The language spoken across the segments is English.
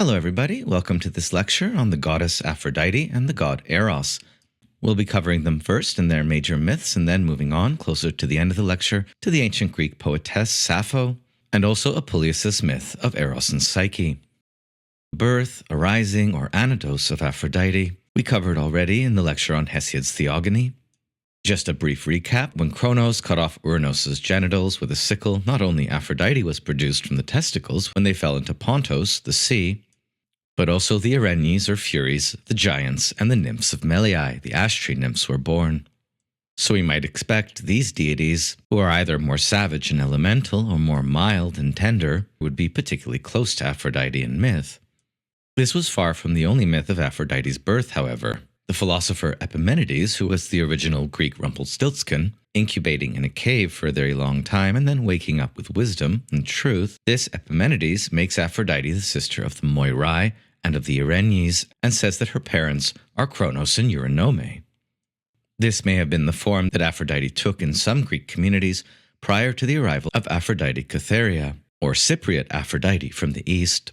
Hello everybody, welcome to this lecture on the goddess Aphrodite and the god Eros. We'll be covering them first in their major myths and then moving on closer to the end of the lecture to the ancient Greek poetess Sappho and also Apuleius' myth of Eros and Psyche. Birth, arising, or anados of Aphrodite we covered already in the lecture on Hesiod's Theogony. Just a brief recap, when Kronos cut off Uranos' genitals with a sickle, not only Aphrodite was produced from the testicles when they fell into Pontos, the sea, but also the Erinyes or Furies, the giants, and the nymphs of Meliae, the ash tree nymphs, were born. So we might expect these deities, who are either more savage and elemental or more mild and tender, would be particularly close to Aphrodite in myth. This was far from the only myth of Aphrodite's birth, however. The philosopher Epimenides, who was the original Greek Rumpelstiltskin, incubating in a cave for a very long time and then waking up with wisdom and truth, this Epimenides makes Aphrodite the sister of the Moirai and of the Erinyes and says that her parents are Kronos and Eurynome. This may have been the form that Aphrodite took in some Greek communities prior to the arrival of Aphrodite Cytherea, or Cypriot Aphrodite from the east.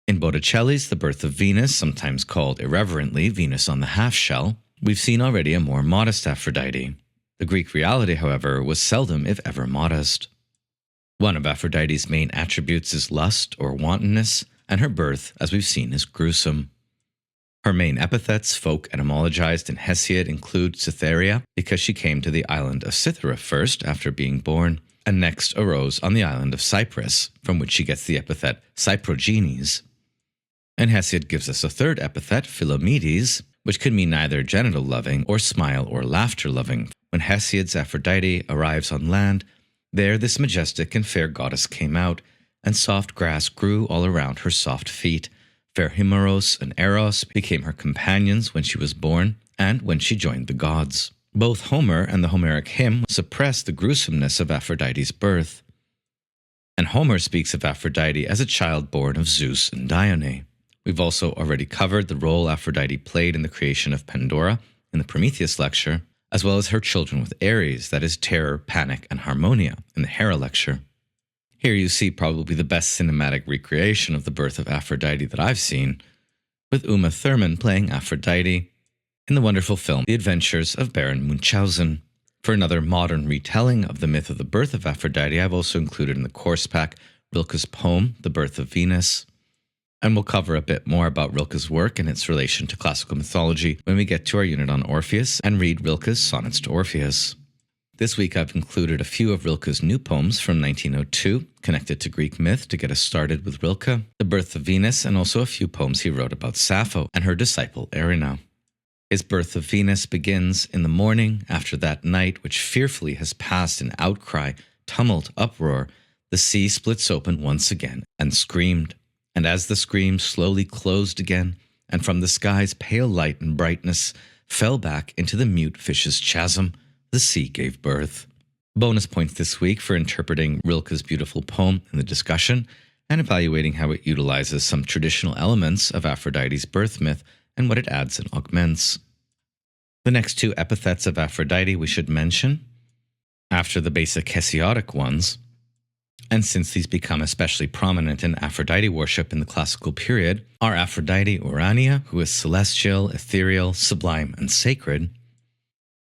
In Botticelli's The Birth of Venus, sometimes called irreverently Venus on the Half-Shell, we've seen already a more modest Aphrodite. The Greek reality, however, was seldom if ever modest. One of Aphrodite's main attributes is lust or wantonness, and her birth, as we've seen, is gruesome. Her main epithets, folk etymologized in Hesiod, include Cytherea, because she came to the island of Cythera first after being born, and next arose on the island of Cyprus, from which she gets the epithet Cyprogenes. And Hesiod gives us a third epithet, Philomedes, which could mean neither genital-loving or smile or laughter-loving. When Hesiod's Aphrodite arrives on land, there this majestic and fair goddess came out, and soft grass grew all around her soft feet. Fair Himeros and Eros became her companions when she was born and when she joined the gods. Both Homer and the Homeric hymn suppress the gruesomeness of Aphrodite's birth. And Homer speaks of Aphrodite as a child born of Zeus and Dione. We've also already covered the role Aphrodite played in the creation of Pandora in the Prometheus lecture, as well as her children with Ares, that is Terror, Panic, and Harmonia, in the Hera lecture. Here you see probably the best cinematic recreation of the birth of Aphrodite that I've seen, with Uma Thurman playing Aphrodite in the wonderful film The Adventures of Baron Munchausen. For another modern retelling of the myth of the birth of Aphrodite, I've also included in the course pack Rilke's poem, The Birth of Venus. And we'll cover a bit more about Rilke's work and its relation to classical mythology when we get to our unit on Orpheus and read Rilke's sonnets to Orpheus. This week I've included a few of Rilke's new poems from 1902, connected to Greek myth to get us started with Rilke, The Birth of Venus, and also a few poems he wrote about Sappho and her disciple Erina. His Birth of Venus begins in the morning after that night which fearfully has passed in outcry, tumult, uproar. The sea splits open once again and screamed. And as the scream slowly closed again, and from the sky's pale light and brightness fell back into the mute fish's chasm, the sea gave birth. Bonus points this week for interpreting Rilke's beautiful poem in the discussion and evaluating how it utilizes some traditional elements of Aphrodite's birth myth and what it adds and augments. The next two epithets of Aphrodite we should mention, after the basic Hesiodic ones, and since these become especially prominent in Aphrodite worship in the classical period, are Aphrodite Urania, who is celestial, ethereal, sublime, and sacred,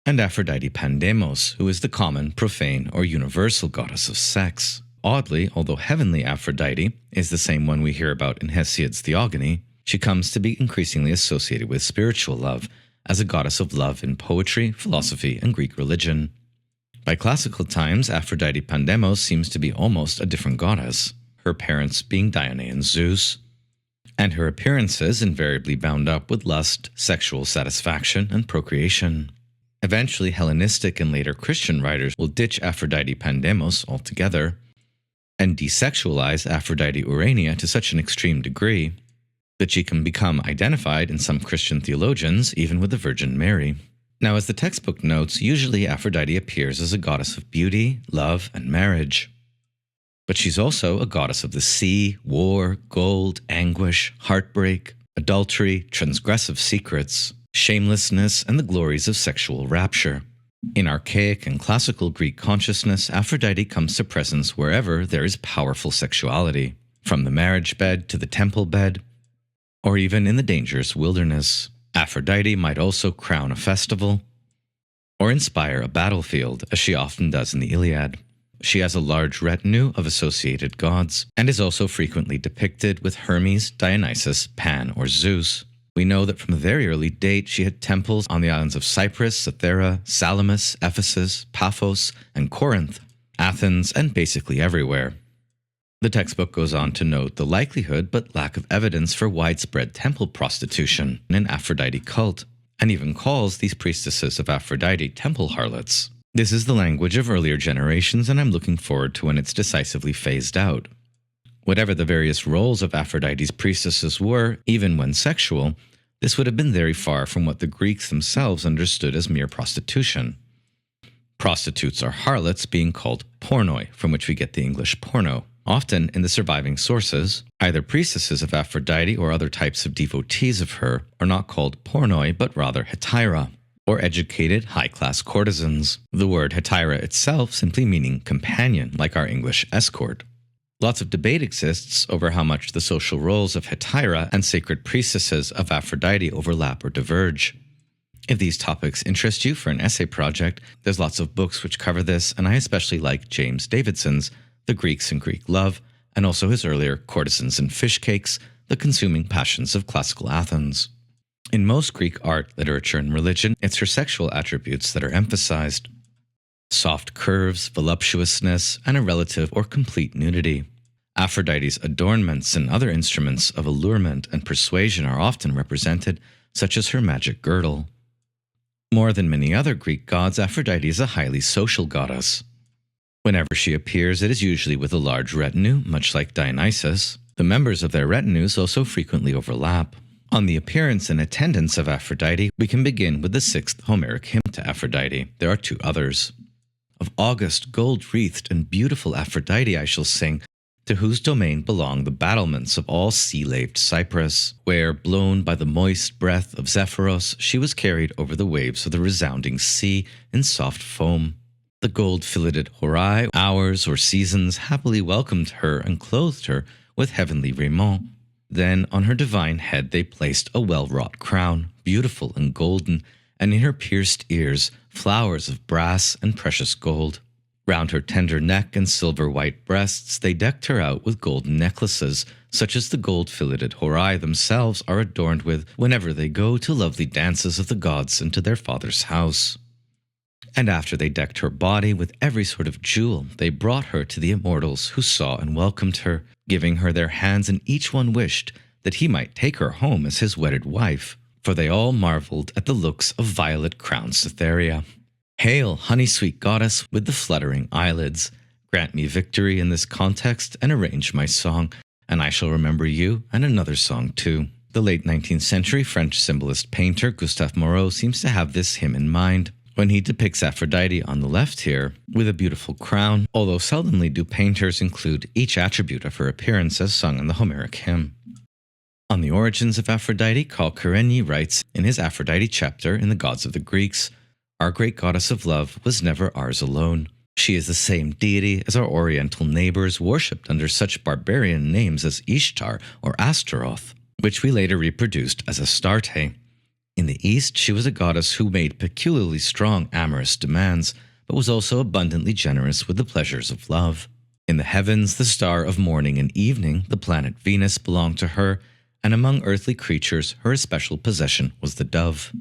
and Aphrodite Pandemos, who is the common, profane, or universal goddess of sex. Oddly, although heavenly Aphrodite is the same one we hear about in Hesiod's Theogony, she comes to be increasingly associated with spiritual love as a goddess of love in poetry, philosophy, and Greek religion. By classical times, Aphrodite Pandemos seems to be almost a different goddess, her parents being Dione and Zeus, and her appearances invariably bound up with lust, sexual satisfaction, and procreation. Eventually, Hellenistic and later Christian writers will ditch Aphrodite Pandemos altogether and desexualize Aphrodite Urania to such an extreme degree that she can become identified in some Christian theologians even with the Virgin Mary. Now, as the textbook notes, usually Aphrodite appears as a goddess of beauty, love, and marriage. But she's also a goddess of the sea, war, gold, anguish, heartbreak, adultery, transgressive secrets, shamelessness, and the glories of sexual rapture. In archaic and classical Greek consciousness, Aphrodite comes to presence wherever there is powerful sexuality. from the marriage bed to the temple bed, or even in the dangerous wilderness. Aphrodite might also crown a festival or inspire a battlefield, as she often does in the Iliad. She has a large retinue of associated gods, and is also frequently depicted with Hermes, Dionysus, Pan, or Zeus. We know that from a very early date she had temples on the islands of Cyprus, Cythera, Salamis, Ephesus, Paphos, and Corinth, Athens, and basically everywhere. The textbook goes on to note the likelihood but lack of evidence for widespread temple prostitution in an Aphrodite cult, and even calls these priestesses of Aphrodite temple harlots. This is the language of earlier generations, and I'm looking forward to when it's decisively phased out. Whatever the various roles of Aphrodite's priestesses were, even when sexual, this would have been very far from what the Greeks themselves understood as mere prostitution. Prostitutes are harlots, being called pornoi, from which we get the English porno. Often, in the surviving sources, either priestesses of Aphrodite or other types of devotees of her are not called pornoi, but rather hetaira, or educated, high-class courtesans. The word hetaira itself simply meaning companion, like our English escort. Lots of debate exists over how much the social roles of hetaira and sacred priestesses of Aphrodite overlap or diverge. If these topics interest you for an essay project, there's lots of books which cover this, and I especially like James Davidson's The Greeks and Greek Love, and also his earlier Courtesans and Fish Cakes, The Consuming Passions of Classical Athens. In most Greek art, literature, and religion, it's her sexual attributes that are emphasized. Soft curves, voluptuousness, and a relative or complete nudity. Aphrodite's adornments and other instruments of allurement and persuasion are often represented, such as her magic girdle. More than many other Greek gods, Aphrodite is a highly social goddess. Whenever she appears, it is usually with a large retinue, much like Dionysus. The members of their retinues also frequently overlap. On the appearance and attendance of Aphrodite, we can begin with the 6th Homeric hymn to Aphrodite. There are 2 others. Of august, gold-wreathed, and beautiful Aphrodite I shall sing, to whose domain belong the battlements of all sea-laved Cyprus, where, blown by the moist breath of Zephyros, she was carried over the waves of the resounding sea in soft foam. The gold-filleted Horai, hours or seasons, happily welcomed her and clothed her with heavenly raiment. Then on her divine head they placed a well-wrought crown, beautiful and golden, and in her pierced ears flowers of brass and precious gold. Round her tender neck and silver-white breasts they decked her out with golden necklaces, such as the gold-filleted Horai themselves are adorned with whenever they go to lovely dances of the gods and to their father's house. And after they decked her body with every sort of jewel, they brought her to the immortals, who saw and welcomed her, giving her their hands, and each one wished that he might take her home as his wedded wife, for they all marveled at the looks of violet-crowned Cytherea. Hail, honey-sweet goddess with the fluttering eyelids! Grant me victory in this context and arrange my song, and I shall remember you and another song too. The late 19th century French symbolist painter Gustave Moreau seems to have this hymn in mind when he depicts Aphrodite on the left here with a beautiful crown, although seldomly do painters include each attribute of her appearance as sung in the Homeric hymn. On the origins of Aphrodite, Khairein writes in his Aphrodite chapter in The Gods of the Greeks, "Our great goddess of love was never ours alone. She is the same deity as our oriental neighbors, worshipped under such barbarian names as Ishtar or Astaroth, which we later reproduced as Astarte. In the East, she was a goddess who made peculiarly strong amorous demands, but was also abundantly generous with the pleasures of love. In the heavens, the star of morning and evening, the planet Venus, belonged to her, and among earthly creatures, her especial possession was the dove."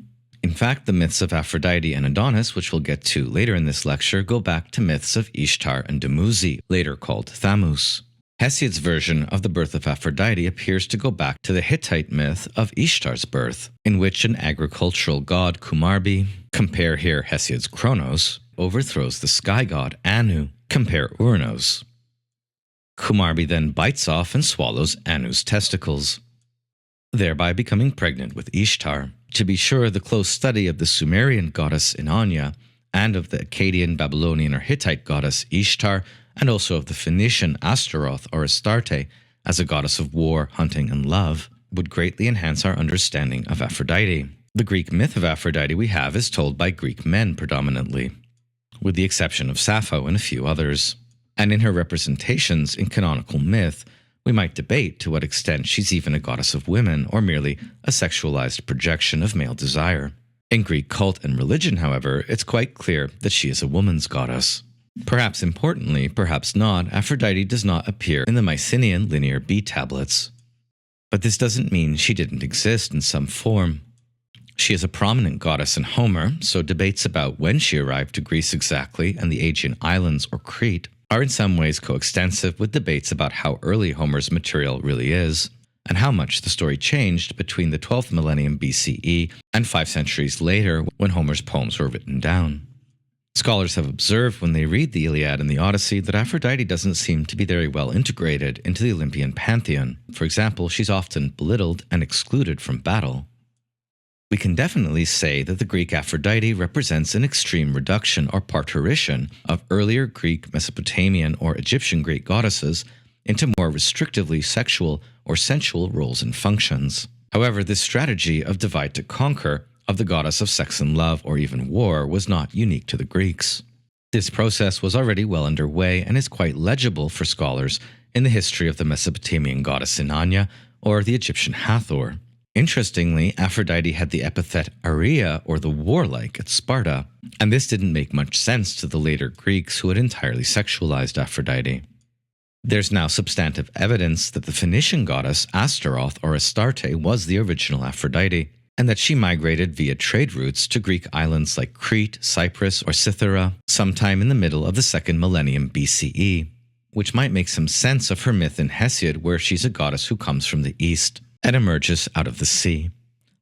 In fact, the myths of Aphrodite and Adonis, which we'll get to later in this lecture, go back to myths of Ishtar and Dumuzi, later called Thamus. Hesiod's version of the birth of Aphrodite appears to go back to the Hittite myth of Ishtar's birth, in which an agricultural god, Kumarbi, compare here Hesiod's Kronos, overthrows the sky god, Anu, compare Uranos. Kumarbi then bites off and swallows Anu's testicles, thereby becoming pregnant with Ishtar. To be sure, the close study of the Sumerian goddess Inanna and of the Akkadian, Babylonian, or Hittite goddess Ishtar, and also of the Phoenician Astaroth or Astarte as a goddess of war, hunting, and love, would greatly enhance our understanding of Aphrodite. The Greek myth of Aphrodite we have is told by Greek men predominantly, with the exception of Sappho and a few others. And in her representations in canonical myth, We might debate to what extent she's even a goddess of women or merely a sexualized projection of male desire. In Greek cult and religion, however, it's quite clear that she is a woman's goddess. Perhaps importantly, perhaps not, Aphrodite does not appear in the Mycenaean Linear B tablets. But this doesn't mean she didn't exist in some form. She is a prominent goddess in Homer, so debates about when she arrived to Greece exactly and the Aegean Islands or Crete are in some ways coextensive with debates about how early Homer's material really is, and how much the story changed between the 12th millennium BCE and 5 centuries later when Homer's poems were written down. Scholars have observed when they read the Iliad and the Odyssey that Aphrodite doesn't seem to be very well integrated into the Olympian pantheon. For example, she's often belittled and excluded from battle. We can definitely say that the Greek Aphrodite represents an extreme reduction or parturition of earlier Greek, Mesopotamian, or Egyptian Greek goddesses into more restrictively sexual or sensual roles and functions. However, this strategy of divide to conquer of the goddess of sex and love or even war was not unique to the Greeks. This process was already well underway and is quite legible for scholars in the history of the Mesopotamian goddess Inanna or the Egyptian Hathor. Interestingly, Aphrodite had the epithet Aria, or the warlike, at Sparta, and this didn't make much sense to the later Greeks who had entirely sexualized Aphrodite. There's now substantive evidence that the Phoenician goddess Astaroth or Astarte was the original Aphrodite, and that she migrated via trade routes to Greek islands like Crete, Cyprus, or Cythera sometime in the middle of the 2nd millennium BCE, which might make some sense of her myth in Hesiod where she's a goddess who comes from the east and emerges out of the sea.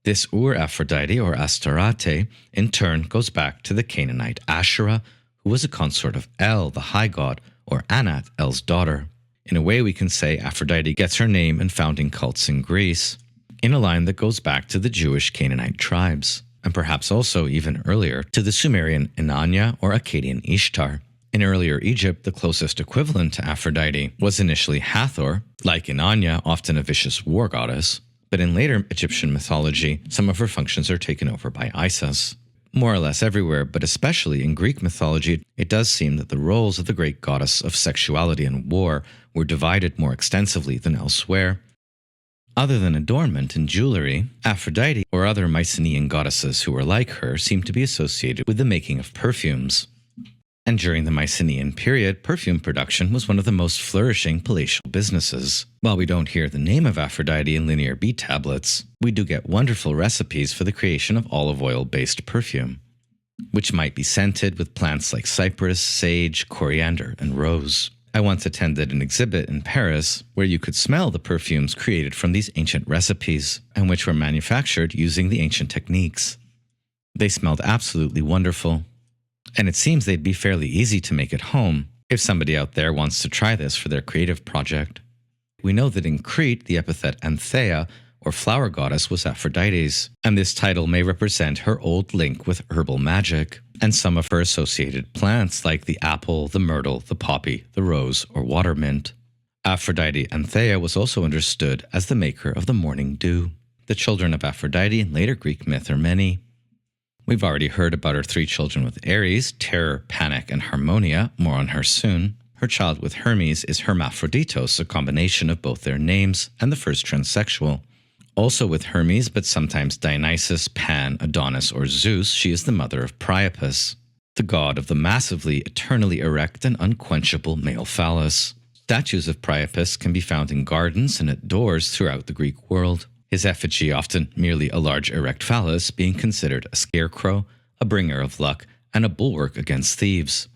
This Ur-Aphrodite or Astarte in turn goes back to the Canaanite Asherah, who was a consort of El, the high god, or Anat, El's daughter. In a way, we can say Aphrodite gets her name in founding cults in Greece, in a line that goes back to the Jewish Canaanite tribes, and perhaps also even earlier to the Sumerian Inanna or Akkadian Ishtar. In earlier Egypt, the closest equivalent to Aphrodite was initially Hathor, like Inanna, often a vicious war goddess, but in later Egyptian mythology, some of her functions are taken over by Isis. More or less everywhere, but especially in Greek mythology, it does seem that the roles of the great goddess of sexuality and war were divided more extensively than elsewhere. Other than adornment and jewelry, Aphrodite or other Mycenaean goddesses who were like her seem to be associated with the making of perfumes. And during the Mycenaean period, perfume production was one of the most flourishing palatial businesses. While we don't hear the name of Aphrodite in Linear B tablets, we do get wonderful recipes for the creation of olive oil-based perfume, which might be scented with plants like cypress, sage, coriander, and rose. I once attended an exhibit in Paris where you could smell the perfumes created from these ancient recipes and which were manufactured using the ancient techniques. They smelled absolutely wonderful. And it seems they'd be fairly easy to make at home if somebody out there wants to try this for their creative project. We know that in Crete, the epithet Antheia, or flower goddess, was Aphrodite's, and this title may represent her old link with herbal magic, and some of her associated plants like the apple, the myrtle, the poppy, the rose, or water mint. Aphrodite Antheia was also understood as the maker of the morning dew. The children of Aphrodite in later Greek myth are many. We've already heard about her 3 children with Ares, Terror, Panic, and Harmonia, more on her soon. Her child with Hermes is Hermaphroditos, a combination of both their names and the first transsexual. Also with Hermes, but sometimes Dionysus, Pan, Adonis, or Zeus, she is the mother of Priapus, the god of the massively, eternally erect and unquenchable male phallus. Statues of Priapus can be found in gardens and at doors throughout the Greek world. His effigy, often merely a large erect phallus, being considered a scarecrow, a bringer of luck, and a bulwark against thieves.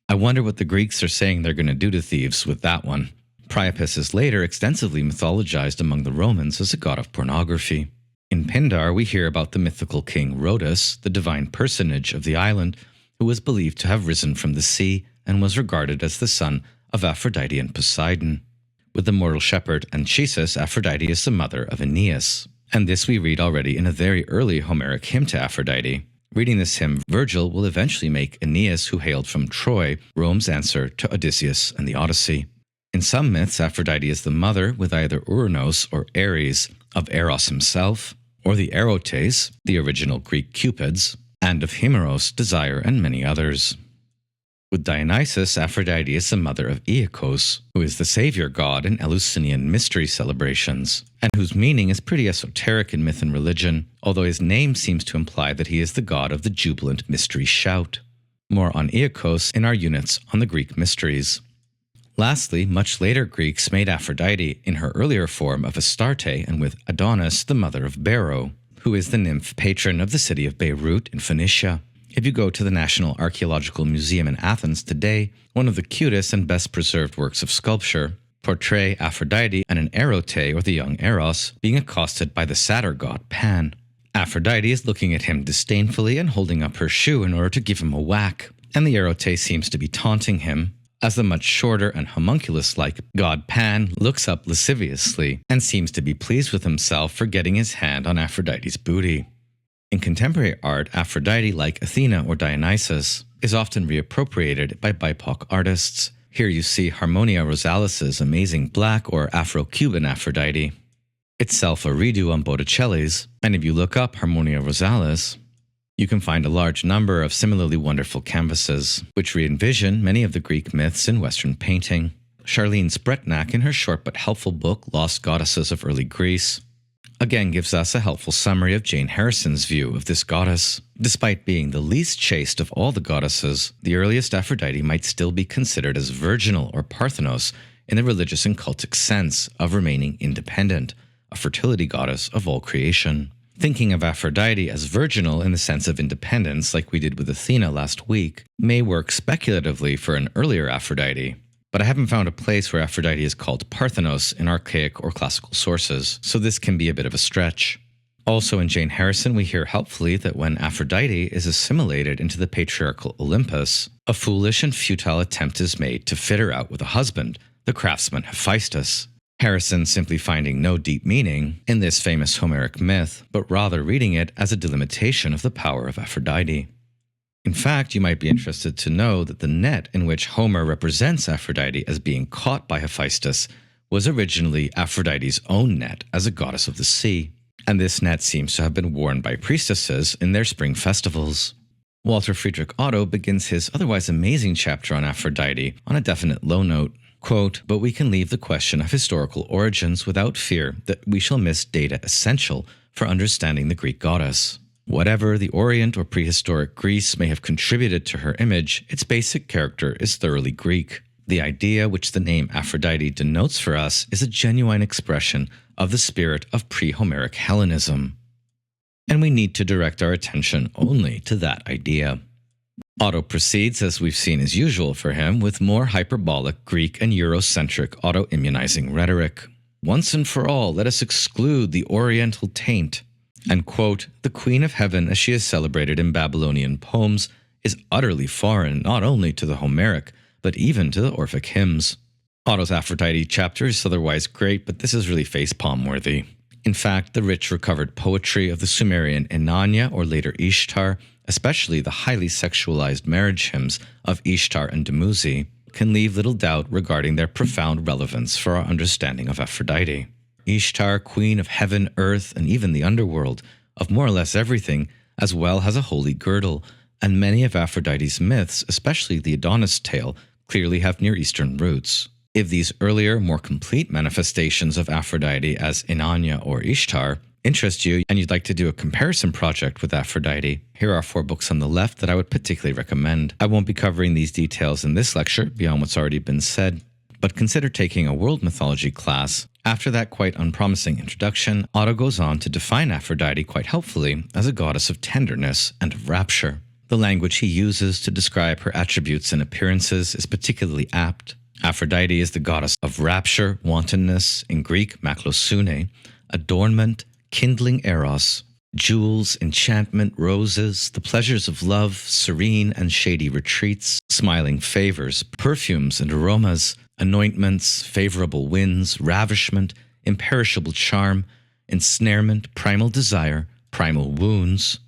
I wonder what the Greeks are saying they're going to do to thieves with that one. Priapus is later extensively mythologized among the Romans as a god of pornography. In Pindar, we hear about the mythical king Rhodas, the divine personage of the island, who was believed to have risen from the sea and was regarded as the son of Aphrodite and Poseidon. With the mortal shepherd Anchises, Aphrodite is the mother of Aeneas, and this we read already in a very early Homeric hymn to Aphrodite. Reading this hymn, Virgil will eventually make Aeneas, who hailed from Troy, Rome's answer to Odysseus and the Odyssey. In some myths, Aphrodite is the mother, with either Uranos or Ares, of Eros himself, or the Erotes, the original Greek Cupids, and of Himeros, Desire, and many others. With Dionysus, Aphrodite is the mother of Eros, who is the savior god in Eleusinian mystery celebrations, and whose meaning is pretty esoteric in myth and religion, although his name seems to imply that he is the god of the jubilant mystery shout. More on Eros in our units on the Greek mysteries. Lastly, much later Greeks made Aphrodite in her earlier form of Astarte and with Adonis, the mother of Bero, who is the nymph patron of the city of Beirut in Phoenicia. If you go to the National Archaeological Museum in Athens today, one of the cutest and best preserved works of sculpture portray Aphrodite and an Erote, or the young Eros, being accosted by the satyr god Pan. Aphrodite is looking at him disdainfully and holding up her shoe in order to give him a whack, and the Erote seems to be taunting him, as the much shorter and homunculus-like god Pan looks up lasciviously and seems to be pleased with himself for getting his hand on Aphrodite's booty. In contemporary art, Aphrodite, like Athena or Dionysus, is often reappropriated by BIPOC artists. Here you see Harmonia Rosalis's amazing black or Afro-Cuban Aphrodite, itself a redo on Botticelli's, and if you look up Harmonia Rosalis, you can find a large number of similarly wonderful canvases, which re-envision many of the Greek myths in Western painting. Charlene Spretnak, in her short but helpful book Lost Goddesses of Early Greece, again gives us a helpful summary of Jane Harrison's view of this goddess. Despite being the least chaste of all the goddesses, the earliest Aphrodite might still be considered as virginal or Parthenos in the religious and cultic sense of remaining independent, a fertility goddess of all creation. Thinking of Aphrodite as virginal in the sense of independence, like we did with Athena last week, may work speculatively for an earlier Aphrodite, but I haven't found a place where Aphrodite is called Parthenos in archaic or classical sources, so this can be a bit of a stretch. Also in Jane Harrison, we hear helpfully that when Aphrodite is assimilated into the patriarchal Olympus, a foolish and futile attempt is made to fit her out with a husband, the craftsman Hephaestus. Harrison simply finding no deep meaning in this famous Homeric myth, but rather reading it as a delimitation of the power of Aphrodite. In fact, you might be interested to know that the net in which Homer represents Aphrodite as being caught by Hephaestus was originally Aphrodite's own net as a goddess of the sea, and this net seems to have been worn by priestesses in their spring festivals. Walter Friedrich Otto begins his otherwise amazing chapter on Aphrodite on a definite low note. Quote, "But we can leave the question of historical origins without fear that we shall miss data essential for understanding the Greek goddess. Whatever the Orient or prehistoric Greece may have contributed to her image, its basic character is thoroughly Greek. The idea which the name Aphrodite denotes for us is a genuine expression of the spirit of pre-Homeric Hellenism. And we need to direct our attention only to that idea." Otto proceeds, as we've seen as usual for him, with more hyperbolic Greek and Eurocentric auto-immunizing rhetoric. "Once and for all, let us exclude the Oriental taint." And, quote, "The Queen of Heaven, as she is celebrated in Babylonian poems, is utterly foreign not only to the Homeric, but even to the Orphic hymns." Otto's Aphrodite chapter is otherwise great, but this is really facepalm-worthy. In fact, the rich recovered poetry of the Sumerian Inanna or later Ishtar, especially the highly sexualized marriage hymns of Ishtar and Dumuzi, can leave little doubt regarding their profound relevance for our understanding of Aphrodite. Ishtar, queen of heaven, earth, and even the underworld, of more or less everything, as well has a holy girdle, and many of Aphrodite's myths, especially the Adonis tale, clearly have Near Eastern roots. If these earlier, more complete manifestations of Aphrodite as Inanna or Ishtar interest you and you'd like to do a comparison project with Aphrodite, here are 4 books on the left that I would particularly recommend. I won't be covering these details in this lecture beyond what's already been said, but consider taking a world mythology class. After that quite unpromising introduction, Otto goes on to define Aphrodite quite helpfully as a goddess of tenderness and of rapture. The language he uses to describe her attributes and appearances is particularly apt. Aphrodite is the goddess of rapture, wantonness, in Greek maklosune, adornment, kindling eros, jewels, enchantment, roses, the pleasures of love, serene and shady retreats, smiling favors, perfumes and aromas, anointments, favorable winds, ravishment, imperishable charm, ensnarement, primal desire, primal wounds,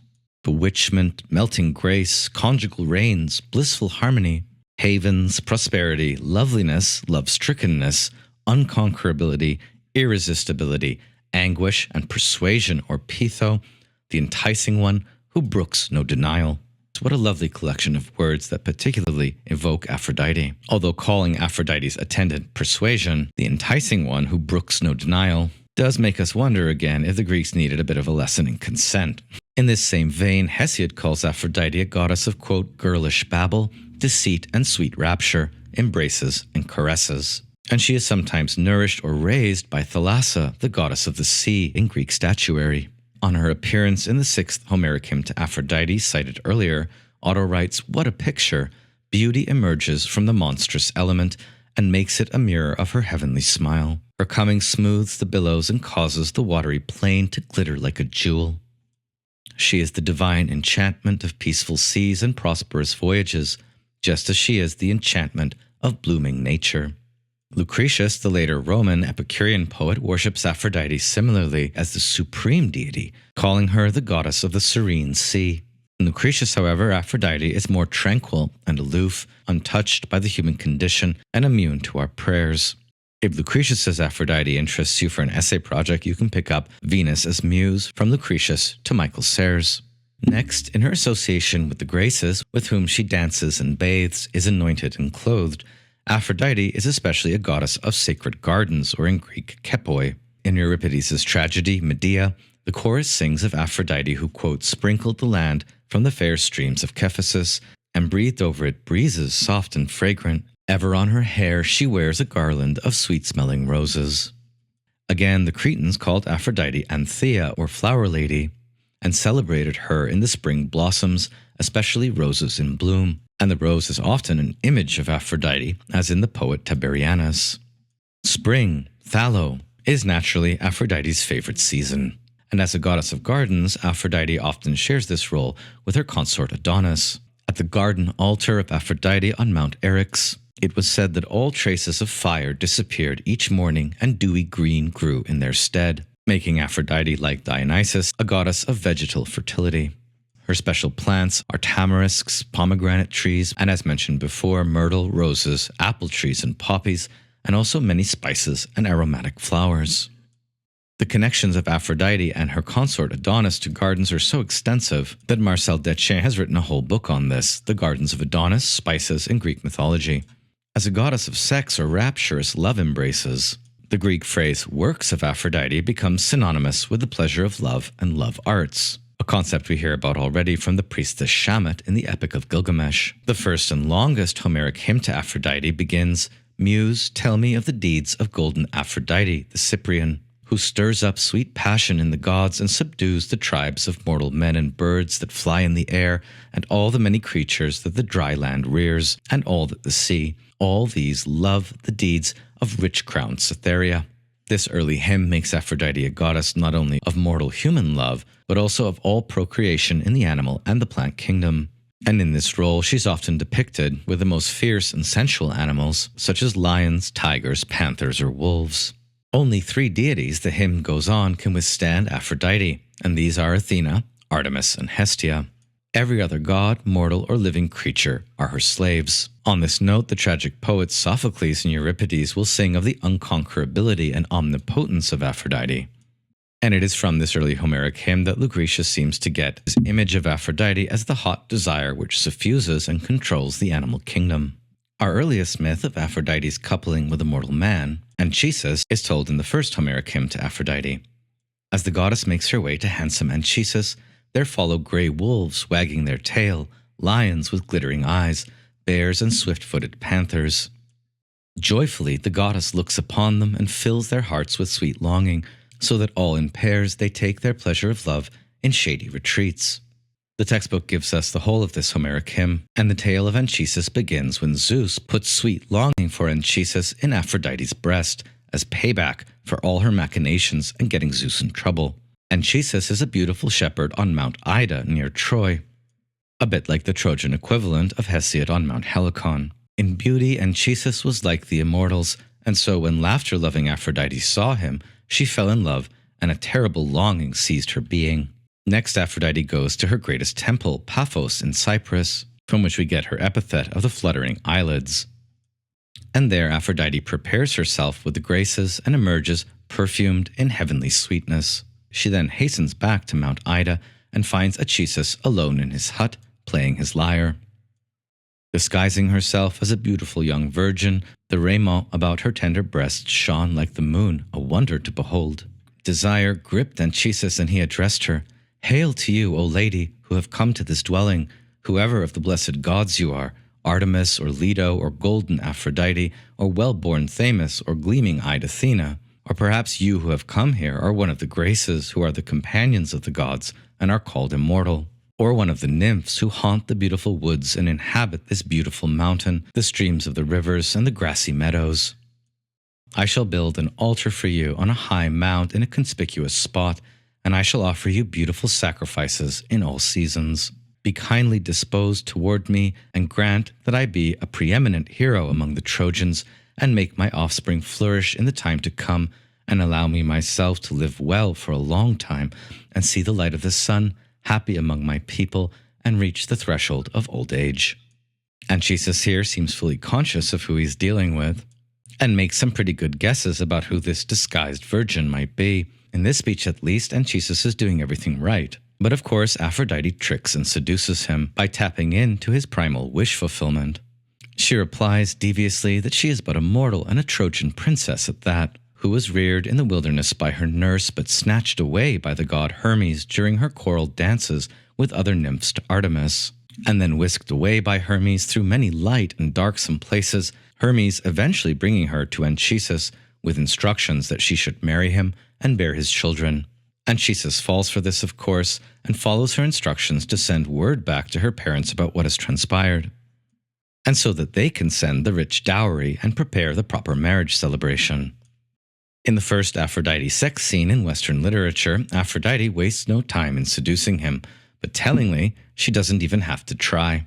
bewitchment, melting grace, conjugal reigns, blissful harmony, havens, prosperity, loveliness, love-strickenness, unconquerability, irresistibility, anguish and persuasion or pitho, the enticing one who brooks no denial. what a lovely collection of words that particularly evoke Aphrodite. Although calling Aphrodite's attendant Persuasion, the enticing one who brooks no denial, does make us wonder again if the Greeks needed a bit of a lesson in consent. In this same vein, Hesiod calls Aphrodite a goddess of, quote, girlish babble, deceit and sweet rapture, embraces and caresses. And she is sometimes nourished or raised by Thalassa, the goddess of the sea in Greek statuary. On her appearance in the 6th Homeric hymn to Aphrodite cited earlier, Otto writes, "What a picture! Beauty emerges from the monstrous element and makes it a mirror of her heavenly smile. Her coming smooths the billows and causes the watery plain to glitter like a jewel. She is the divine enchantment of peaceful seas and prosperous voyages, just as she is the enchantment of blooming nature." Lucretius, the later Roman Epicurean poet, worships Aphrodite similarly as the supreme deity, calling her the goddess of the serene sea. In Lucretius, however, Aphrodite is more tranquil and aloof, untouched by the human condition, and immune to our prayers. If Lucretius's Aphrodite interests you for an essay project, you can pick up Venus as Muse from Lucretius to Michael Serres. Next, in her association with the Graces, with whom she dances and bathes, is anointed and clothed, Aphrodite is especially a goddess of sacred gardens, or in Greek, kepoi. In Euripides' tragedy, Medea, the chorus sings of Aphrodite who, quote, sprinkled the land from the fair streams of Cephisus and breathed over it breezes soft and fragrant. Ever on her hair she wears a garland of sweet-smelling roses. Again, the Cretans called Aphrodite Anthea, or flower lady, and celebrated her in the spring blossoms, especially roses in bloom. And the rose is often an image of Aphrodite, as in the poet Tiberianus. Spring, Thallo, is naturally Aphrodite's favorite season. And as a goddess of gardens, Aphrodite often shares this role with her consort Adonis. At the garden altar of Aphrodite on Mount Eryx, it was said that all traces of fire disappeared each morning and dewy green grew in their stead, making Aphrodite, like Dionysus, a goddess of vegetal fertility. Her special plants are tamarisks, pomegranate trees, and as mentioned before, myrtle, roses, apple trees, and poppies, and also many spices and aromatic flowers. The connections of Aphrodite and her consort Adonis to gardens are so extensive that Marcel Deschamps has written a whole book on this, The Gardens of Adonis, Spices in Greek Mythology. As a goddess of sex or rapturous love embraces, the Greek phrase works of Aphrodite becomes synonymous with the pleasure of love and love arts. A concept we hear about already from the priestess Shamet in the Epic of Gilgamesh. The first and longest Homeric hymn to Aphrodite begins, "Muse, tell me of the deeds of golden Aphrodite, the Cyprian, who stirs up sweet passion in the gods and subdues the tribes of mortal men and birds that fly in the air, and all the many creatures that the dry land rears, and all that the sea. All these love the deeds of rich-crowned Cytherea." This early hymn makes Aphrodite a goddess not only of mortal human love, but also of all procreation in the animal and the plant kingdom. And in this role, she's often depicted with the most fierce and sensual animals, such as lions, tigers, panthers, or wolves. Only 3 deities, the hymn goes on, can withstand Aphrodite, and these are Athena, Artemis, and Hestia. Every other god, mortal, or living creature are her slaves. On this note, the tragic poets Sophocles and Euripides will sing of the unconquerability and omnipotence of Aphrodite. And it is from this early Homeric hymn that Lucretius seems to get his image of Aphrodite as the hot desire which suffuses and controls the animal kingdom. Our earliest myth of Aphrodite's coupling with a mortal man, Anchises, is told in the first Homeric hymn to Aphrodite. As the goddess makes her way to handsome Anchises, there follow grey wolves wagging their tail, lions with glittering eyes, bears and swift-footed panthers. Joyfully the goddess looks upon them and fills their hearts with sweet longing, so that all in pairs they take their pleasure of love in shady retreats. The textbook gives us the whole of this Homeric hymn, and the tale of Anchises begins when Zeus puts sweet longing for Anchises in Aphrodite's breast as payback for all her machinations and getting Zeus in trouble. Anchises is a beautiful shepherd on Mount Ida near Troy, a bit like the Trojan equivalent of Hesiod on Mount Helicon. In beauty, Anchises was like the immortals, and so when laughter-loving Aphrodite saw him, she fell in love, and a terrible longing seized her being. Next, Aphrodite goes to her greatest temple, Paphos in Cyprus, from which we get her epithet of the fluttering eyelids. And there Aphrodite prepares herself with the Graces and emerges perfumed in heavenly sweetness. She then hastens back to Mount Ida and finds Anchises alone in his hut, playing his lyre. Disguising herself as a beautiful young virgin, the raiment about her tender breast shone like the moon, a wonder to behold. Desire gripped Anchises, and he addressed her, "Hail to you, O lady, who have come to this dwelling, whoever of the blessed gods you are, Artemis or Leto or golden Aphrodite or well-born Themis or gleaming-eyed Athena, or perhaps you who have come here are one of the Graces who are the companions of the gods and are called immortal, or one of the nymphs who haunt the beautiful woods and inhabit this beautiful mountain, the streams of the rivers and the grassy meadows. I shall build an altar for you on a high mount in a conspicuous spot, and I shall offer you beautiful sacrifices in all seasons. Be kindly disposed toward me, and grant that I be a preeminent hero among the Trojans, and make my offspring flourish in the time to come, and allow me myself to live well for a long time, and see the light of the sun, happy among my people, and reach the threshold of old age." Anchises here seems fully conscious of who he's dealing with, and makes some pretty good guesses about who this disguised virgin might be. In this speech at least, Anchises is doing everything right. But of course, Aphrodite tricks and seduces him by tapping into his primal wish fulfillment. She replies deviously that she is but a mortal and a Trojan princess at that, who was reared in the wilderness by her nurse but snatched away by the god Hermes during her choral dances with other nymphs to Artemis, and then whisked away by Hermes through many light and darksome places, Hermes eventually bringing her to Anchises with instructions that she should marry him and bear his children. Anchises falls for this, of course, and follows her instructions to send word back to her parents about what has transpired, and so that they can send the rich dowry and prepare the proper marriage celebration. In the first Aphrodite sex scene in Western literature, Aphrodite wastes no time in seducing him, but tellingly, she doesn't even have to try.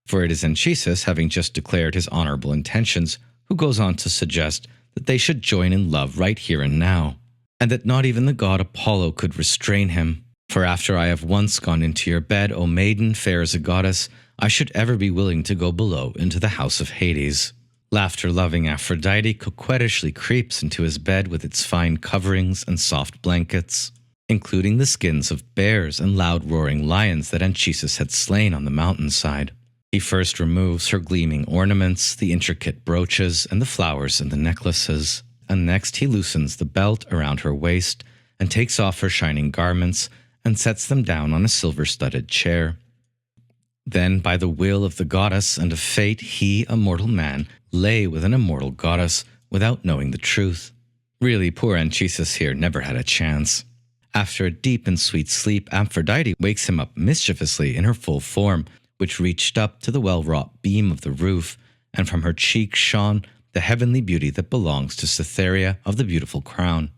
For it is Anchises, having just declared his honorable intentions, who goes on to suggest that they should join in love right here and now, and that not even the god Apollo could restrain him. For after I have once gone into your bed, O maiden, fair as a goddess, I should ever be willing to go below into the house of Hades. Laughter-loving Aphrodite coquettishly creeps into his bed with its fine coverings and soft blankets, including the skins of bears and loud-roaring lions that Anchises had slain on the mountainside. He first removes her gleaming ornaments, the intricate brooches, and the flowers in the necklaces, and next he loosens the belt around her waist and takes off her shining garments and sets them down on a silver-studded chair. Then, by the will of the goddess and of fate, he, a mortal man, lay with an immortal goddess without knowing the truth. Really, poor Anchises here never had a chance. After a deep and sweet sleep, Aphrodite wakes him up mischievously in her full form, which reached up to the well-wrought beam of the roof, and from her cheek shone the heavenly beauty that belongs to Cytherea of the beautiful crown.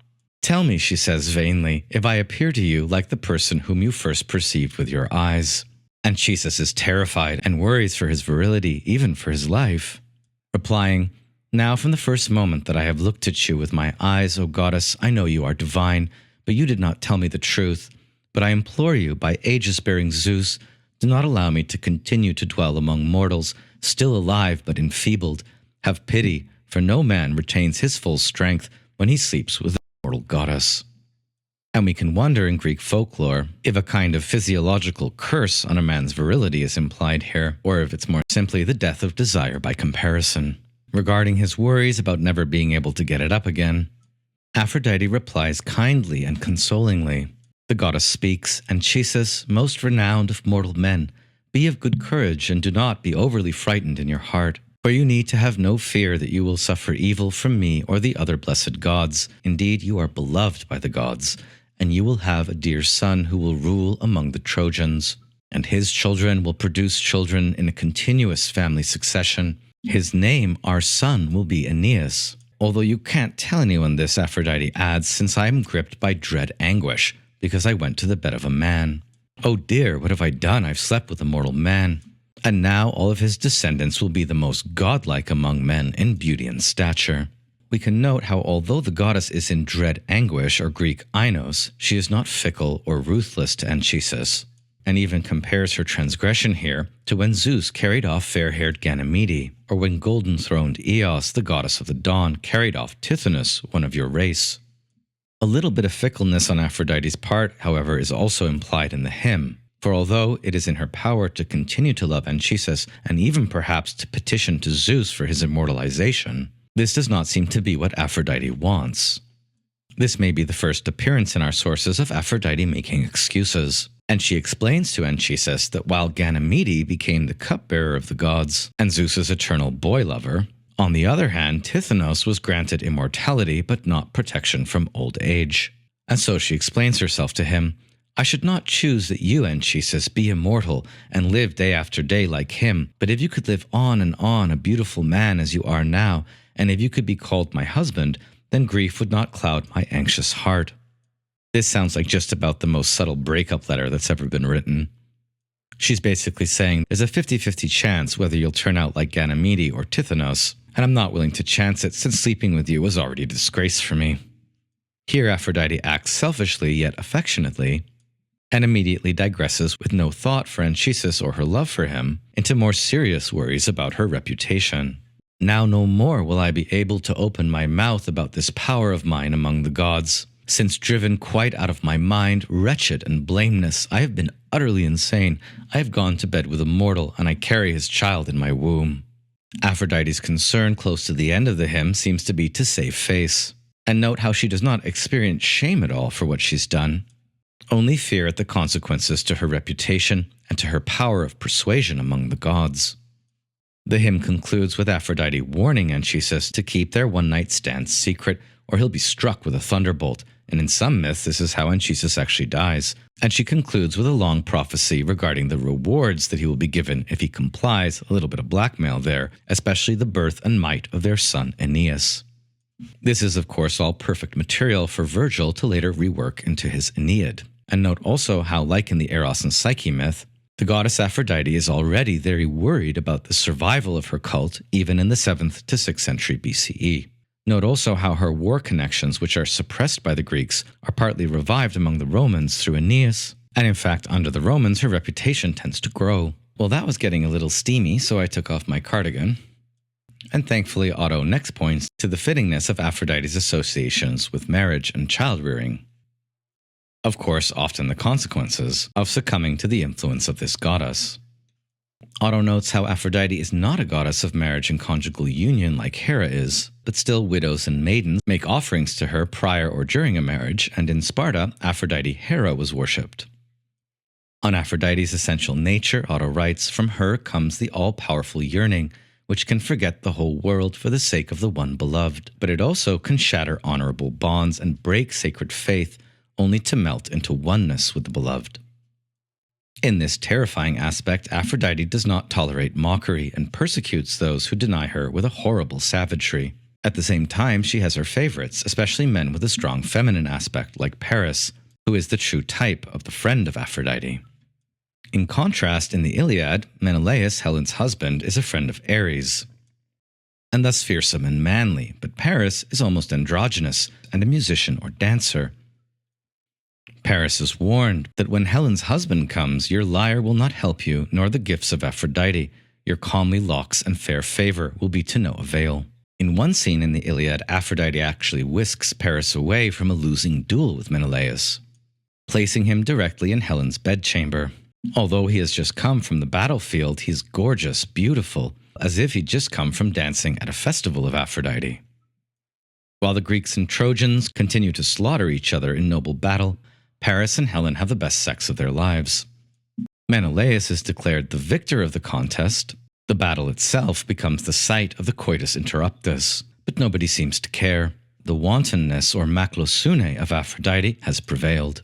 "Tell me," she says vainly, "if I appear to you like the person whom you first perceived with your eyes." Anchises is terrified and worries for his virility, even for his life, replying, "Now from the first moment that I have looked at you with my eyes, O goddess, I know you are divine, but you did not tell me the truth. But I implore you, by aegis-bearing Zeus, do not allow me to continue to dwell among mortals, still alive but enfeebled. Have pity, for no man retains his full strength when he sleeps with a mortal goddess." And we can wonder in Greek folklore if a kind of physiological curse on a man's virility is implied here, or if it's more simply the death of desire by comparison. Regarding his worries about never being able to get it up again, Aphrodite replies kindly and consolingly. The goddess speaks, "Anchises, most renowned of mortal men, be of good courage and do not be overly frightened in your heart. For you need to have no fear that you will suffer evil from me or the other blessed gods. Indeed, you are beloved by the gods, and you will have a dear son who will rule among the Trojans. And his children will produce children in a continuous family succession. His name, our son, will be Aeneas. Although you can't tell anyone this," Aphrodite adds, "since I am gripped by dread anguish, because I went to the bed of a man. Oh dear, what have I done? I've slept with a mortal man. And now all of his descendants will be the most godlike among men in beauty and stature." We can note how although the goddess is in dread anguish, or Greek ainos, she is not fickle or ruthless to Anchises, and even compares her transgression here to when Zeus carried off fair-haired Ganymede, or when golden-throned Eos, the goddess of the dawn, carried off Tithonus, one of your race. A little bit of fickleness on Aphrodite's part, however, is also implied in the hymn, For although it is in her power to continue to love Anchises and even perhaps to petition to Zeus for his immortalization, this does not seem to be what Aphrodite wants. This may be the first appearance in our sources of Aphrodite making excuses, and she explains to Anchises that while Ganymede became the cupbearer of the gods and Zeus's eternal boy lover, on the other hand, Tithonus was granted immortality but not protection from old age. And so she explains herself to him, I should not choose that you, Anchises, be immortal and live day after day like him, but if you could live on and on a beautiful man as you are now, and if you could be called my husband, then grief would not cloud my anxious heart. This sounds like just about the most subtle breakup letter that's ever been written. She's basically saying there's a 50-50 chance whether you'll turn out like Ganymede or Tithonus, and I'm not willing to chance it since sleeping with you was already a disgrace for me. Here Aphrodite acts selfishly yet affectionately, and immediately digresses with no thought for Anchises or her love for him into more serious worries about her reputation. Now no more will I be able to open my mouth about this power of mine among the gods, since driven quite out of my mind, wretched and blameless, I have been utterly insane. I have gone to bed with a mortal, and I carry his child in my womb. Aphrodite's concern close to the end of the hymn seems to be to save face. And note how she does not experience shame at all for what she's done, only fear at the consequences to her reputation and to her power of persuasion among the gods. The hymn concludes with Aphrodite warning Anchises to keep their one-night stand secret, or he'll be struck with a thunderbolt, and in some myths this is how Anchises actually dies, and she concludes with a long prophecy regarding the rewards that he will be given if he complies, a little bit of blackmail there, especially the birth and might of their son Aeneas. This is of course all perfect material for Virgil to later rework into his Aeneid. And note also how, like in the Eros and Psyche myth, the goddess Aphrodite is already very worried about the survival of her cult even in the 7th to 6th century BCE. Note also how her war connections, which are suppressed by the Greeks, are partly revived among the Romans through Aeneas, and in fact under the Romans her reputation tends to grow. Well, that was getting a little steamy, so I took off my cardigan. And thankfully Otto next points to the fittingness of Aphrodite's associations with marriage and child-rearing. Of course, often the consequences of succumbing to the influence of this goddess. Otto notes how Aphrodite is not a goddess of marriage and conjugal union like Hera is, but still widows and maidens make offerings to her prior or during a marriage, and in Sparta, Aphrodite Hera was worshipped. On Aphrodite's essential nature, Otto writes, from her comes the all-powerful yearning, which can forget the whole world for the sake of the one beloved, but it also can shatter honorable bonds and break sacred faith, only to melt into oneness with the beloved. In this terrifying aspect, Aphrodite does not tolerate mockery and persecutes those who deny her with a horrible savagery. At the same time, she has her favorites, especially men with a strong feminine aspect like Paris, who is the true type of the friend of Aphrodite. In contrast, in the Iliad, Menelaus, Helen's husband, is a friend of Ares, and thus fearsome and manly, but Paris is almost androgynous and a musician or dancer. Paris is warned that when Helen's husband comes, your lyre will not help you, nor the gifts of Aphrodite. Your comely locks and fair favor will be to no avail. In one scene in the Iliad, Aphrodite actually whisks Paris away from a losing duel with Menelaus, placing him directly in Helen's bedchamber. Although he has just come from the battlefield, he's gorgeous, beautiful, as if he'd just come from dancing at a festival of Aphrodite. While the Greeks and Trojans continue to slaughter each other in noble battle, Paris and Helen have the best sex of their lives. Menelaus is declared the victor of the contest. The battle itself becomes the site of the coitus interruptus, but nobody seems to care. The wantonness or maklosune of Aphrodite has prevailed.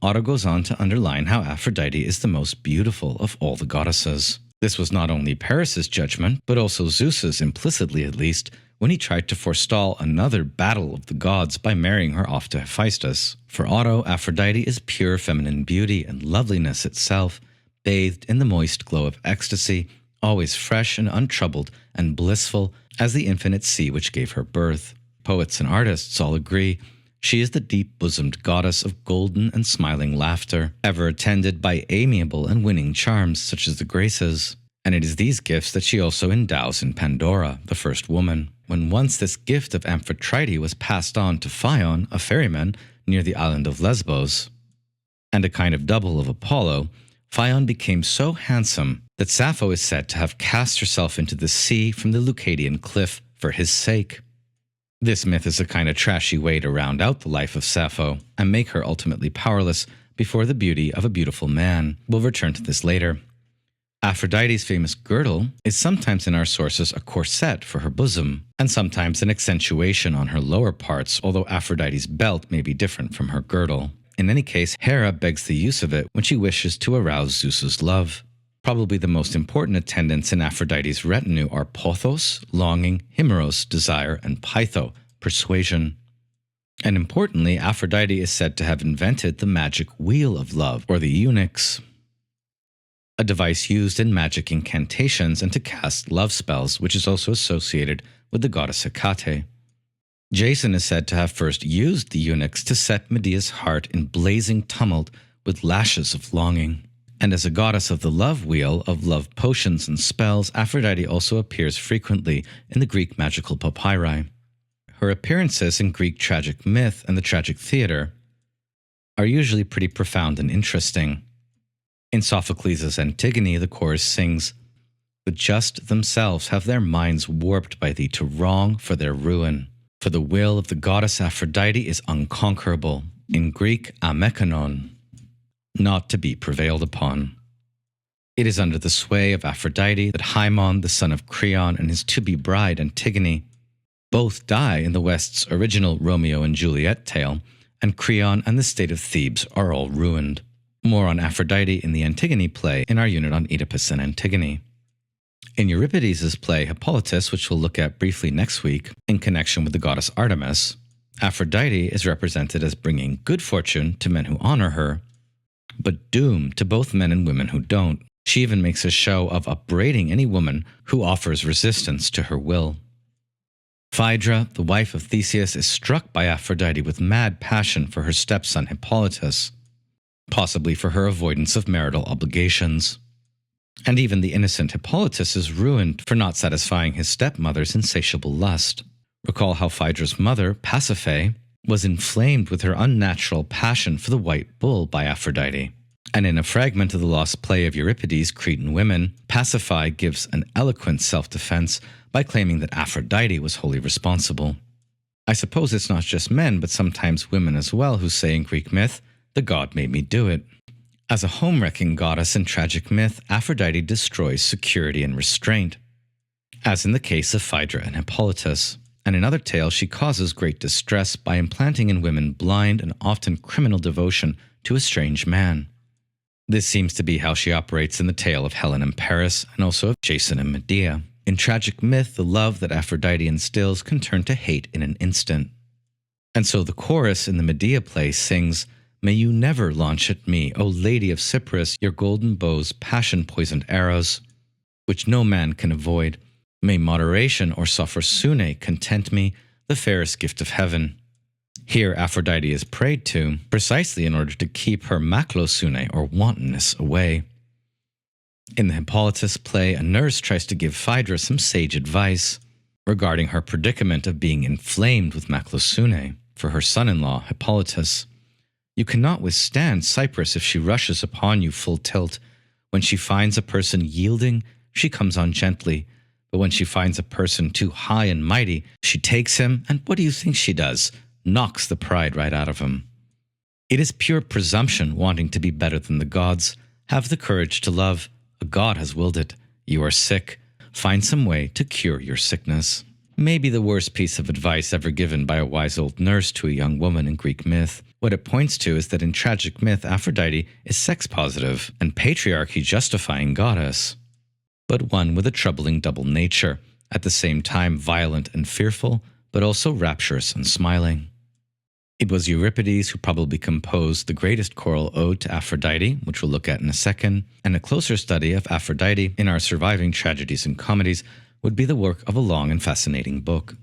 Otto goes on to underline how Aphrodite is the most beautiful of all the goddesses. This was not only Paris's judgment, but also Zeus's, implicitly at least, when he tried to forestall another battle of the gods by marrying her off to Hephaestus. For Otto, Aphrodite is pure feminine beauty and loveliness itself, bathed in the moist glow of ecstasy, always fresh and untroubled and blissful as the infinite sea which gave her birth. Poets and artists all agree she is the deep-bosomed goddess of golden and smiling laughter, ever attended by amiable and winning charms such as the Graces. And it is these gifts that she also endows in Pandora, the first woman. When once this gift of Amphitrite was passed on to Phaon, a ferryman near the island of Lesbos, and a kind of double of Apollo, Phaon became so handsome that Sappho is said to have cast herself into the sea from the Leucadian cliff for his sake. This myth is a kind of trashy way to round out the life of Sappho and make her ultimately powerless before the beauty of a beautiful man. We'll return to this later. Aphrodite's famous girdle is sometimes in our sources a corset for her bosom, and sometimes an accentuation on her lower parts, although Aphrodite's belt may be different from her girdle. In any case, Hera begs the use of it when she wishes to arouse Zeus's love. Probably the most important attendants in Aphrodite's retinue are Pothos, longing, Himeros, desire, and Pytho, persuasion. And importantly, Aphrodite is said to have invented the magic wheel of love, or the eunuchs, a device used in magic incantations and to cast love spells, which is also associated with the goddess Hecate. Jason is said to have first used the eunuchs to set Medea's heart in blazing tumult with lashes of longing. And as a goddess of the love wheel, of love potions and spells, Aphrodite also appears frequently in the Greek magical papyri. Her appearances in Greek tragic myth and the tragic theatre are usually pretty profound and interesting. In Sophocles' Antigone, the chorus sings, "The just themselves have their minds warped by thee to wrong for their ruin. For the will of the goddess Aphrodite is unconquerable." In Greek, amekanon, not to be prevailed upon. It is under the sway of Aphrodite that Haemon, the son of Creon, and his to-be bride Antigone both die in the West's original Romeo and Juliet tale, and Creon and the state of Thebes are all ruined. More on Aphrodite in the Antigone play in our unit on Oedipus and Antigone. In Euripides' play Hippolytus, which we'll look at briefly next week, in connection with the goddess Artemis, Aphrodite is represented as bringing good fortune to men who honor her, but doom to both men and women who don't. She even makes a show of upbraiding any woman who offers resistance to her will. Phaedra, the wife of Theseus, is struck by Aphrodite with mad passion for her stepson Hippolytus, possibly for her avoidance of marital obligations. And even the innocent Hippolytus is ruined for not satisfying his stepmother's insatiable lust. Recall how Phaedra's mother, Pasiphae, was inflamed with her unnatural passion for the white bull by Aphrodite. And in a fragment of the lost play of Euripides' Cretan Women, Pasiphae gives an eloquent self-defense by claiming that Aphrodite was wholly responsible. I suppose it's not just men, but sometimes women as well, who say in Greek myth, "The god made me do it." As a home-wrecking goddess in tragic myth, Aphrodite destroys security and restraint, as in the case of Phaedra and Hippolytus. And in other tales, she causes great distress by implanting in women blind and often criminal devotion to a strange man. This seems to be how she operates in the tale of Helen and Paris, and also of Jason and Medea. In tragic myth, the love that Aphrodite instills can turn to hate in an instant. And so the chorus in the Medea play sings, "May you never launch at me, O Lady of Cyprus, your golden bow's passion-poisoned arrows, which no man can avoid. May moderation or sophrosune content me, the fairest gift of heaven." Here Aphrodite is prayed to, precisely in order to keep her maklosune, or wantonness, away. In the Hippolytus play, a nurse tries to give Phaedra some sage advice regarding her predicament of being inflamed with maklosune for her son-in-law, Hippolytus. "You cannot withstand Cyprus if she rushes upon you full tilt. When she finds a person yielding, she comes on gently. But when she finds a person too high and mighty, she takes him, and what do you think she does? Knocks the pride right out of him. It is pure presumption wanting to be better than the gods. Have the courage to love. A god has willed it. You are sick. Find some way to cure your sickness." Maybe the worst piece of advice ever given by a wise old nurse to a young woman in Greek myth. What it points to is that in tragic myth, Aphrodite is sex-positive and patriarchy-justifying goddess, but one with a troubling double nature, at the same time violent and fearful, but also rapturous and smiling. It was Euripides who probably composed the greatest choral ode to Aphrodite, which we'll look at in a second, and a closer study of Aphrodite in our surviving tragedies and comedies would be the work of a long and fascinating book.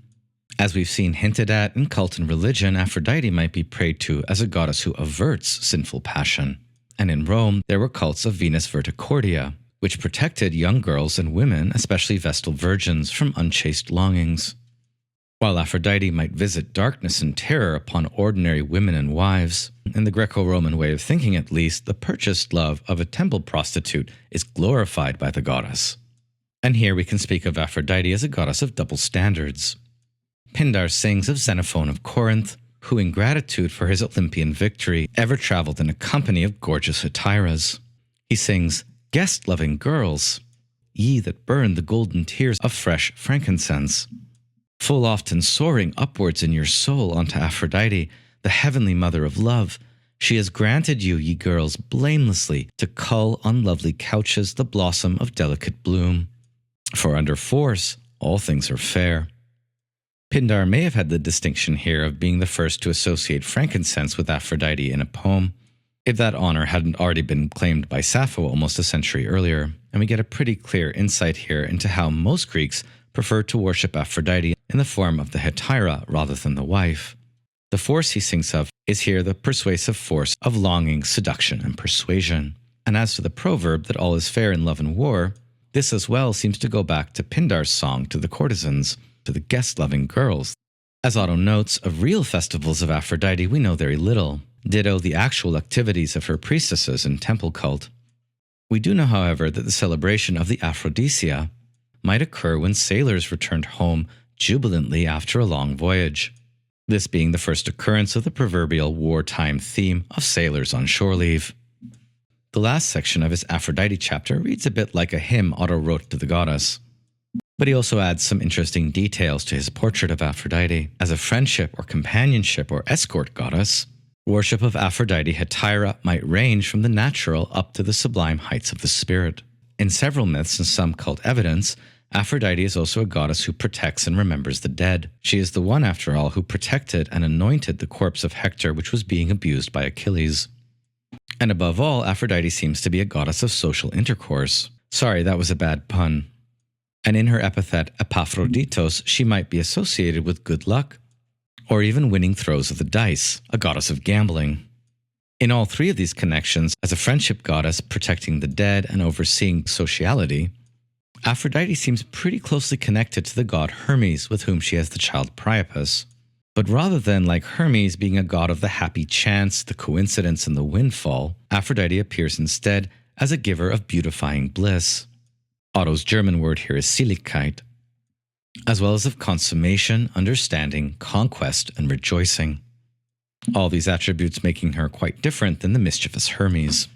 As we've seen hinted at in cult and religion, Aphrodite might be prayed to as a goddess who averts sinful passion. And in Rome, there were cults of Venus Verticordia, which protected young girls and women, especially Vestal virgins, from unchaste longings. While Aphrodite might visit darkness and terror upon ordinary women and wives, in the Greco-Roman way of thinking at least, the purchased love of a temple prostitute is glorified by the goddess. And here we can speak of Aphrodite as a goddess of double standards. Pindar sings of Xenophon of Corinth, who in gratitude for his Olympian victory ever traveled in a company of gorgeous hetaeras. He sings, "Guest-loving girls, ye that burn the golden tears of fresh frankincense, full often soaring upwards in your soul unto Aphrodite, the heavenly mother of love, she has granted you, ye girls, blamelessly to cull on lovely couches the blossom of delicate bloom. For under force all things are fair." Pindar may have had the distinction here of being the first to associate frankincense with Aphrodite in a poem, if that honor hadn't already been claimed by Sappho almost a century earlier, and we get a pretty clear insight here into how most Greeks prefer to worship Aphrodite in the form of the hetaira rather than the wife. The force he sings of is here the persuasive force of longing, seduction, and persuasion. And as to the proverb that all is fair in love and war, this as well seems to go back to Pindar's song to the courtesans, to the guest-loving girls. As Otto notes, of real festivals of Aphrodite we know very little, ditto the actual activities of her priestesses and temple cult. We do know, however, that the celebration of the Aphrodisia might occur when sailors returned home jubilantly after a long voyage, this being the first occurrence of the proverbial wartime theme of sailors on shore leave. The last section of his Aphrodite chapter reads a bit like a hymn Otto wrote to the goddess, but he also adds some interesting details to his portrait of Aphrodite. As a friendship or companionship or escort goddess, worship of Aphrodite hetaira might range from the natural up to the sublime heights of the spirit. In several myths and some cult evidence, Aphrodite is also a goddess who protects and remembers the dead. She is the one, after all, who protected and anointed the corpse of Hector, which was being abused by Achilles. And above all, Aphrodite seems to be a goddess of social intercourse. Sorry, that was a bad pun. And in her epithet Epaphroditos, she might be associated with good luck, or even winning throws of the dice, a goddess of gambling. In all three of these connections, as a friendship goddess protecting the dead and overseeing sociality, Aphrodite seems pretty closely connected to the god Hermes, with whom she has the child Priapus. But rather than, like Hermes, being a god of the happy chance, the coincidence, and the windfall, Aphrodite appears instead as a giver of beautifying bliss. Otto's German word here is Seligkeit, as well as of consummation, understanding, conquest, and rejoicing. All these attributes making her quite different than the mischievous Hermes.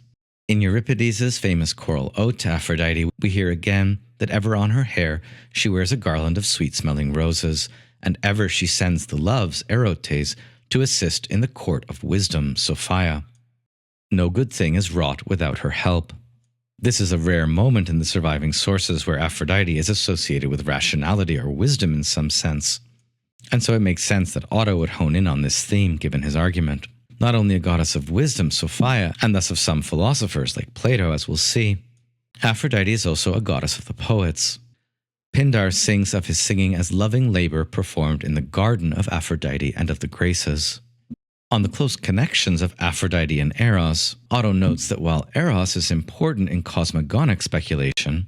In Euripides' famous choral ode to Aphrodite, we hear again that ever on her hair she wears a garland of sweet-smelling roses, and ever she sends the loves, Erotes, to assist in the court of wisdom, Sophia. No good thing is wrought without her help. This is a rare moment in the surviving sources where Aphrodite is associated with rationality or wisdom in some sense. And so it makes sense that Otto would hone in on this theme given his argument. Not only a goddess of wisdom, Sophia, and thus of some philosophers like Plato, as we'll see, Aphrodite is also a goddess of the poets. Pindar sings of his singing as loving labor performed in the garden of Aphrodite and of the Graces. On the close connections of Aphrodite and Eros, Otto notes that while Eros is important in cosmogonic speculation,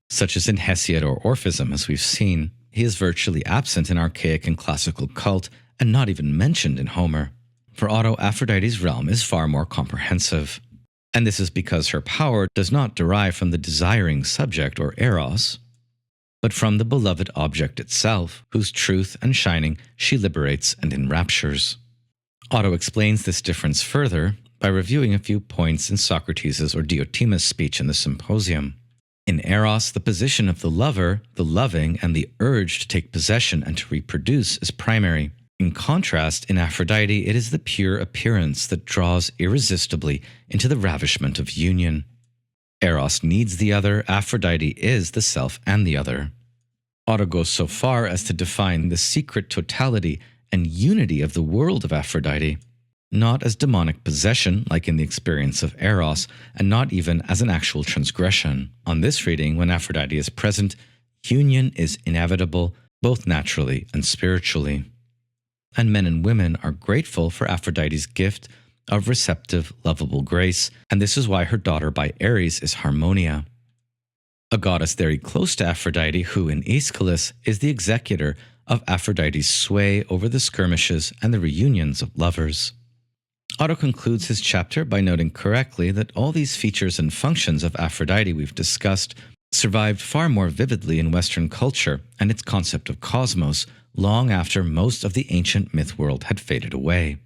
such as in Hesiod or Orphism as we've seen, he is virtually absent in archaic and classical cult and not even mentioned in Homer. For Otto, Aphrodite's realm is far more comprehensive. And this is because her power does not derive from the desiring subject or Eros, but from the beloved object itself, whose truth and shining she liberates and enraptures. Otto explains this difference further by reviewing a few points in Socrates' or Diotimus' speech in the Symposium. In Eros, the position of the lover, the loving, and the urge to take possession and to reproduce is primary. In contrast, in Aphrodite, it is the pure appearance that draws irresistibly into the ravishment of union. Eros needs the other, Aphrodite is the self and the other. Otto goes so far as to define the secret totality and unity of the world of Aphrodite, not as demonic possession like in the experience of Eros, and not even as an actual transgression. On this reading, when Aphrodite is present, union is inevitable, both naturally and spiritually. And men and women are grateful for Aphrodite's gift of receptive, lovable grace, and this is why her daughter by Ares is Harmonia, a goddess very close to Aphrodite who, in Aeschylus, is the executor of Aphrodite's sway over the skirmishes and the reunions of lovers. Otto concludes his chapter by noting correctly that all these features and functions of Aphrodite we've discussed survived far more vividly in Western culture and its concept of cosmos long after most of the ancient myth world had faded away.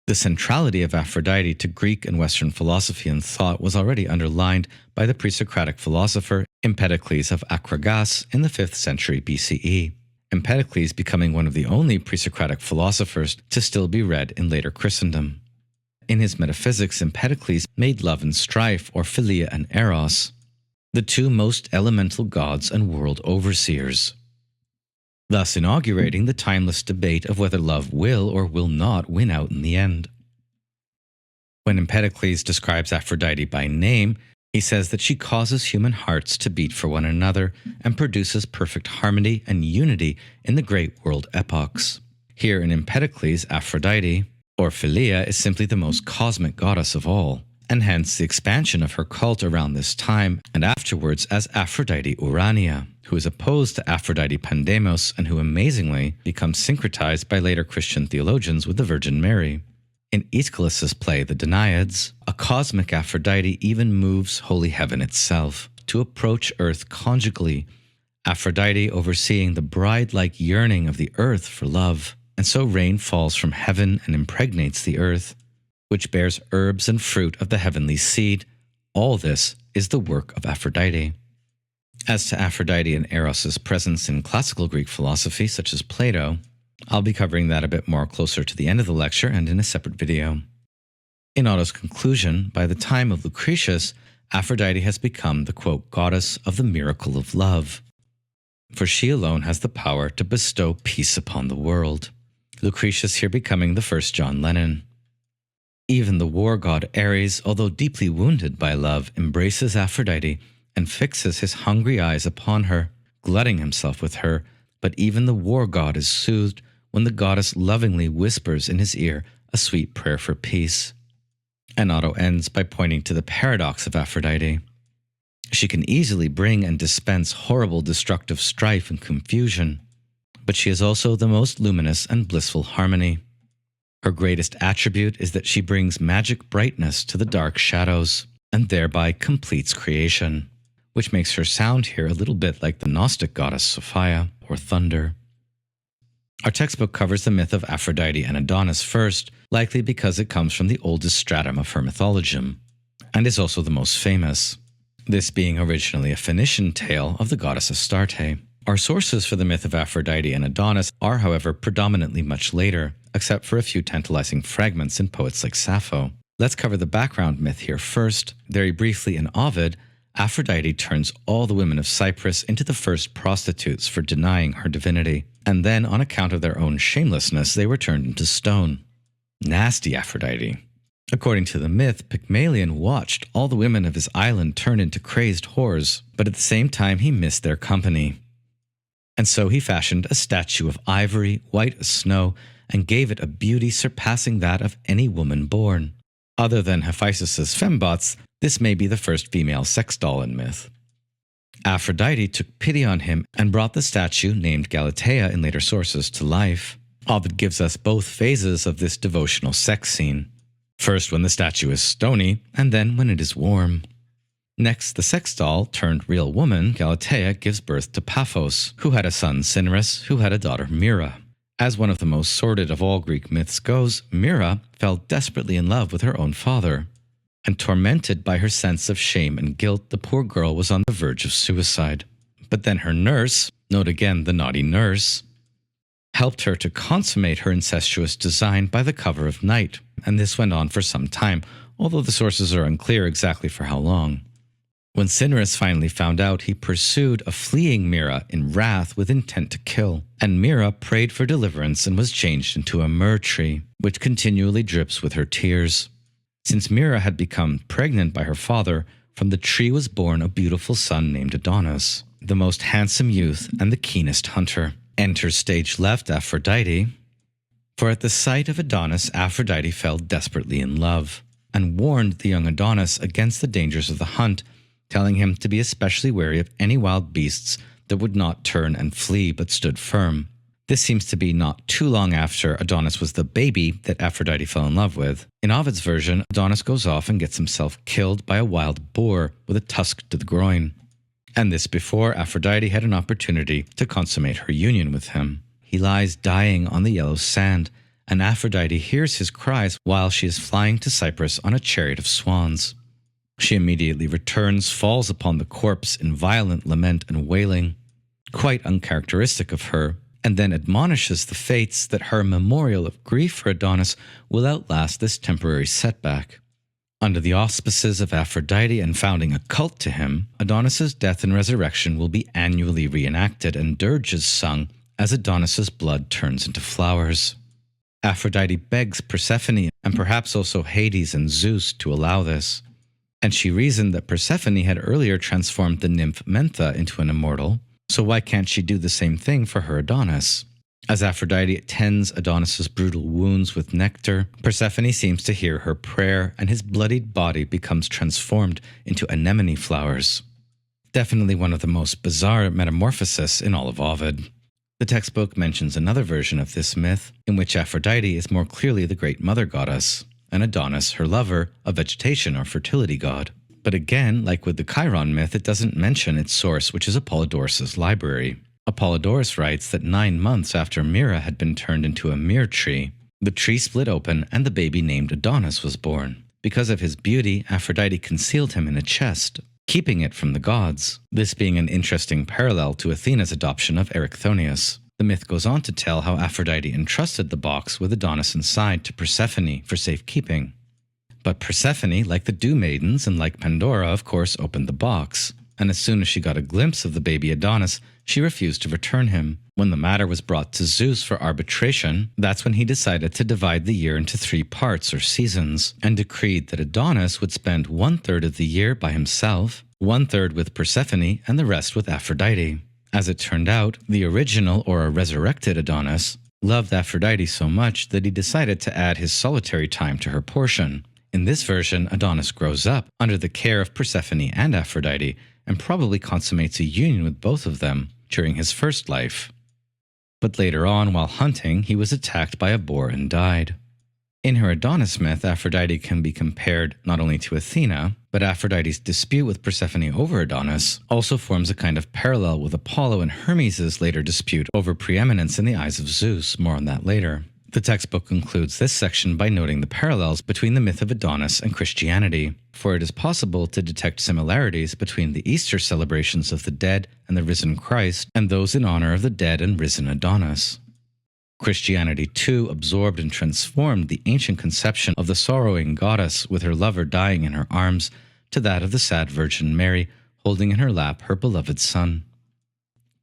The centrality of Aphrodite to Greek and Western philosophy and thought was already underlined by the pre-Socratic philosopher Empedocles of Acragas in the 5th century BCE, Empedocles becoming one of the only pre-Socratic philosophers to still be read in later Christendom. In his Metaphysics, Empedocles made love and strife, or philia and Eros, the two most elemental gods and world overseers, thus inaugurating the timeless debate of whether love will or will not win out in the end. When Empedocles describes Aphrodite by name, he says that she causes human hearts to beat for one another and produces perfect harmony and unity in the great world epochs. Here in Empedocles, Aphrodite, or Philia, is simply the most cosmic goddess of all, and hence the expansion of her cult around this time and afterwards as Aphrodite Urania, who is opposed to Aphrodite Pandemos and who amazingly becomes syncretized by later Christian theologians with the Virgin Mary. In Aeschylus's play The Danaids, a cosmic Aphrodite even moves holy heaven itself to approach earth conjugally, Aphrodite overseeing the bride-like yearning of the earth for love, and so rain falls from heaven and impregnates the earth, which bears herbs and fruit of the heavenly seed. All this is the work of Aphrodite. As to Aphrodite and Eros' presence in classical Greek philosophy, such as Plato, I'll be covering that a bit more closer to the end of the lecture and in a separate video. In Otto's conclusion, by the time of Lucretius, Aphrodite has become the, quote, goddess of the miracle of love, for she alone has the power to bestow peace upon the world. Lucretius here becoming the first John Lennon. Even the war god Ares, although deeply wounded by love, embraces Aphrodite and fixes his hungry eyes upon her, glutting himself with her, but even the war god is soothed when the goddess lovingly whispers in his ear a sweet prayer for peace. And Otto ends by pointing to the paradox of Aphrodite. She can easily bring and dispense horrible destructive strife and confusion, but she is also the most luminous and blissful harmony. Her greatest attribute is that she brings magic brightness to the dark shadows, and thereby completes creation, which makes her sound here a little bit like the Gnostic goddess Sophia, or thunder. Our textbook covers the myth of Aphrodite and Adonis first, likely because it comes from the oldest stratum of her mythologium, and is also the most famous, this being originally a Phoenician tale of the goddess Astarte. Our sources for the myth of Aphrodite and Adonis are, however, predominantly much later, except for a few tantalizing fragments in poets like Sappho. Let's cover the background myth here first. Very briefly, in Ovid, Aphrodite turns all the women of Cyprus into the first prostitutes for denying her divinity, and then, on account of their own shamelessness, they were turned into stone. Nasty Aphrodite. According to the myth, Pygmalion watched all the women of his island turn into crazed whores, but at the same time he missed their company. And so he fashioned a statue of ivory, white as snow, and gave it a beauty surpassing that of any woman born. Other than Hephaestus's fembots, this may be the first female sex doll in myth. Aphrodite took pity on him and brought the statue, named Galatea in later sources, to life. Ovid gives us both phases of this devotional sex scene. First when the statue is stony, and then when it is warm. Next, the sex doll turned real woman, Galatea, gives birth to Paphos, who had a son Cinyras, who had a daughter Myrrha. As one of the most sordid of all Greek myths goes, Myrrha fell desperately in love with her own father, and tormented by her sense of shame and guilt, the poor girl was on the verge of suicide. But then her nurse, note again the naughty nurse, helped her to consummate her incestuous design by the cover of night, and this went on for some time, although the sources are unclear exactly for how long. When Cinyras finally found out, he pursued a fleeing Myrrha in wrath with intent to kill, and Myrrha prayed for deliverance and was changed into a myrrh tree, which continually drips with her tears. Since Myrrha had become pregnant by her father, from the tree was born a beautiful son named Adonis, the most handsome youth and the keenest hunter. Enter stage left Aphrodite, for at the sight of Adonis, Aphrodite fell desperately in love, and warned the young Adonis against the dangers of the hunt, telling him to be especially wary of any wild beasts that would not turn and flee but stood firm. This seems to be not too long after Adonis was the baby that Aphrodite fell in love with. In Ovid's version, Adonis goes off and gets himself killed by a wild boar with a tusk to the groin. And this before Aphrodite had an opportunity to consummate her union with him. He lies dying on the yellow sand, and Aphrodite hears his cries while she is flying to Cyprus on a chariot of swans. She immediately returns, falls upon the corpse in violent lament and wailing, quite uncharacteristic of her, and then admonishes the fates that her memorial of grief for Adonis will outlast this temporary setback. Under the auspices of Aphrodite and founding a cult to him, Adonis's death and resurrection will be annually reenacted and dirges sung as Adonis's blood turns into flowers. Aphrodite begs Persephone and perhaps also Hades and Zeus to allow this, and she reasoned that Persephone had earlier transformed the nymph Mentha into an immortal, so why can't she do the same thing for her Adonis? As Aphrodite tends Adonis's brutal wounds with nectar, Persephone seems to hear her prayer, and his bloodied body becomes transformed into anemone flowers. Definitely one of the most bizarre metamorphoses in all of Ovid. The textbook mentions another version of this myth, in which Aphrodite is more clearly the great mother goddess, and Adonis, her lover, a vegetation or fertility god. But again, like with the Khairein myth, it doesn't mention its source, which is Apollodorus' library. Apollodorus writes that 9 months after Myrrha had been turned into a myrrh tree, the tree split open and the baby named Adonis was born. Because of his beauty, Aphrodite concealed him in a chest, keeping it from the gods, this being an interesting parallel to Athena's adoption of Erichthonius. The myth goes on to tell how Aphrodite entrusted the box with Adonis inside to Persephone for safekeeping. But Persephone, like the Dew Maidens and like Pandora, of course, opened the box, and as soon as she got a glimpse of the baby Adonis, she refused to return him. When the matter was brought to Zeus for arbitration, that's when he decided to divide the year into 3 parts or seasons, and decreed that Adonis would spend 1/3 of the year by himself, 1/3 with Persephone, and the rest with Aphrodite. As it turned out, the original or a resurrected Adonis loved Aphrodite so much that he decided to add his solitary time to her portion. In this version, Adonis grows up under the care of Persephone and Aphrodite, and probably consummates a union with both of them during his first life. But later on, while hunting, he was attacked by a boar and died. In her Adonis myth, Aphrodite can be compared not only to Athena, but Aphrodite's dispute with Persephone over Adonis also forms a kind of parallel with Apollo and Hermes' later dispute over preeminence in the eyes of Zeus. More on that later. The textbook concludes this section by noting the parallels between the myth of Adonis and Christianity, for it is possible to detect similarities between the Easter celebrations of the dead and the risen Christ and those in honor of the dead and risen Adonis. Christianity, too, absorbed and transformed the ancient conception of the sorrowing goddess with her lover dying in her arms to that of the sad Virgin Mary holding in her lap her beloved son.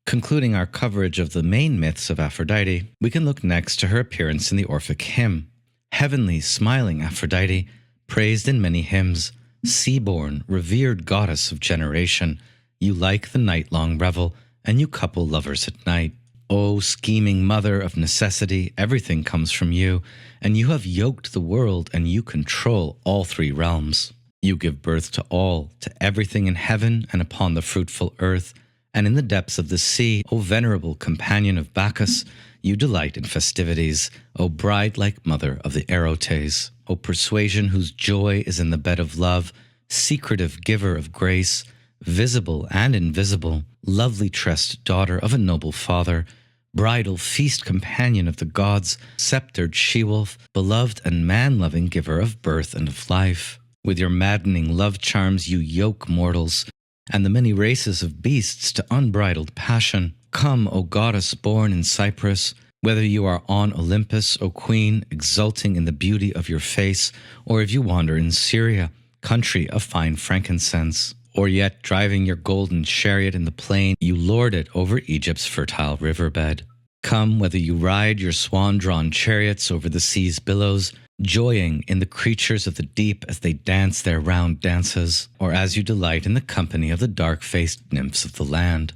Concluding our coverage of the main myths of Aphrodite, we can look next to her appearance in the Orphic hymn. Heavenly, smiling Aphrodite, praised in many hymns, sea-born, revered goddess of generation, you like the night-long revel, and you couple lovers at night. O scheming mother of necessity, everything comes from you, and you have yoked the world, and you control all 3 realms. You give birth to all, to everything in heaven and upon the fruitful earth, and in the depths of the sea, O venerable companion of Bacchus, you delight in festivities, O bride-like mother of the Erotes, O persuasion whose joy is in the bed of love, secretive giver of grace, visible and invisible, lovely tressed daughter of a noble father, bridal feast companion of the gods, sceptered she-wolf, beloved and man-loving giver of birth and of life. With your maddening love charms you yoke mortals, and the many races of beasts to unbridled passion. Come, O goddess born in Cyprus, whether you are on Olympus, O queen, exulting in the beauty of your face, or if you wander in Syria, country of fine frankincense, or yet driving your golden chariot in the plain, you lord it over Egypt's fertile riverbed. Come, whether you ride your swan-drawn chariots over the sea's billows, joying in the creatures of the deep as they dance their round dances, or as you delight in the company of the dark-faced nymphs of the land.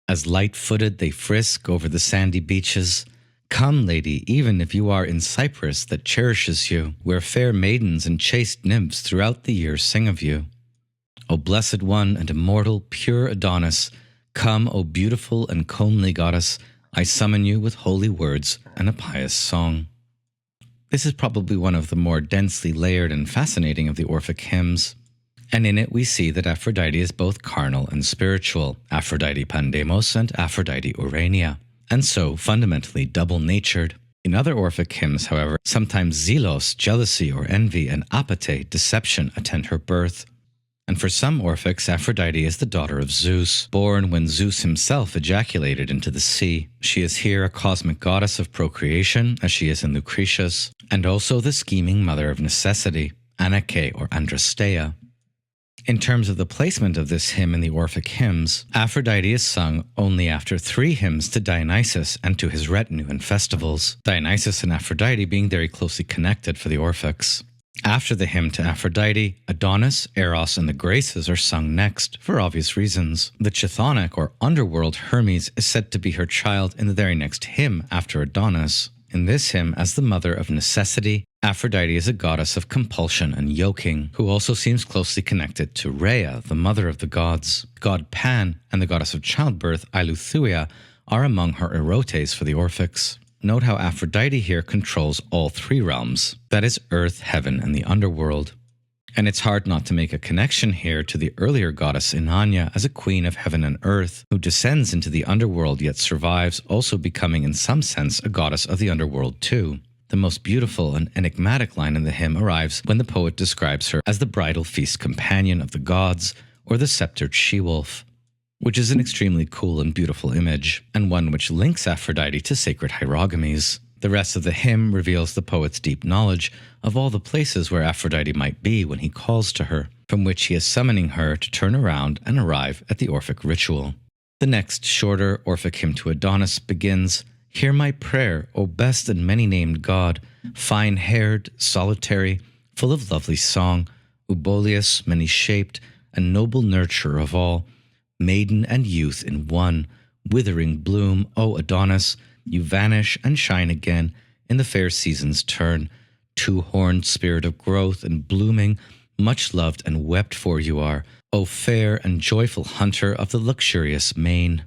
As light-footed they frisk over the sandy beaches, come, lady, even if you are in Cyprus that cherishes you, where fair maidens and chaste nymphs throughout the year sing of you. O blessed one and immortal, pure Adonis, come, O beautiful and comely goddess, I summon you with holy words and a pious song. This is probably one of the more densely layered and fascinating of the Orphic hymns, and in it we see that Aphrodite is both carnal and spiritual, Aphrodite Pandemos and Aphrodite Urania, and so fundamentally double-natured. In other Orphic hymns, however, sometimes zelos, jealousy or envy, and apate, deception, attend her birth. And for some Orphics, Aphrodite is the daughter of Zeus, born when Zeus himself ejaculated into the sea. She is here a cosmic goddess of procreation, as she is in Lucretius, and also the scheming mother of necessity, Anake or Andrasteia. In terms of the placement of this hymn in the Orphic hymns, Aphrodite is sung only after 3 hymns to Dionysus and to his retinue in festivals, Dionysus and Aphrodite being very closely connected for the Orphics. After the hymn to Aphrodite, Adonis, Eros, and the Graces are sung next, for obvious reasons. The chthonic or underworld Hermes is said to be her child in the very next hymn after Adonis. In this hymn, as the mother of necessity, Aphrodite is a goddess of compulsion and yoking, who also seems closely connected to Rhea, the mother of the gods. God Pan and the goddess of childbirth, Eileithyia, are among her erotes for the Orphics. Note how Aphrodite here controls all 3 realms, that is, earth, heaven, and the underworld. And it's hard not to make a connection here to the earlier goddess Inanna as a queen of heaven and earth, who descends into the underworld yet survives, also becoming in some sense a goddess of the underworld too. The most beautiful and enigmatic line in the hymn arrives when the poet describes her as the bridal feast companion of the gods, or the sceptered she-wolf, which is an extremely cool and beautiful image, and one which links Aphrodite to sacred hierogamies. The rest of the hymn reveals the poet's deep knowledge of all the places where Aphrodite might be when he calls to her, from which he is summoning her to turn around and arrive at the Orphic ritual. The next shorter Orphic hymn to Adonis begins, "Hear my prayer, O best and many-named god, fine-haired, solitary, full of lovely song, Ubolius, many-shaped, and noble nurturer of all, maiden and youth in one, withering bloom, O Adonis, you vanish and shine again in the fair season's turn. 2-horned spirit of growth and blooming, much loved and wept for you are, O fair and joyful hunter of the luxurious main.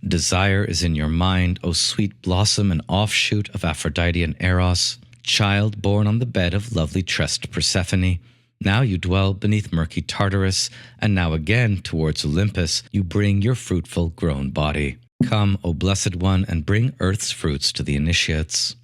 Desire is in your mind, O sweet blossom and offshoot of Aphrodite and Eros, child born on the bed of lovely tressed Persephone. Now you dwell beneath murky Tartarus, and now again towards Olympus you bring your fruitful grown body. Come, O blessed one, and bring earth's fruits to the initiates."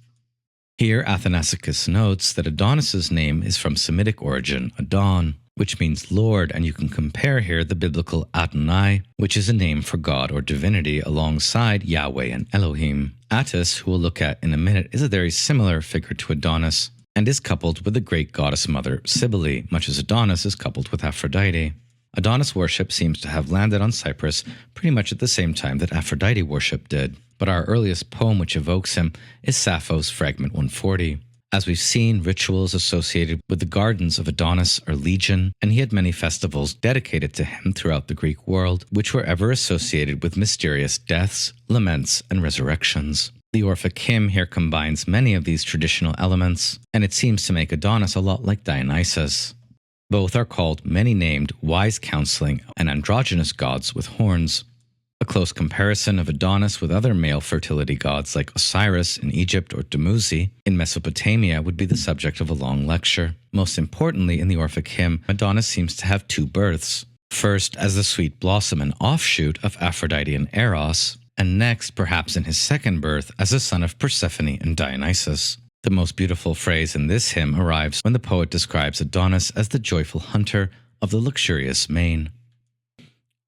Here Athanasicus notes that Adonis's name is from Semitic origin, Adon, which means Lord, and you can compare here the biblical Adonai, which is a name for God or divinity, alongside Yahweh and Elohim. Attis, who we'll look at in a minute, is a very similar figure to Adonis, and is coupled with the great goddess mother Cybele, much as Adonis is coupled with Aphrodite. Adonis worship seems to have landed on Cyprus pretty much at the same time that Aphrodite worship did, but our earliest poem which evokes him is Sappho's Fragment 140. As we've seen, rituals associated with the gardens of Adonis are legion, and he had many festivals dedicated to him throughout the Greek world, which were ever associated with mysterious deaths, laments, and resurrections. The Orphic hymn here combines many of these traditional elements, and it seems to make Adonis a lot like Dionysus. Both are called many-named, wise counseling, and androgynous gods with horns. A close comparison of Adonis with other male fertility gods like Osiris in Egypt or Dumuzi in Mesopotamia would be the subject of a long lecture. Most importantly, in the Orphic hymn, Adonis seems to have 2 births. First, as the sweet blossom and offshoot of Aphrodite and Eros, and next, perhaps in his second birth, as a son of Persephone and Dionysus. The most beautiful phrase in this hymn arrives when the poet describes Adonis as the joyful hunter of the luxurious main.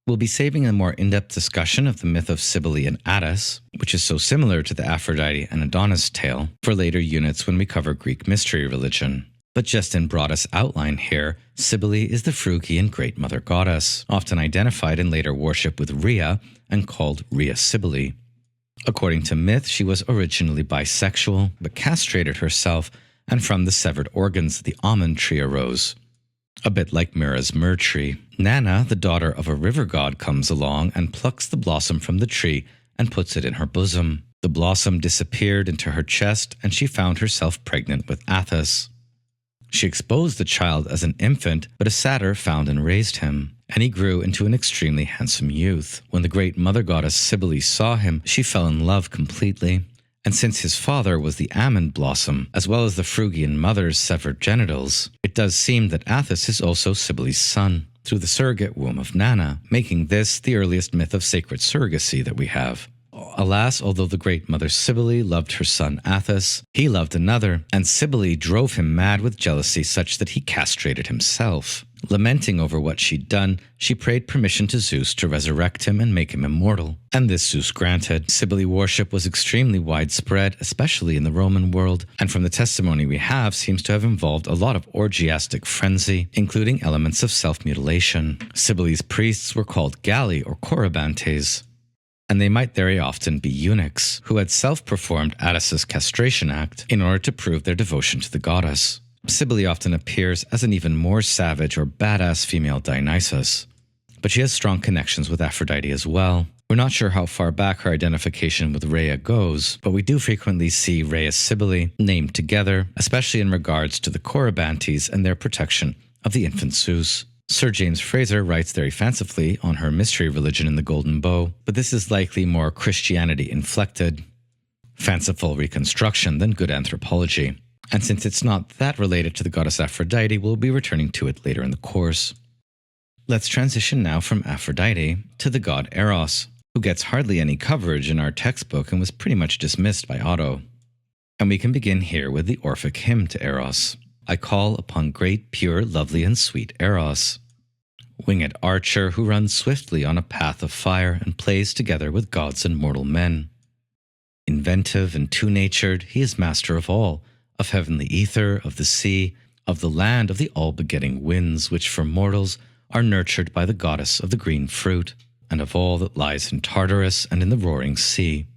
We'll be saving a more in-depth discussion of the myth of Cybele and Attis, which is so similar to the Aphrodite and Adonis tale, for later units when we cover Greek mystery religion. But just in broadest outline here, Cybele is the Phrygian great mother goddess, often identified in later worship with Rhea and called Rhea Cybele. According to myth, she was originally bisexual, but castrated herself, and from the severed organs the almond tree arose. A bit like Mira's myrrh tree. Nana, the daughter of a river god, comes along and plucks the blossom from the tree and puts it in her bosom. The blossom disappeared into her chest, and she found herself pregnant with Attis. She exposed the child as an infant, but a satyr found and raised him, and he grew into an extremely handsome youth. When the great mother goddess Cybele saw him, she fell in love completely. And since his father was the almond blossom, as well as the Phrygian mother's severed genitals, it does seem that Attis is also Cybele's son, through the surrogate womb of Nana, making this the earliest myth of sacred surrogacy that we have. Alas, although the great mother Cybele loved her son Attis, he loved another, and Cybele drove him mad with jealousy such that he castrated himself. Lamenting over what she'd done, she prayed permission to Zeus to resurrect him and make him immortal, and this Zeus granted. Cybele worship was extremely widespread, especially in the Roman world, and from the testimony we have seems to have involved a lot of orgiastic frenzy, including elements of self-mutilation. Cybele's priests were called Galli or Corybantes, and they might very often be eunuchs, who had self-performed Attis's castration act in order to prove their devotion to the goddess. Cybele often appears as an even more savage or badass female Dionysus, but she has strong connections with Aphrodite as well. We're not sure how far back her identification with Rhea goes, but we do frequently see Rhea Cybele named together, especially in regards to the Corybantes and their protection of the infant Zeus. Sir James Frazer writes very fancifully on her mystery religion in the Golden Bow, but this is likely more Christianity-inflected, fanciful reconstruction than good anthropology. And since it's not that related to the goddess Aphrodite, we'll be returning to it later in the course. Let's transition now from Aphrodite to the god Eros, who gets hardly any coverage in our textbook and was pretty much dismissed by Otto. And we can begin here with the Orphic hymn to Eros. I call upon great, pure, lovely, and sweet Eros, winged archer who runs swiftly on a path of fire and plays together with gods and mortal men. Inventive and two-natured, he is master of all, of heavenly ether, of the sea, of the land, of the all-begetting winds, which for mortals are nurtured by the goddess of the green fruit, and of all that lies in Tartarus and in the roaring sea.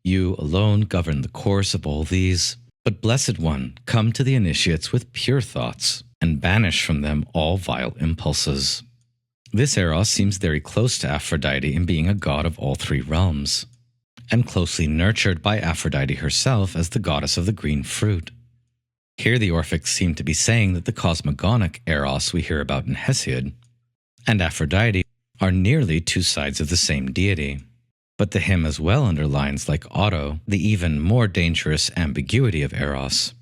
You alone govern the course of all these, but Blessed One, come to the initiates with pure thoughts, and banish from them all vile impulses. This Eros seems very close to Aphrodite in being a god of all three realms, and closely nurtured by Aphrodite herself as the goddess of the green fruit. Here the Orphics seem to be saying that the cosmogonic Eros we hear about in Hesiod and Aphrodite are nearly two sides of the same deity. But the hymn as well underlines, like Otto, the even more dangerous ambiguity of Eros.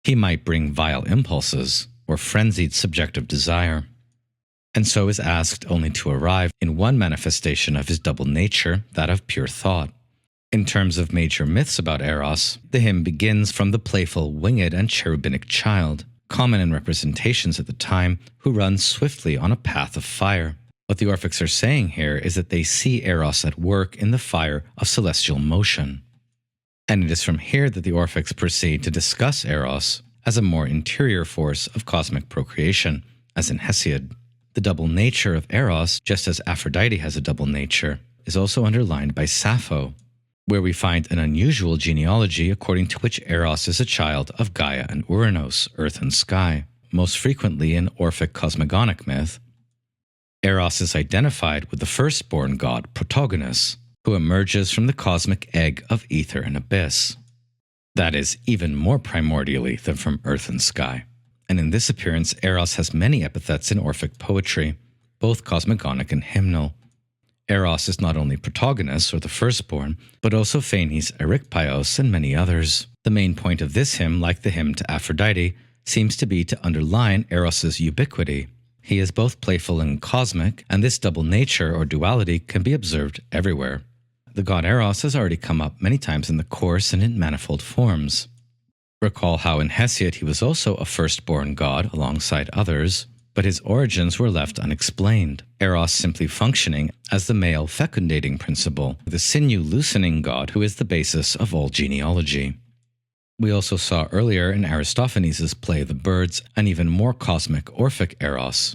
He might bring vile impulses or frenzied subjective desire, and so is asked only to arrive in one manifestation of his double nature, that of pure thought. In terms of major myths about Eros, the hymn begins from the playful, winged, and cherubinic child, common in representations at the time, who runs swiftly on a path of fire. What the Orphics are saying here is that they see Eros at work in the fire of celestial motion. And it is from here that the Orphics proceed to discuss Eros as a more interior force of cosmic procreation, as in Hesiod. The double nature of Eros, just as Aphrodite has a double nature, is also underlined by Sappho, where we find an unusual genealogy according to which Eros is a child of Gaia and Uranos, earth and sky. Most frequently in Orphic cosmogonic myth, Eros is identified with the firstborn god Protagonus, who emerges from the cosmic egg of ether and abyss. That is, even more primordially than from earth and sky. And in this appearance, Eros has many epithets in Orphic poetry, both cosmogonic and hymnal. Eros is not only Protagonus, or the firstborn, but also Phanes, Erechpaios, and many others. The main point of this hymn, like the hymn to Aphrodite, seems to be to underline Eros's ubiquity. He is both playful and cosmic, and this double nature or duality can be observed everywhere. The god Eros has already come up many times in the course and in manifold forms. Recall how in Hesiod he was also a firstborn god alongside others, but his origins were left unexplained, Eros simply functioning as the male fecundating principle, the sinew-loosening god who is the basis of all genealogy. We also saw earlier in Aristophanes' play The Birds an even more cosmic Orphic Eros.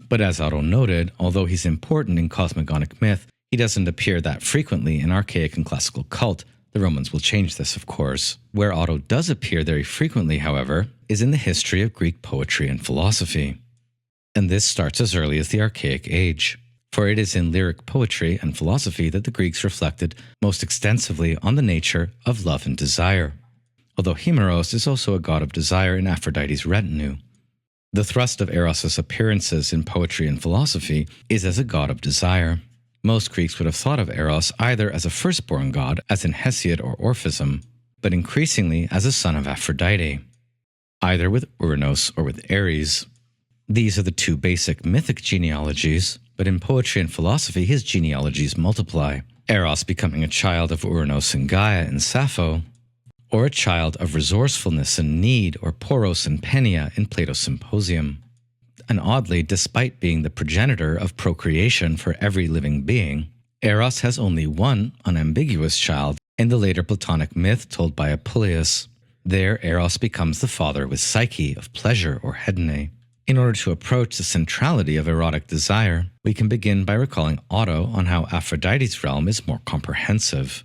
But as Otto noted, although he's important in cosmogonic myth, he doesn't appear that frequently in archaic and classical cult. The Romans will change this, of course. Where Otto does appear very frequently, however, is in the history of Greek poetry and philosophy. And this starts as early as the Archaic Age, for it is in lyric poetry and philosophy that the Greeks reflected most extensively on the nature of love and desire. although Himeros is also a god of desire in Aphrodite's retinue. The thrust of Eros' appearances in poetry and philosophy is as a god of desire. Most Greeks would have thought of Eros either as a firstborn god, as in Hesiod or Orphism, but increasingly as a son of Aphrodite, either with Uranos or with Ares. These are the two basic mythic genealogies, but in poetry and philosophy his genealogies multiply, Eros becoming a child of Uranos and Gaia in Sappho, or a child of resourcefulness and need, or Poros and Penia in Plato's Symposium. And oddly, despite being the progenitor of procreation for every living being, Eros has only one unambiguous child in the later Platonic myth told by Apuleius. There, Eros becomes the father with Psyche of pleasure or hedone. In order to approach the centrality of erotic desire, we can begin by recalling Otto on how Aphrodite's realm is more comprehensive.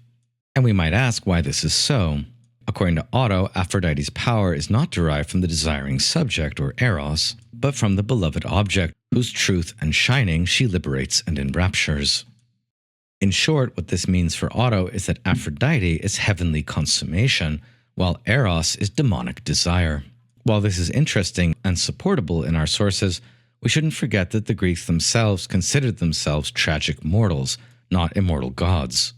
And we might ask why this is so. According to Otto, Aphrodite's power is not derived from the desiring subject, or Eros, but from the beloved object, whose truth and shining she liberates and enraptures. In short, what this means for Otto is that Aphrodite is heavenly consummation, while Eros is demonic desire. While this is interesting and supportable in our sources, we shouldn't forget that the Greeks themselves considered themselves tragic mortals, not immortal gods.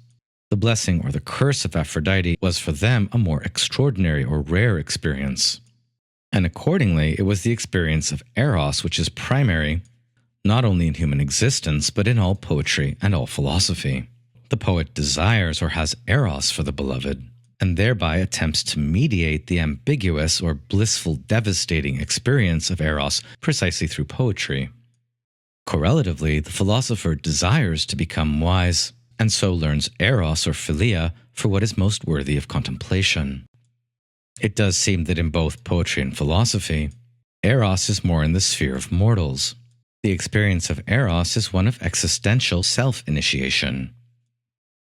The blessing or the curse of Aphrodite was for them a more extraordinary or rare experience. And accordingly, it was the experience of Eros which is primary, not only in human existence, but in all poetry and all philosophy. The poet desires or has Eros for the beloved, and thereby attempts to mediate the ambiguous or blissful, devastating experience of Eros precisely through poetry. Correlatively, the philosopher desires to become wise, and so learns Eros or Philia for what is most worthy of contemplation. It does seem that in both poetry and philosophy, Eros is more in the sphere of mortals. The experience of Eros is one of existential self-initiation.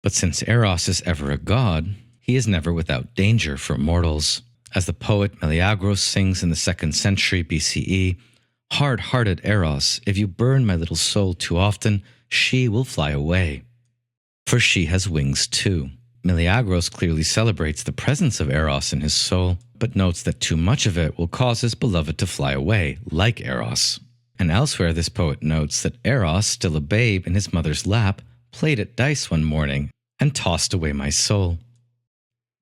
But since Eros is ever a god, he is never without danger for mortals. As the poet Meleagros sings in the 2nd century BCE, "Hard-hearted Eros, if you burn my little soul too often, she will fly away. For she has wings too." Meleagros clearly celebrates the presence of Eros in his soul, but notes that too much of it will cause his beloved to fly away, like Eros. And elsewhere this poet notes that Eros, still a babe in his mother's lap, played at dice one morning and tossed away my soul.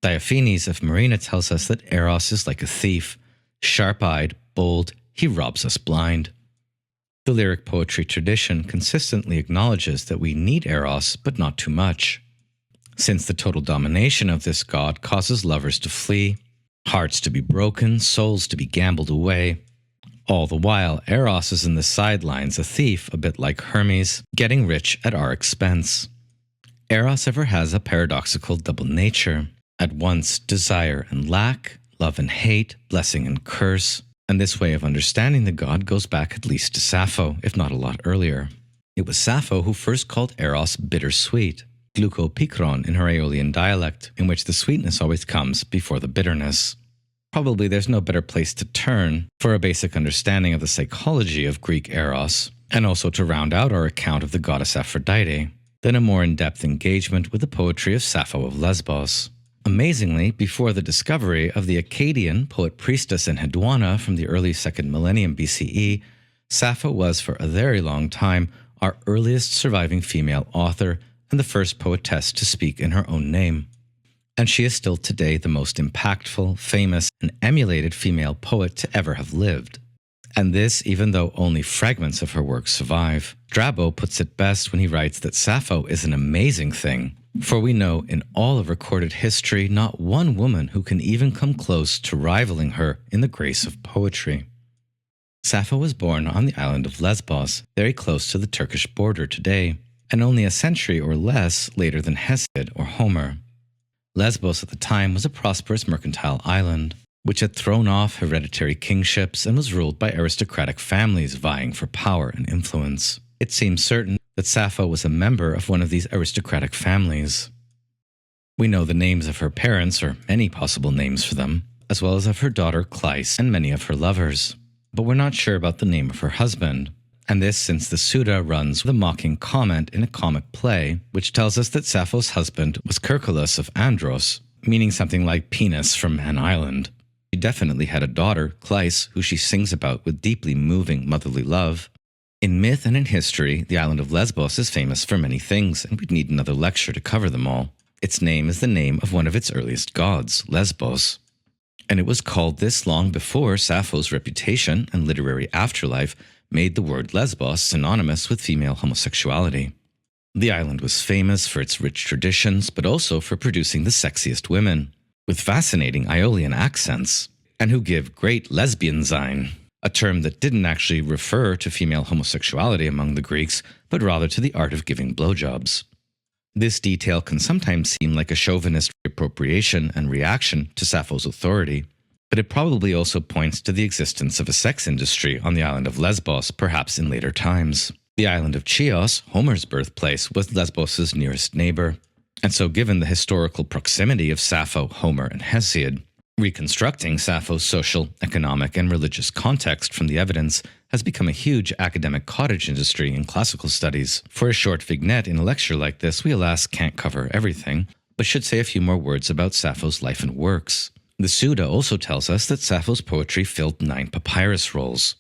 Diophanes of Marina tells us that Eros is like a thief, sharp-eyed, bold, he robs us blind. The lyric poetry tradition consistently acknowledges that we need Eros, but not too much, since the total domination of this god causes lovers to flee, hearts to be broken, souls to be gambled away. All the while, Eros is in the sidelines, a thief, a bit like Hermes, getting rich at our expense. Eros ever has a paradoxical double nature, at once desire and lack, love and hate, blessing and curse, and this way of understanding the god goes back at least to Sappho, if not a lot earlier. It was Sappho who first called Eros bittersweet, glucopikron in her Aeolian dialect, in which the sweetness always comes before the bitterness. Probably there's no better place to turn for a basic understanding of the psychology of Greek Eros, and also to round out our account of the goddess Aphrodite, than a more in-depth engagement with the poetry of Sappho of Lesbos. Amazingly, before the discovery of the Akkadian poet-priestess in Hedwana from the early 2nd millennium BCE, Sappho was for a very long time our earliest surviving female author and the first poetess to speak in her own name. And she is still today the most impactful, famous, and emulated female poet to ever have lived. And this even though only fragments of her work survive. Strabo puts it best when he writes that Sappho is an amazing thing, for we know in all of recorded history not one woman who can even come close to rivaling her in the grace of poetry. Sappho was born on the island of Lesbos, very close to the Turkish border today, and only a century or less later than Hesiod or Homer. Lesbos at the time was a prosperous mercantile island, which had thrown off hereditary kingships and was ruled by aristocratic families vying for power and influence. It seems certain that Sappho was a member of one of these aristocratic families. We know the names of her parents, or many possible names for them, as well as of her daughter Cleis and many of her lovers, but we're not sure about the name of her husband. And this since the Suda runs with a mocking comment in a comic play, which tells us that Sappho's husband was Cercolas of Andros, meaning something like penis from Man Island. She definitely had a daughter, Cleis, who she sings about with deeply moving motherly love. In myth and in history, the island of Lesbos is famous for many things, and we'd need another lecture to cover them all. Its name is the name of one of its earliest gods, Lesbos. And it was called this long before Sappho's reputation and literary afterlife made the word Lesbos synonymous with female homosexuality. The island was famous for its rich traditions, but also for producing the sexiest women, with fascinating Aeolian accents, and who give great lesbian sein, a term that didn't actually refer to female homosexuality among the Greeks, but rather to the art of giving blowjobs. This detail can sometimes seem like a chauvinist appropriation and reaction to Sappho's authority, but it probably also points to the existence of a sex industry on the island of Lesbos, perhaps in later times. The island of Chios, Homer's birthplace, was Lesbos' nearest neighbor, and so given the historical proximity of Sappho, Homer, and Hesiod, reconstructing Sappho's social, economic, and religious context from the evidence has become a huge academic cottage industry in classical studies. For a short vignette in a lecture like this, we alas can't cover everything, but should say a few more words about Sappho's life and works. The Suda also tells us that Sappho's poetry filled 9 papyrus rolls,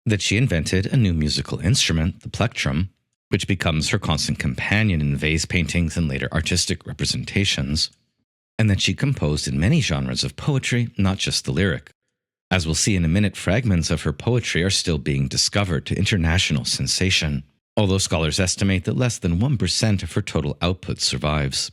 that she invented a new musical instrument, the plectrum, which becomes her constant companion in vase paintings and later artistic representations, and that she composed in many genres of poetry, not just the lyric. As we'll see in a minute, fragments of her poetry are still being discovered to international sensation, although scholars estimate that less than 1% of her total output survives.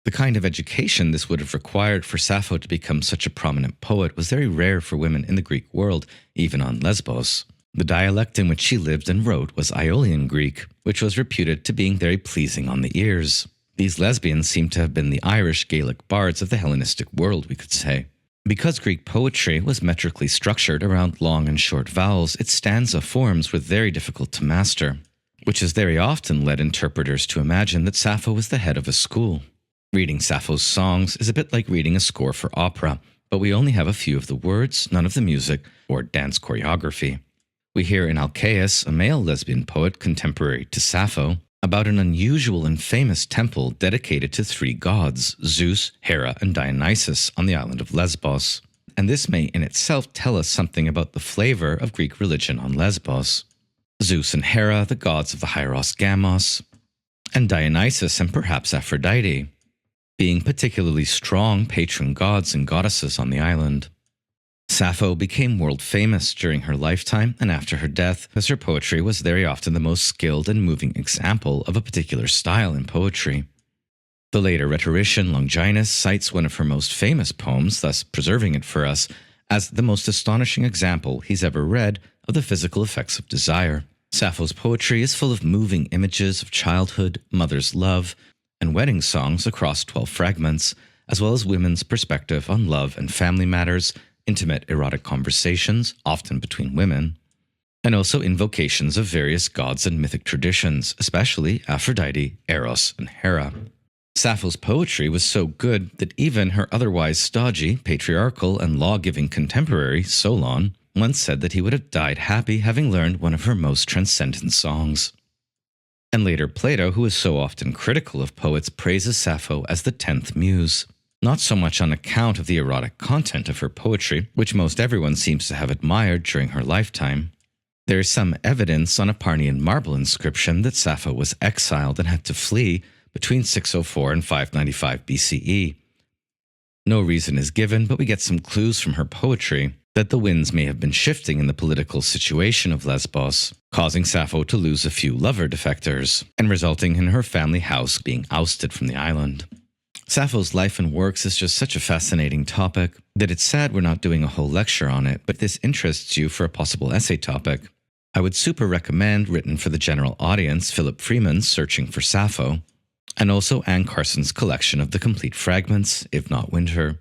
The kind of education this would have required for Sappho to become such a prominent poet was very rare for women in the Greek world, even on Lesbos. The dialect in which she lived and wrote was Aeolian Greek, which was reputed to being very pleasing on the ears. These lesbians seem to have been the Irish Gaelic bards of the Hellenistic world, we could say. Because Greek poetry was metrically structured around long and short vowels, its stanza forms were very difficult to master, which has very often led interpreters to imagine that Sappho was the head of a school. Reading Sappho's songs is a bit like reading a score for opera, but we only have a few of the words, none of the music, or dance choreography. We hear in Alcaeus, a male lesbian poet contemporary to Sappho, about an unusual and famous temple dedicated to 3 gods, Zeus, Hera, and Dionysus, on the island of Lesbos. And this may in itself tell us something about the flavor of Greek religion on Lesbos. Zeus and Hera, the gods of the Hieros Gamos, and Dionysus and perhaps Aphrodite, being particularly strong patron gods and goddesses on the island. Sappho became world famous during her lifetime and after her death, as her poetry was very often the most skilled and moving example of a particular style in poetry. The later rhetorician Longinus cites one of her most famous poems, thus preserving it for us, as the most astonishing example he's ever read of the physical effects of desire. Sappho's poetry is full of moving images of childhood, mother's love, and wedding songs across 12 fragments, as well as women's perspective on love and family matters, intimate erotic conversations, often between women, and also invocations of various gods and mythic traditions, especially Aphrodite, Eros, and Hera. Sappho's poetry was so good that even her otherwise stodgy, patriarchal, and law-giving contemporary, Solon, once said that he would have died happy having learned one of her most transcendent songs. And later Plato, who is so often critical of poets, praises Sappho as the 10th muse. Not so much on account of the erotic content of her poetry, which most everyone seems to have admired during her lifetime. There is some evidence on a Parnian marble inscription that Sappho was exiled and had to flee between 604 and 595 BCE. No reason is given, but we get some clues from her poetry that the winds may have been shifting in the political situation of Lesbos, causing Sappho to lose a few lover defectors, and resulting in her family house being ousted from the island. Sappho's life and works is just such a fascinating topic that it's sad we're not doing a whole lecture on it, but if this interests you for a possible essay topic, I would super recommend, written for the general audience, Philip Freeman's Searching for Sappho, and also Anne Carson's collection of the complete fragments, If Not Winter.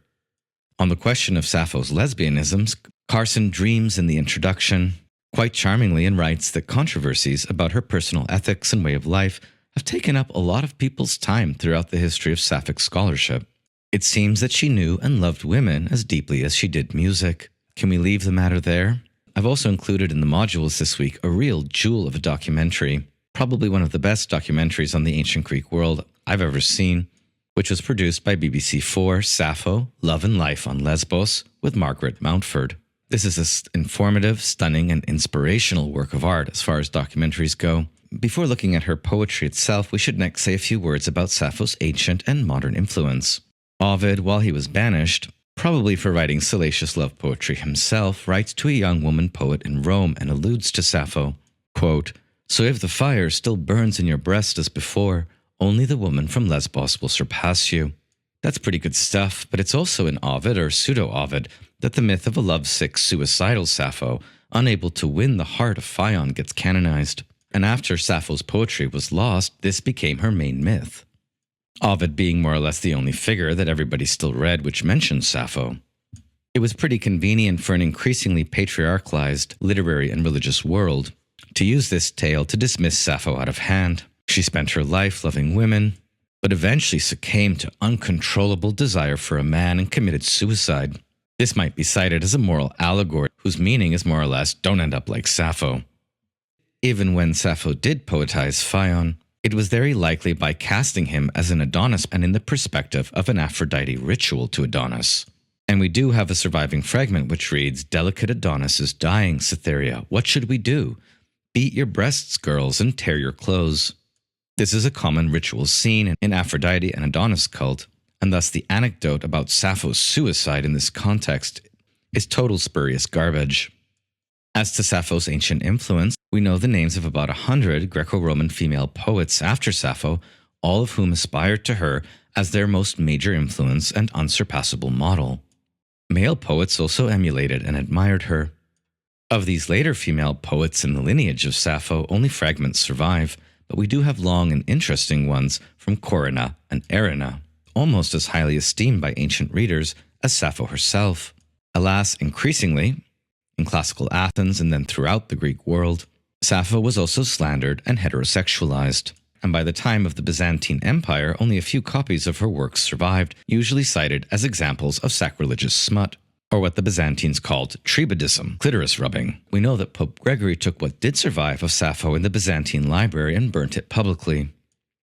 On the question of Sappho's lesbianisms, Carson dreams in the introduction quite charmingly and writes that controversies about her personal ethics and way of life have taken up a lot of people's time throughout the history of Sapphic scholarship. It seems that she knew and loved women as deeply as she did music. Can we leave the matter there? I've also included in the modules this week a real jewel of a documentary, probably one of the best documentaries on the ancient Greek world I've ever seen. which was produced by BBC4, Sappho, Love and Life on Lesbos, with Margaret Mountford. This is an informative, stunning, and inspirational work of art as far as documentaries go. Before looking at her poetry itself, we should next say a few words about Sappho's ancient and modern influence. Ovid, while he was banished, probably for writing salacious love poetry himself, writes to a young woman poet in Rome and alludes to Sappho. Quote, "So if the fire still burns in your breast as before, only the woman from Lesbos will surpass you." That's pretty good stuff, but it's also in Ovid, or pseudo-Ovid, that the myth of a lovesick, suicidal Sappho, unable to win the heart of Phaon, gets canonized. And after Sappho's poetry was lost, this became her main myth. Ovid being more or less the only figure that everybody still read which mentions Sappho. It was pretty convenient for an increasingly patriarchalized literary and religious world to use this tale to dismiss Sappho out of hand. She spent her life loving women, but eventually succumbed to uncontrollable desire for a man and committed suicide. This might be cited as a moral allegory whose meaning is more or less, don't end up like Sappho. Even when Sappho did poetize Phaon, it was very likely by casting him as an Adonis and in the perspective of an Aphrodite ritual to Adonis. And we do have a surviving fragment which reads, "Delicate Adonis is dying, Cytherea. What should we do? Beat your breasts, girls, and tear your clothes." This is a common ritual scene in Aphrodite and Adonis cult, and thus the anecdote about Sappho's suicide in this context is total spurious garbage. As to Sappho's ancient influence, we know the names of about 100 Greco-Roman female poets after Sappho, all of whom aspired to her as their most major influence and unsurpassable model. Male poets also emulated and admired her. Of these later female poets in the lineage of Sappho, only fragments survive, but we do have long and interesting ones from Khairein and Khairein, almost as highly esteemed by ancient readers as Sappho herself. Alas, increasingly, in classical Athens and then throughout the Greek world, Sappho was also slandered and heterosexualized, and by the time of the Byzantine Empire, only a few copies of her works survived, usually cited as examples of sacrilegious smut, or what the Byzantines called tribadism, clitoris rubbing. We know that Pope Gregory took what did survive of Sappho in the Byzantine library and burnt it publicly.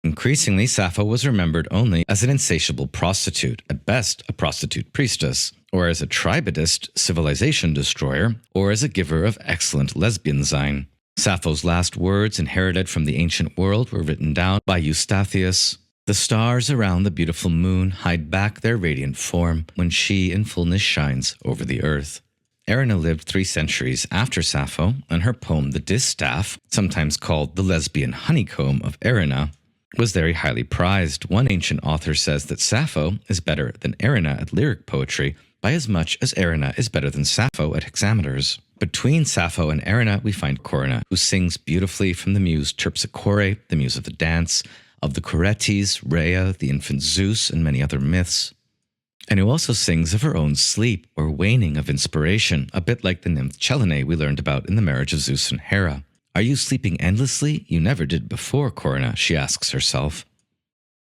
Increasingly, Sappho was remembered only as an insatiable prostitute, at best a prostitute priestess, or as a tribadist civilization destroyer, or as a giver of excellent lesbian sign. Sappho's last words, inherited from the ancient world, were written down by Eustathius. "The stars around the beautiful moon hide back their radiant form when she in fullness shines over the earth." Khairein lived 3 centuries after Sappho, and her poem The Distaff, sometimes called the lesbian honeycomb of Khairein, was very highly prized. One ancient author says that Sappho is better than Khairein at lyric poetry by as much as Khairein is better than Sappho at hexameters. Between Sappho and Khairein, we find Khairein, who sings beautifully from the muse Terpsichore, the muse of the dance, of the Curetes, Rhea, the infant Zeus, and many other myths. And who also sings of her own sleep or waning of inspiration, a bit like the nymph Chelene we learned about in the marriage of Zeus and Hera. "Are you sleeping endlessly? You never did before, Khairein," she asks herself.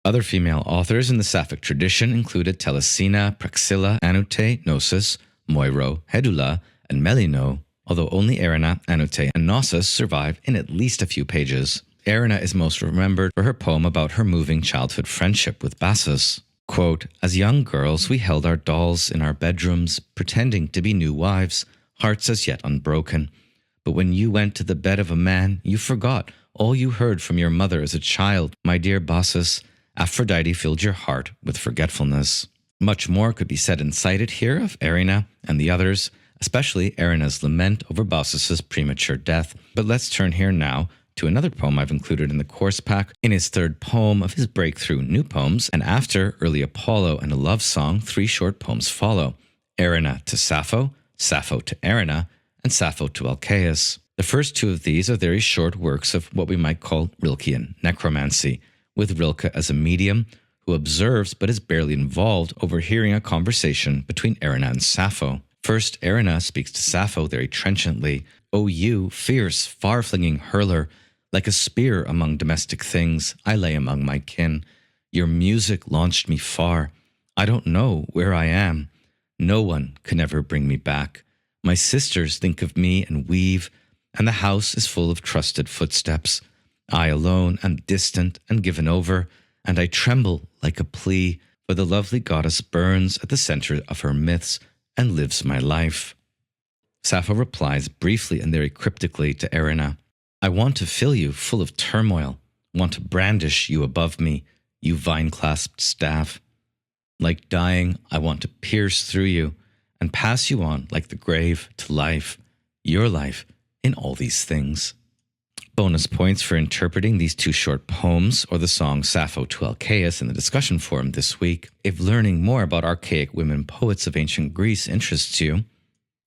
Other female authors in the Sapphic tradition included Telesina, Praxilla, Anoute, Gnosis, Moiro, Hedula, and Melino, although only Khairein, Anoute, and Gnosis survive in at least a few pages. Khairein is most remembered for her poem about her moving childhood friendship with Bacchus. Quote, "As young girls, we held our dolls in our bedrooms, pretending to be new wives, hearts as yet unbroken. But when you went to the bed of a man, you forgot all you heard from your mother as a child. My dear Bacchus, Aphrodite filled your heart with forgetfulness." Much more could be said and cited here of Khairein and the others, especially Khairin's lament over Bacchus's premature death. But let's turn here now to another poem I've included in the course pack, in his 3rd poem of his breakthrough New Poems, and after Early Apollo and a Love Song, 3 short poems follow: Khairein to Sappho, Sappho to Khairein, and Sappho to Alcaeus. The first 2 of these are very short works of what we might call Rilkean necromancy, with Rilke as a medium who observes but is barely involved, overhearing a conversation between Khairein and Sappho. First, Khairein speaks to Sappho very trenchantly. "O you, fierce, far-flinging hurler, like a spear among domestic things, I lay among my kin. Your music launched me far. I don't know where I am. No one can ever bring me back. My sisters think of me and weave, and the house is full of trusted footsteps. I alone am distant and given over, and I tremble like a plea, for the lovely goddess burns at the center of her myths and lives my life. Sappho replies briefly and very cryptically to Erina, I want to fill you full of turmoil, want to brandish you above me, you vine-clasped staff. Like dying, I want to pierce through you and pass you on like the grave to life, your life in all these things. Bonus points for interpreting these two short poems or the song Sappho to Alcaeus in the discussion forum this week. If learning more about archaic women poets of ancient Greece interests you,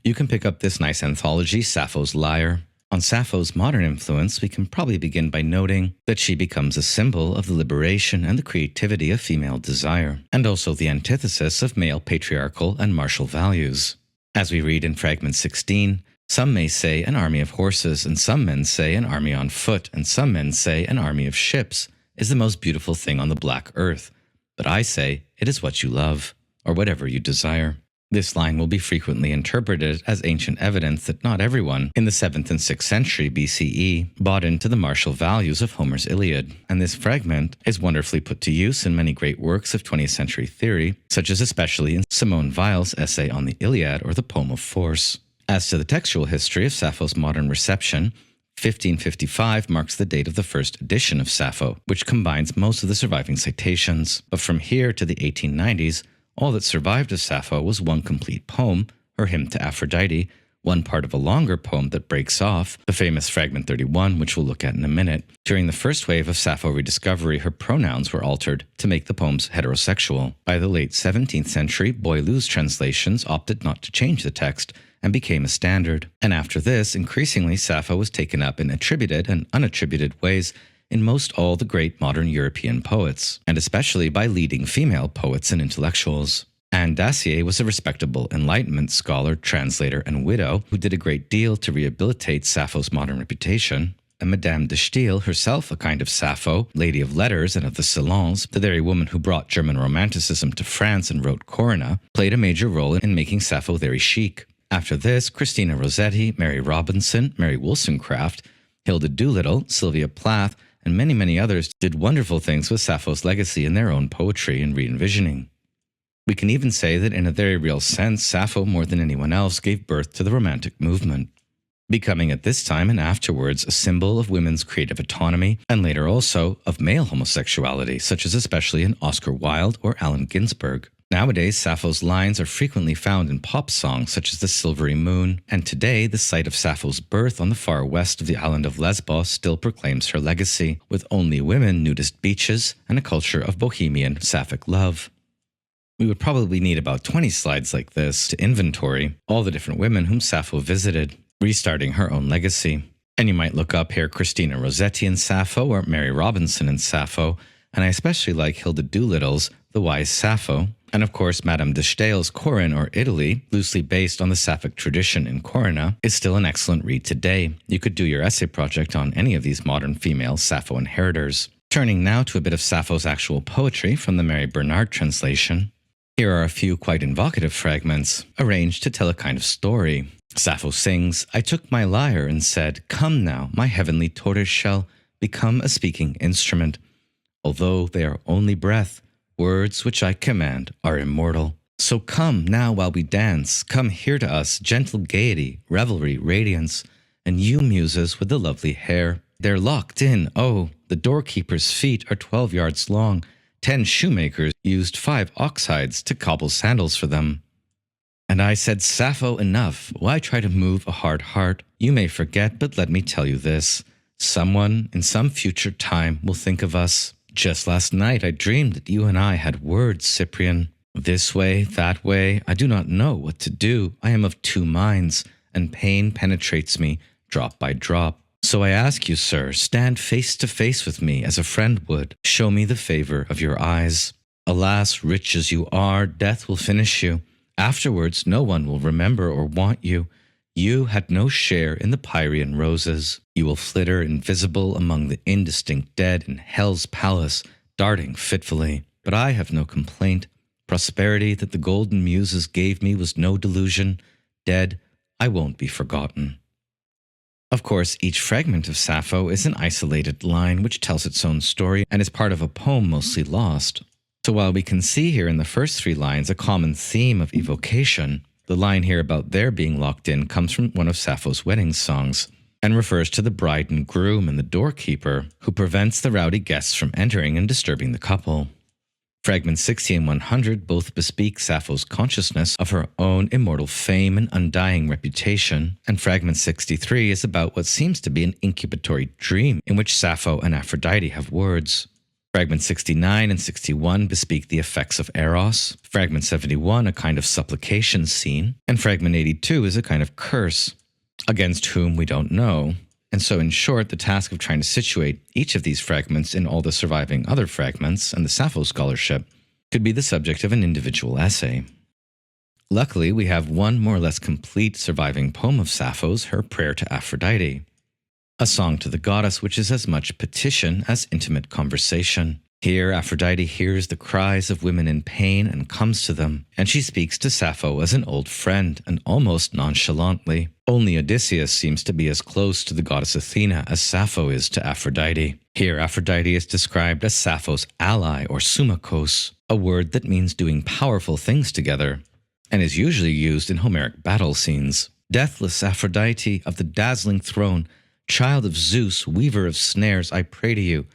you can pick up this nice anthology, Sappho's Lyre. On Sappho's modern influence, we can probably begin by noting that she becomes a symbol of the liberation and the creativity of female desire, and also the antithesis of male patriarchal and martial values. As we read in fragment 16, some may say an army of horses, and some men say an army on foot, and some men say an army of ships is the most beautiful thing on the black earth. But I say it is what you love, or whatever you desire. This line will be frequently interpreted as ancient evidence that not everyone in the 7th and 6th century BCE bought into the martial values of Homer's Iliad, and this fragment is wonderfully put to use in many great works of 20th century theory, such as especially in Simone Weil's essay on the Iliad or the Poem of Force. As to the textual history of Sappho's modern reception, 1555 marks the date of the first edition of Sappho, which combines most of the surviving citations, but from here to the 1890s, all that survived of Sappho was one complete poem, her hymn to Aphrodite, one part of a longer poem that breaks off, the famous fragment 31, which we'll look at in a minute. During the first wave of Sappho rediscovery, her pronouns were altered to make the poems heterosexual. By the late 17th century, Boileau's translations opted not to change the text and became a standard. And after this, increasingly Sappho was taken up in attributed and unattributed ways in most all the great modern European poets, and especially by leading female poets and intellectuals. Anne Dacier was a respectable Enlightenment scholar, translator, and widow who did a great deal to rehabilitate Sappho's modern reputation. And Madame de Staël, herself a kind of Sappho, lady of letters and of the salons, the very woman who brought German Romanticism to France and wrote Corinna, played a major role in making Sappho very chic. After this, Christina Rossetti, Mary Robinson, Mary Wollstonecraft, Hilda Doolittle, Sylvia Plath, and many, many others did wonderful things with Sappho's legacy in their own poetry and re-envisioning. We can even say that in a very real sense, Sappho, more than anyone else, gave birth to the Romantic movement, becoming at this time and afterwards a symbol of women's creative autonomy and later also of male homosexuality, such as especially in Oscar Wilde or Allen Ginsberg. Nowadays, Sappho's lines are frequently found in pop songs such as The Silvery Moon, and today the site of Sappho's birth on the far west of the island of Lesbos still proclaims her legacy, with only women, nudist beaches, and a culture of bohemian sapphic love. We would probably need about 20 slides like this to inventory all the different women whom Sappho visited, restarting her own legacy. And you might look up here Christina Rossetti in Sappho or Mary Robinson in Sappho, and I especially like Hilda Doolittle's The Wise Sappho, and of course Madame de Staël's Corinne or Italy, loosely based on the Sapphic tradition in Corinna, is still an excellent read today. You could do your essay project on any of these modern female Sappho inheritors. Turning now to a bit of Sappho's actual poetry from the Mary Bernard translation. Here are a few quite invocative fragments, arranged to tell a kind of story. Sappho sings, I took my lyre and said, come now, my heavenly tortoise shell, become a speaking instrument. Although they are only breath, words which I command are immortal. So come now while we dance, come here to us, gentle gaiety, revelry, radiance, and you muses with the lovely hair. They're locked in, oh, the doorkeeper's feet are 12 yards long, 10 shoemakers used 5 ox hides to cobble sandals for them. And I said, Sappho, enough, why try to move a hard heart? You may forget, but let me tell you this. Someone in some future time will think of us. Just last night I dreamed that you and I had words, Cyprian. This way, that way, I do not know what to do. I am of two minds, and pain penetrates me, drop by drop. So I ask you, sir, stand face to face with me as a friend would. Show me the favor of your eyes. Alas, rich as you are, death will finish you. Afterwards, no one will remember or want you. You had no share in the Pierian roses. You will flitter invisible among the indistinct dead in hell's palace, darting fitfully. But I have no complaint. Prosperity that the golden muses gave me was no delusion. Dead, I won't be forgotten. Of course, each fragment of Sappho is an isolated line which tells its own story and is part of a poem mostly lost. So while we can see here in the first 3 lines a common theme of evocation, the line here about their being locked in comes from one of Sappho's wedding songs, and refers to the bride and groom and the doorkeeper who prevents the rowdy guests from entering and disturbing the couple. Fragments 60 and 100 both bespeak Sappho's consciousness of her own immortal fame and undying reputation, and fragment 63 is about what seems to be an incubatory dream in which Sappho and Aphrodite have words. Fragment 69 and 61 bespeak the effects of Eros, fragment 71 a kind of supplication scene, and fragment 82 is a kind of curse, against whom we don't know. And so in short, the task of trying to situate each of these fragments in all the surviving other fragments and the Sappho scholarship could be the subject of an individual essay. Luckily, we have one more or less complete surviving poem of Sappho's, her prayer to Aphrodite, a song to the goddess which is as much petition as intimate conversation. Here, Aphrodite hears the cries of women in pain and comes to them, and she speaks to Sappho as an old friend and almost nonchalantly. Only Odysseus seems to be as close to the goddess Athena as Sappho is to Aphrodite. Here, Aphrodite is described as Sappho's ally or sumakos, a word that means doing powerful things together, and is usually used in Homeric battle scenes. Deathless Aphrodite of the dazzling throne, child of Zeus, weaver of snares, I pray to you,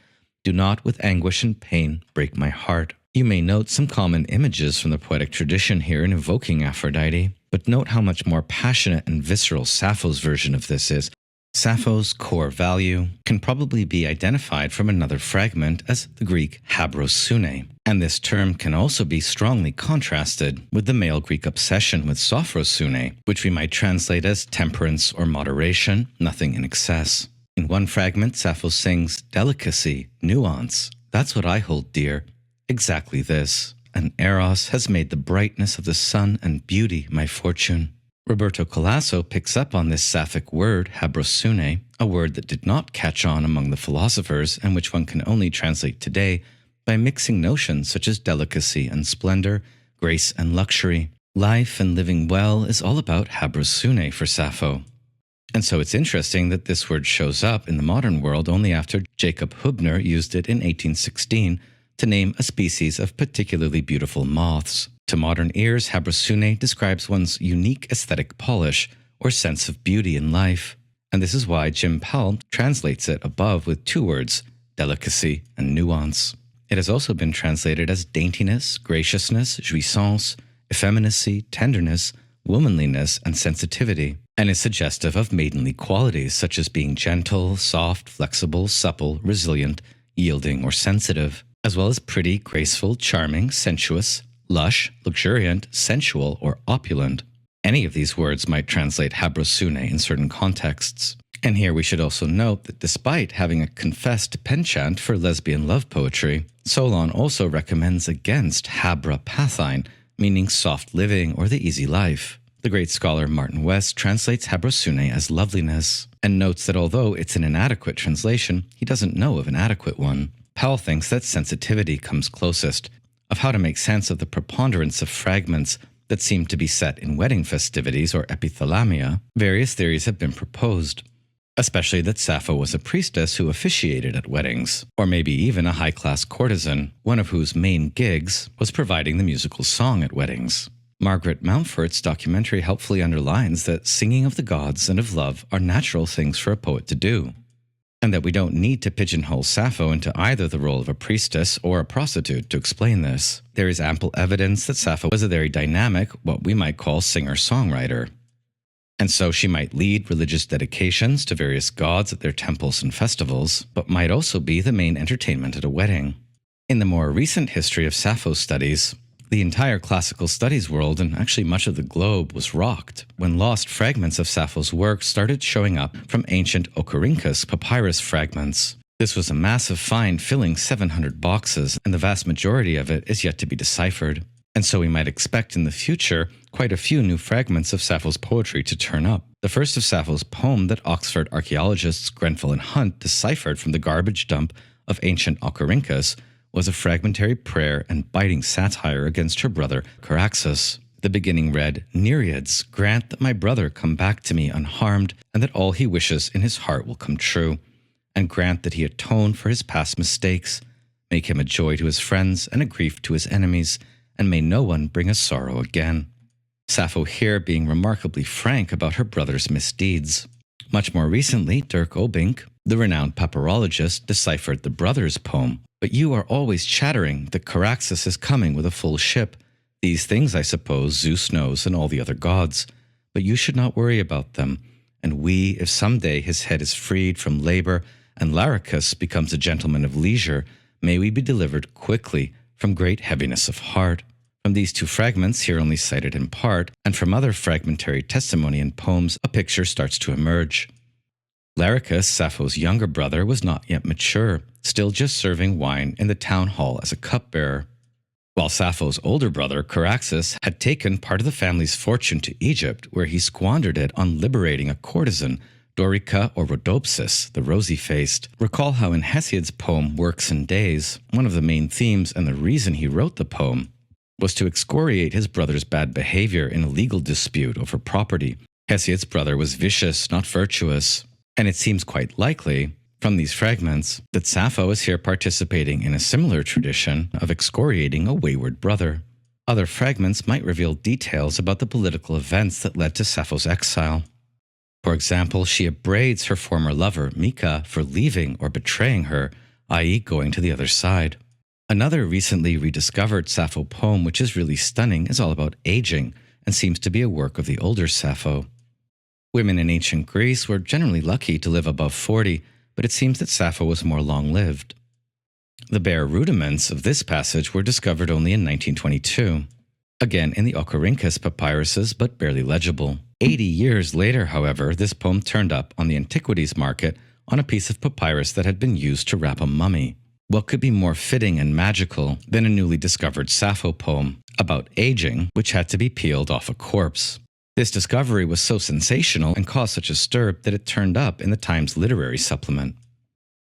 do not with anguish and pain break my heart. You may note some common images from the poetic tradition here in evoking Aphrodite, but note how much more passionate and visceral Sappho's version of this is. Sappho's core value can probably be identified from another fragment as the Greek habrosune, and this term can also be strongly contrasted with the male Greek obsession with sophrosune, which we might translate as temperance or moderation, nothing in excess. In one fragment, Sappho sings, delicacy, nuance, that's what I hold dear, exactly this, and Eros has made the brightness of the sun and beauty my fortune. Roberto Colasso picks up on this Sapphic word, habrosune, a word that did not catch on among the philosophers and which one can only translate today by mixing notions such as delicacy and splendor, grace and luxury. Life and living well is all about habrosune for Sappho. And so it's interesting that this word shows up in the modern world only after Jacob Hübner used it in 1816 to name a species of particularly beautiful moths. To modern ears, habrosune describes one's unique aesthetic polish or sense of beauty in life. And this is why Jim Powell translates it above with 2 words, delicacy and nuance. It has also been translated as daintiness, graciousness, jouissance, effeminacy, tenderness, womanliness, and sensitivity, and is suggestive of maidenly qualities such as being gentle, soft, flexible, supple, resilient, yielding, or sensitive, as well as pretty, graceful, charming, sensuous, lush, luxuriant, sensual, or opulent. Any of these words might translate habrosune in certain contexts. And here we should also note that despite having a confessed penchant for lesbian love poetry, Solon also recommends against habrapathine, meaning soft living or the easy life. The great scholar Martin West translates habrosune as loveliness, and notes that although it's an inadequate translation, he doesn't know of an adequate one. Powell thinks that sensitivity comes closest, of how to make sense of the preponderance of fragments that seem to be set in wedding festivities or epithalamia. Various theories have been proposed, especially that Sappho was a priestess who officiated at weddings, or maybe even a high-class courtesan, one of whose main gigs was providing the musical song at weddings. Margaret Mountford's documentary helpfully underlines that singing of the gods and of love are natural things for a poet to do, and that we don't need to pigeonhole Sappho into either the role of a priestess or a prostitute to explain this. There is ample evidence that Sappho was a very dynamic, what we might call singer-songwriter. And so she might lead religious dedications to various gods at their temples and festivals, but might also be the main entertainment at a wedding. In the more recent history of Sappho studies, the entire classical studies world, and actually much of the globe, was rocked when lost fragments of Sappho's work started showing up from ancient Oxyrhynchus papyrus fragments. This was a massive find filling 700 boxes, and the vast majority of it is yet to be deciphered. And so we might expect in the future quite a few new fragments of Sappho's poetry to turn up. The first of Sappho's poem that Oxford archaeologists Grenfell and Hunt deciphered from the garbage dump of ancient Oxyrhynchus was a fragmentary prayer and biting satire against her brother Caraxes. The beginning read, "Nereids, grant that my brother come back to me unharmed, and that all he wishes in his heart will come true. And grant that he atone for his past mistakes. Make him a joy to his friends and a grief to his enemies, and may no one bring us sorrow again." Sappho here being remarkably frank about her brother's misdeeds. Much more recently, Dirk Obink, the renowned papyrologist, deciphered the brother's poem. "But you are always chattering that Charaxus is coming with a full ship. These things, I suppose, Zeus knows and all the other gods. But you should not worry about them. And we, if some day his head is freed from labor and Laricus becomes a gentleman of leisure, may we be delivered quickly from great heaviness of heart." From these two fragments, here only cited in part, and from other fragmentary testimony and poems, a picture starts to emerge. Laricus, Sappho's younger brother, was not yet mature, still just serving wine in the town hall as a cupbearer. While Sappho's older brother, Charaxus, had taken part of the family's fortune to Egypt, where he squandered it on liberating a courtesan, Dorica or Rhodopsis, the rosy-faced. Recall how in Hesiod's poem Works and Days, one of the main themes and the reason he wrote the poem was to excoriate his brother's bad behavior in a legal dispute over property. Hesiod's brother was vicious, not virtuous, and it seems quite likely, from these fragments, that Sappho is here participating in a similar tradition of excoriating a wayward brother. Other fragments might reveal details about the political events that led to Sappho's exile. For example, she upbraids her former lover, Mika, for leaving or betraying her, i.e. going to the other side. Another recently rediscovered Sappho poem, which is really stunning, is all about aging and seems to be a work of the older Sappho. Women in ancient Greece were generally lucky to live above 40, but it seems that Sappho was more long-lived. The bare rudiments of this passage were discovered only in 1922, again in the Oxyrhynchus papyruses, but barely legible. 80 years later, however, this poem turned up on the antiquities market on a piece of papyrus that had been used to wrap a mummy. What could be more fitting and magical than a newly discovered Sappho poem about aging, which had to be peeled off a corpse? This discovery was so sensational and caused such a stir that it turned up in the Times literary supplement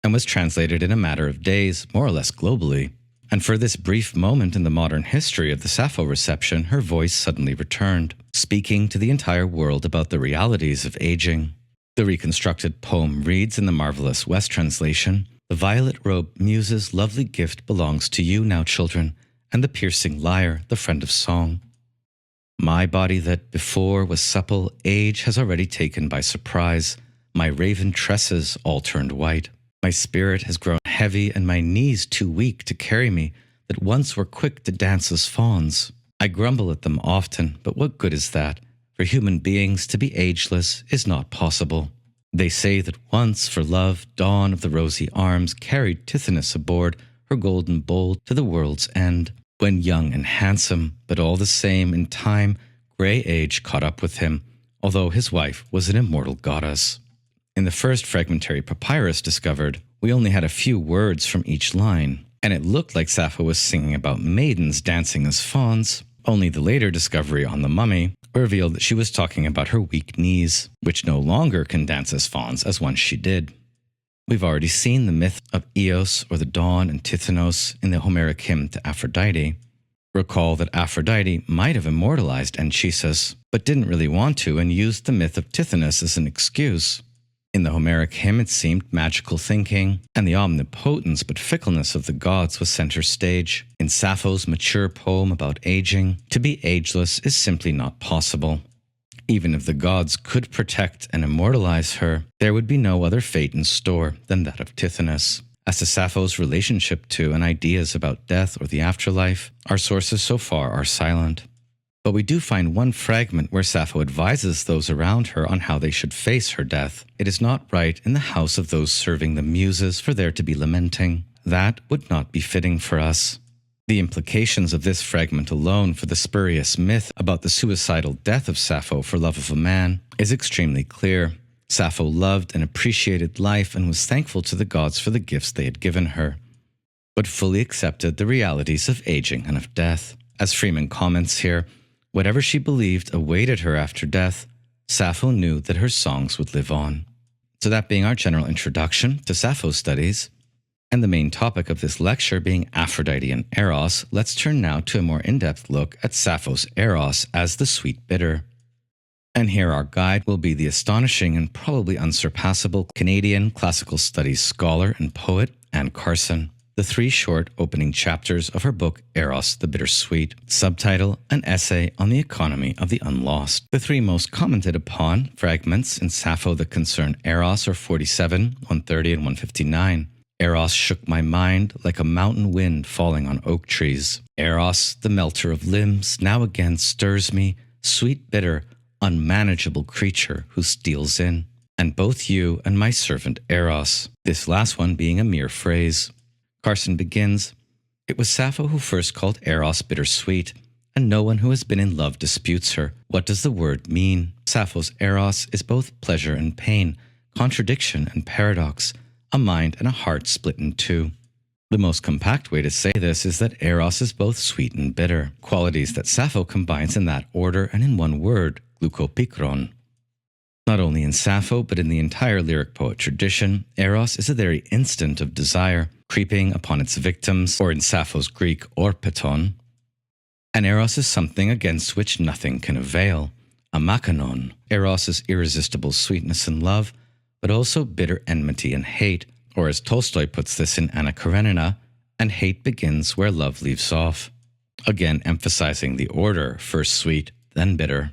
and was translated in a matter of days, more or less globally. And for this brief moment in the modern history of the Sappho reception, her voice suddenly returned, speaking to the entire world about the realities of aging. The reconstructed poem reads in the marvelous West translation, "The violet-robed muse's lovely gift belongs to you now, children, and the piercing lyre, the friend of song. My body that before was supple, age has already taken by surprise. My raven tresses all turned white. My spirit has grown heavy, and my knees too weak to carry me, that once were quick to dance as fawns. I grumble at them often, but what good is that? For human beings to be ageless is not possible. They say that once, for love, Dawn of the rosy arms carried Tithonus aboard her golden bowl to the world's end, when young and handsome, but all the same, in time, grey age caught up with him, although his wife was an immortal goddess." In the first fragmentary papyrus discovered, we only had a few words from each line, and it looked like Sappho was singing about maidens dancing as fawns. Only the later discovery on the mummy revealed that she was talking about her weak knees, which no longer can dance as fawns as once she did. We've already seen the myth of Eos, or the dawn, and Tithonus in the Homeric hymn to Aphrodite. Recall that Aphrodite might have immortalized Anchises, but didn't really want to and used the myth of Tithonus as an excuse. In the Homeric hymn, it seemed magical thinking, and the omnipotence but fickleness of the gods was center stage. In Sappho's mature poem about aging, to be ageless is simply not possible. Even if the gods could protect and immortalize her, there would be no other fate in store than that of Tithonus. As to Sappho's relationship to and ideas about death or the afterlife, our sources so far are silent. But we do find one fragment where Sappho advises those around her on how they should face her death. It is not right in the house of those serving the muses for there to be lamenting. That would not be fitting for us. The implications of this fragment alone for the spurious myth about the suicidal death of Sappho for love of a man is extremely clear. Sappho loved and appreciated life and was thankful to the gods for the gifts they had given her, but fully accepted the realities of aging and of death. As Freeman comments here, whatever she believed awaited her after death, Sappho knew that her songs would live on. So that being our general introduction to Sappho studies, And the main topic of this lecture being Aphrodite and Eros, let's turn now to a more in-depth look at Sappho's Eros as the Sweetbitter. And here our guide will be the astonishing and probably unsurpassable Canadian classical studies scholar and poet Anne Carson. The 3 short opening chapters of her book Eros the Bittersweet, subtitle, an essay on the economy of the unlost. The 3 most commented upon fragments in Sappho that concern Eros are 47, 130, and 159. Eros shook my mind like a mountain wind falling on oak trees. Eros, the melter of limbs, now again stirs me, sweet bitter, unmanageable creature who steals in. And both you and my servant Eros, this last one being a mere phrase. Carson begins, it was Sappho who first called Eros bittersweet, and no one who has been in love disputes her. What does the word mean? Sappho's Eros is both pleasure and pain, contradiction and paradox, a mind and a heart split in 2. The most compact way to say this is that Eros is both sweet and bitter, qualities that Sappho combines in that order and in one word, glucopikron. Not only in Sappho, but in the entire lyric poet tradition, Eros is a very instant of desire, creeping upon its victims, or in Sappho's Greek, orpeton. And Eros is something against which nothing can avail, a makanon. Eros is irresistible sweetness and love, but also bitter enmity and hate, or as Tolstoy puts this in Anna Karenina, and hate begins where love leaves off. Again emphasizing the order, first sweet, then bitter.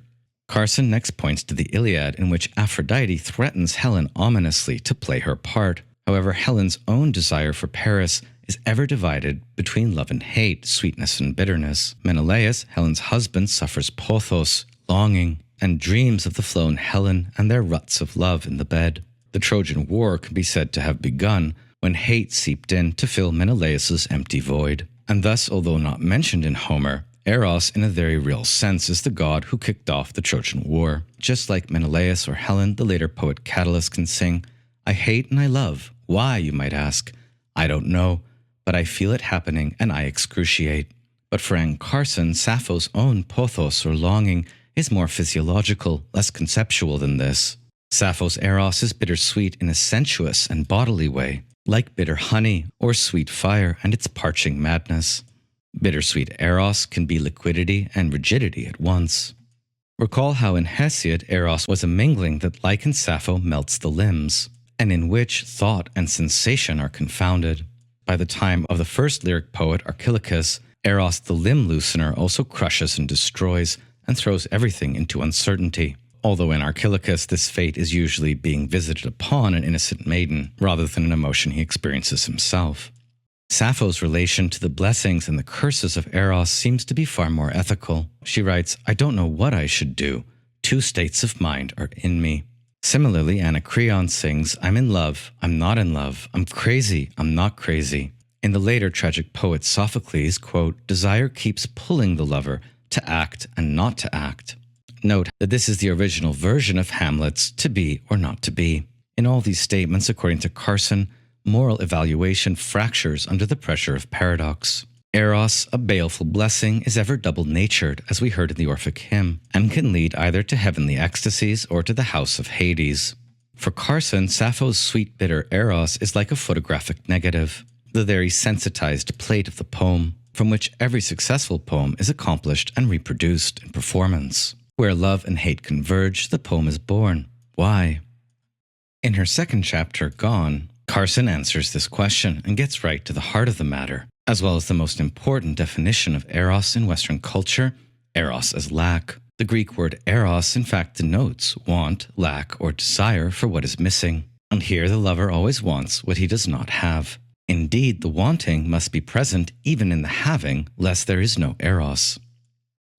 Carson next points to the Iliad, in which Aphrodite threatens Helen ominously to play her part. However, Helen's own desire for Paris is ever divided between love and hate, sweetness and bitterness. Menelaus, Helen's husband, suffers pothos, longing, and dreams of the flown Helen and their ruts of love in the bed. The Trojan War can be said to have begun when hate seeped in to fill Menelaus's empty void. And thus, although not mentioned in Homer, Eros, in a very real sense, is the god who kicked off the Trojan War. Just like Menelaus or Helen, the later poet Catullus can sing, I hate and I love. Why, you might ask? I don't know, but I feel it happening and I excruciate. But for Anne Carson, Sappho's own pothos or longing is more physiological, less conceptual than this. Sappho's Eros is bittersweet in a sensuous and bodily way, like bitter honey or sweet fire and its parching madness. Bittersweet Eros can be liquidity and rigidity at once. Recall how in Hesiod, Eros was a mingling that, like in Sappho, melts the limbs, and in which thought and sensation are confounded. By the time of the first lyric poet, Archilochus, Eros the limb loosener also crushes and destroys, and throws everything into uncertainty. Although in Archilochus this fate is usually being visited upon an innocent maiden, rather than an emotion he experiences himself. Sappho's relation to the blessings and the curses of Eros seems to be far more ethical. She writes, I don't know what I should do. 2 states of mind are in me. Similarly, Anacreon sings, I'm in love, I'm not in love, I'm crazy, I'm not crazy. In the later tragic poet Sophocles, quote, desire keeps pulling the lover to act and not to act. Note that this is the original version of Hamlet's to be or not to be. In all these statements, according to Carson, moral evaluation fractures under the pressure of paradox. Eros, a baleful blessing, is ever double-natured, as we heard in the Orphic hymn, and can lead either to heavenly ecstasies or to the house of Hades. For Carson, Sappho's sweet bitter Eros is like a photographic negative, the very sensitized plate of the poem, from which every successful poem is accomplished and reproduced in performance. Where love and hate converge, the poem is born. Why? In her second chapter, Gone, Carson answers this question and gets right to the heart of the matter, as well as the most important definition of Eros in Western culture, Eros as lack. The Greek word Eros in fact denotes want, lack, or desire for what is missing. And here the lover always wants what he does not have. Indeed, the wanting must be present even in the having, lest there is no Eros.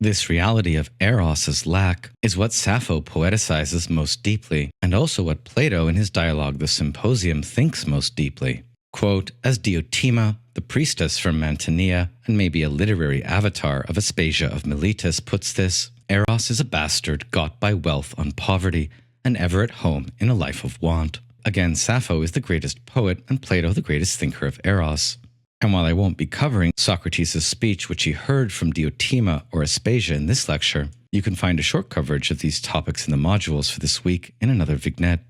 This reality of Eros as lack is what Sappho poeticizes most deeply, and also what Plato in his dialogue The Symposium thinks most deeply. Quote, as Diotima, the priestess from Mantinea, and maybe a literary avatar of Aspasia of Miletus puts this, Eros is a bastard got by wealth on poverty, and ever at home in a life of want. Again, Sappho is the greatest poet, and Plato the greatest thinker of Eros. And while I won't be covering Socrates' speech which he heard from Diotima or Aspasia in this lecture, you can find a short coverage of these topics in the modules for this week in another vignette.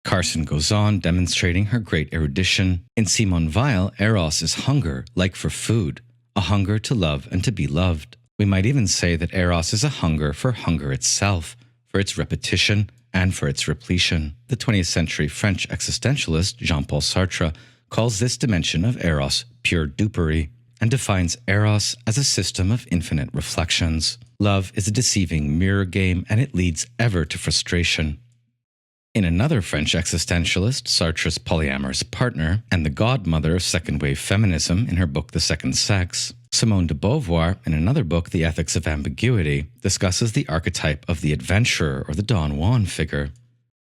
Carson goes on, demonstrating her great erudition. In Simone Weil, Eros is hunger, like for food, a hunger to love and to be loved. We might even say that Eros is a hunger for hunger itself, for its repetition and for its repletion. The 20th century French existentialist Jean-Paul Sartre calls this dimension of Eros pure dupery and defines Eros as a system of infinite reflections. Love is a deceiving mirror game, and it leads ever to frustration. In another French existentialist, Sartre's polyamorous partner and the godmother of second-wave feminism in her book The Second Sex, Simone de Beauvoir, in another book, The Ethics of Ambiguity, discusses the archetype of the adventurer or the Don Juan figure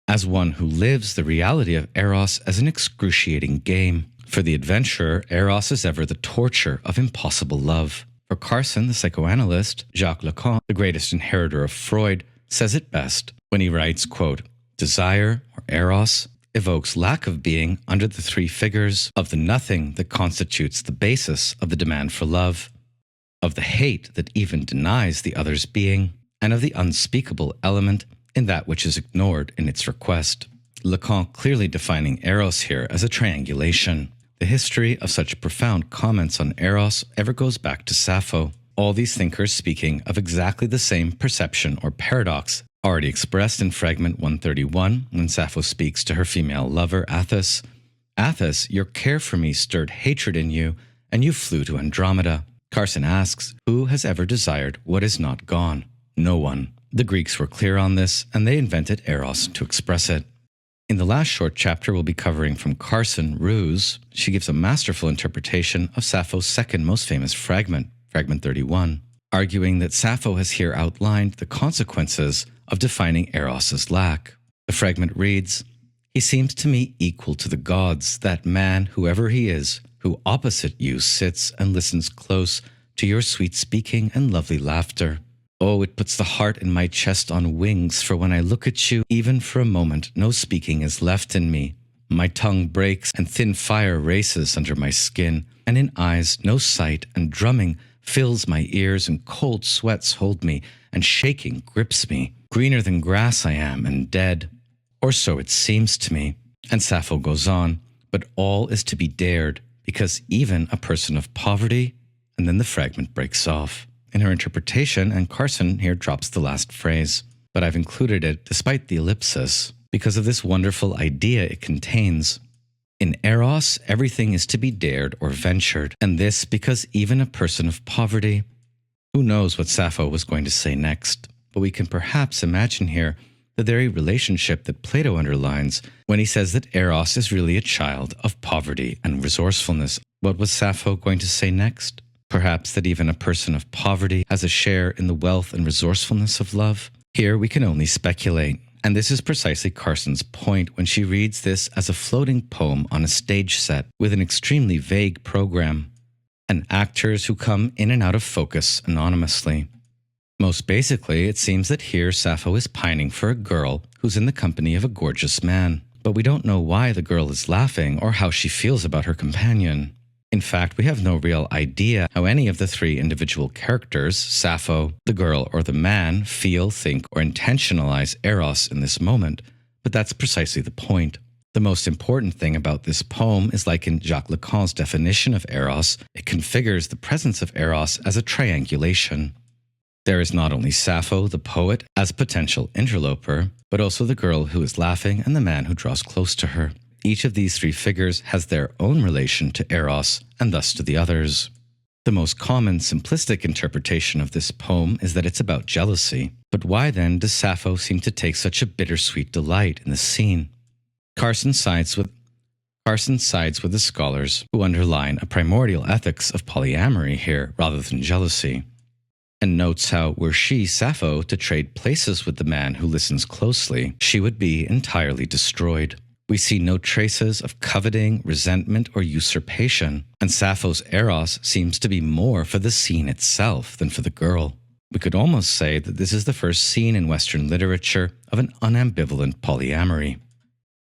as one who lives the reality of Eros as an excruciating game. For the adventurer, Eros is ever the torture of impossible love. For Carson, the psychoanalyst, Jacques Lacan, the greatest inheritor of Freud, says it best when he writes, quote, "Desire, or Eros, evokes lack of being under the three figures of the nothing that constitutes the basis of the demand for love, of the hate that even denies the other's being, and of the unspeakable element in that which is ignored in its request." Lacan clearly defining Eros here as a triangulation. The history of such profound comments on Eros ever goes back to Sappho, all these thinkers speaking of exactly the same perception or paradox already expressed in fragment 131 when Sappho speaks to her female lover Attis. "Attis, your care for me stirred hatred in you, and you flew to Andromeda." Carson asks, who has ever desired what is not gone? No one. The Greeks were clear on this, and they invented Eros to express it. In the last short chapter we'll be covering from Carson, Ruse, she gives a masterful interpretation of Sappho's second most famous fragment, fragment 31, arguing that Sappho has here outlined the consequences of defining Eros' lack. The fragment reads, "He seems to me equal to the gods, that man, whoever he is, who opposite you sits and listens close to your sweet speaking and lovely laughter. Oh, it puts the heart in my chest on wings, for when I look at you, even for a moment, no speaking is left in me. My tongue breaks, and thin fire races under my skin, and in eyes no sight, and drumming fills my ears, and cold sweats hold me, and shaking grips me. Greener than grass I am, and dead. Or so it seems to me." And Sappho goes on, "But all is to be dared, because even a person of poverty," and then the fragment breaks off. In her interpretation, and Carson here drops the last phrase, but I've included it despite the ellipsis, because of this wonderful idea it contains. In Eros, everything is to be dared or ventured, and this because even a person of poverty. Who knows what Sappho was going to say next, but we can perhaps imagine here the very relationship that Plato underlines when he says that Eros is really a child of poverty and resourcefulness. What was Sappho going to say next? Perhaps that even a person of poverty has a share in the wealth and resourcefulness of love? Here we can only speculate, and this is precisely Carson's point when she reads this as a floating poem on a stage set with an extremely vague program, and actors who come in and out of focus anonymously. Most basically, it seems that here Sappho is pining for a girl who's in the company of a gorgeous man, but we don't know why the girl is laughing or how she feels about her companion. In fact, we have no real idea how any of the three individual characters, Sappho, the girl, or the man, feel, think, or intentionalize Eros in this moment, but that's precisely the point. The most important thing about this poem is, like in Jacques Lacan's definition of Eros, it configures the presence of Eros as a triangulation. There is not only Sappho, the poet, as potential interloper, but also the girl who is laughing and the man who draws close to her. Each of these three figures has their own relation to Eros, and thus to the others. The most common simplistic interpretation of this poem is that it's about jealousy. But why then does Sappho seem to take such a bittersweet delight in the scene? Carson sides with the scholars who underline a primordial ethics of polyamory here rather than jealousy, and notes how, were she, Sappho, to trade places with the man who listens closely, she would be entirely destroyed. We see no traces of coveting, resentment, or usurpation, and Sappho's Eros seems to be more for the scene itself than for the girl. We could almost say that this is the first scene in Western literature of an unambivalent polyamory.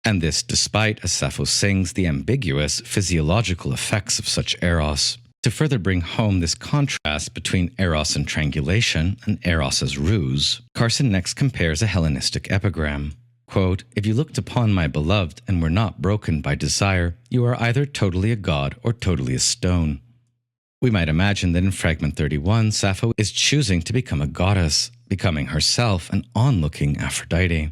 And this despite, as Sappho sings, the ambiguous physiological effects of such Eros. To further bring home this contrast between Eros and triangulation and Eros as ruse, Carson next compares a Hellenistic epigram. quote, "If you looked upon my beloved and were not broken by desire, you are either totally a god or totally a stone." We might imagine that in fragment 31, Sappho is choosing to become a goddess, becoming herself an onlooking Aphrodite.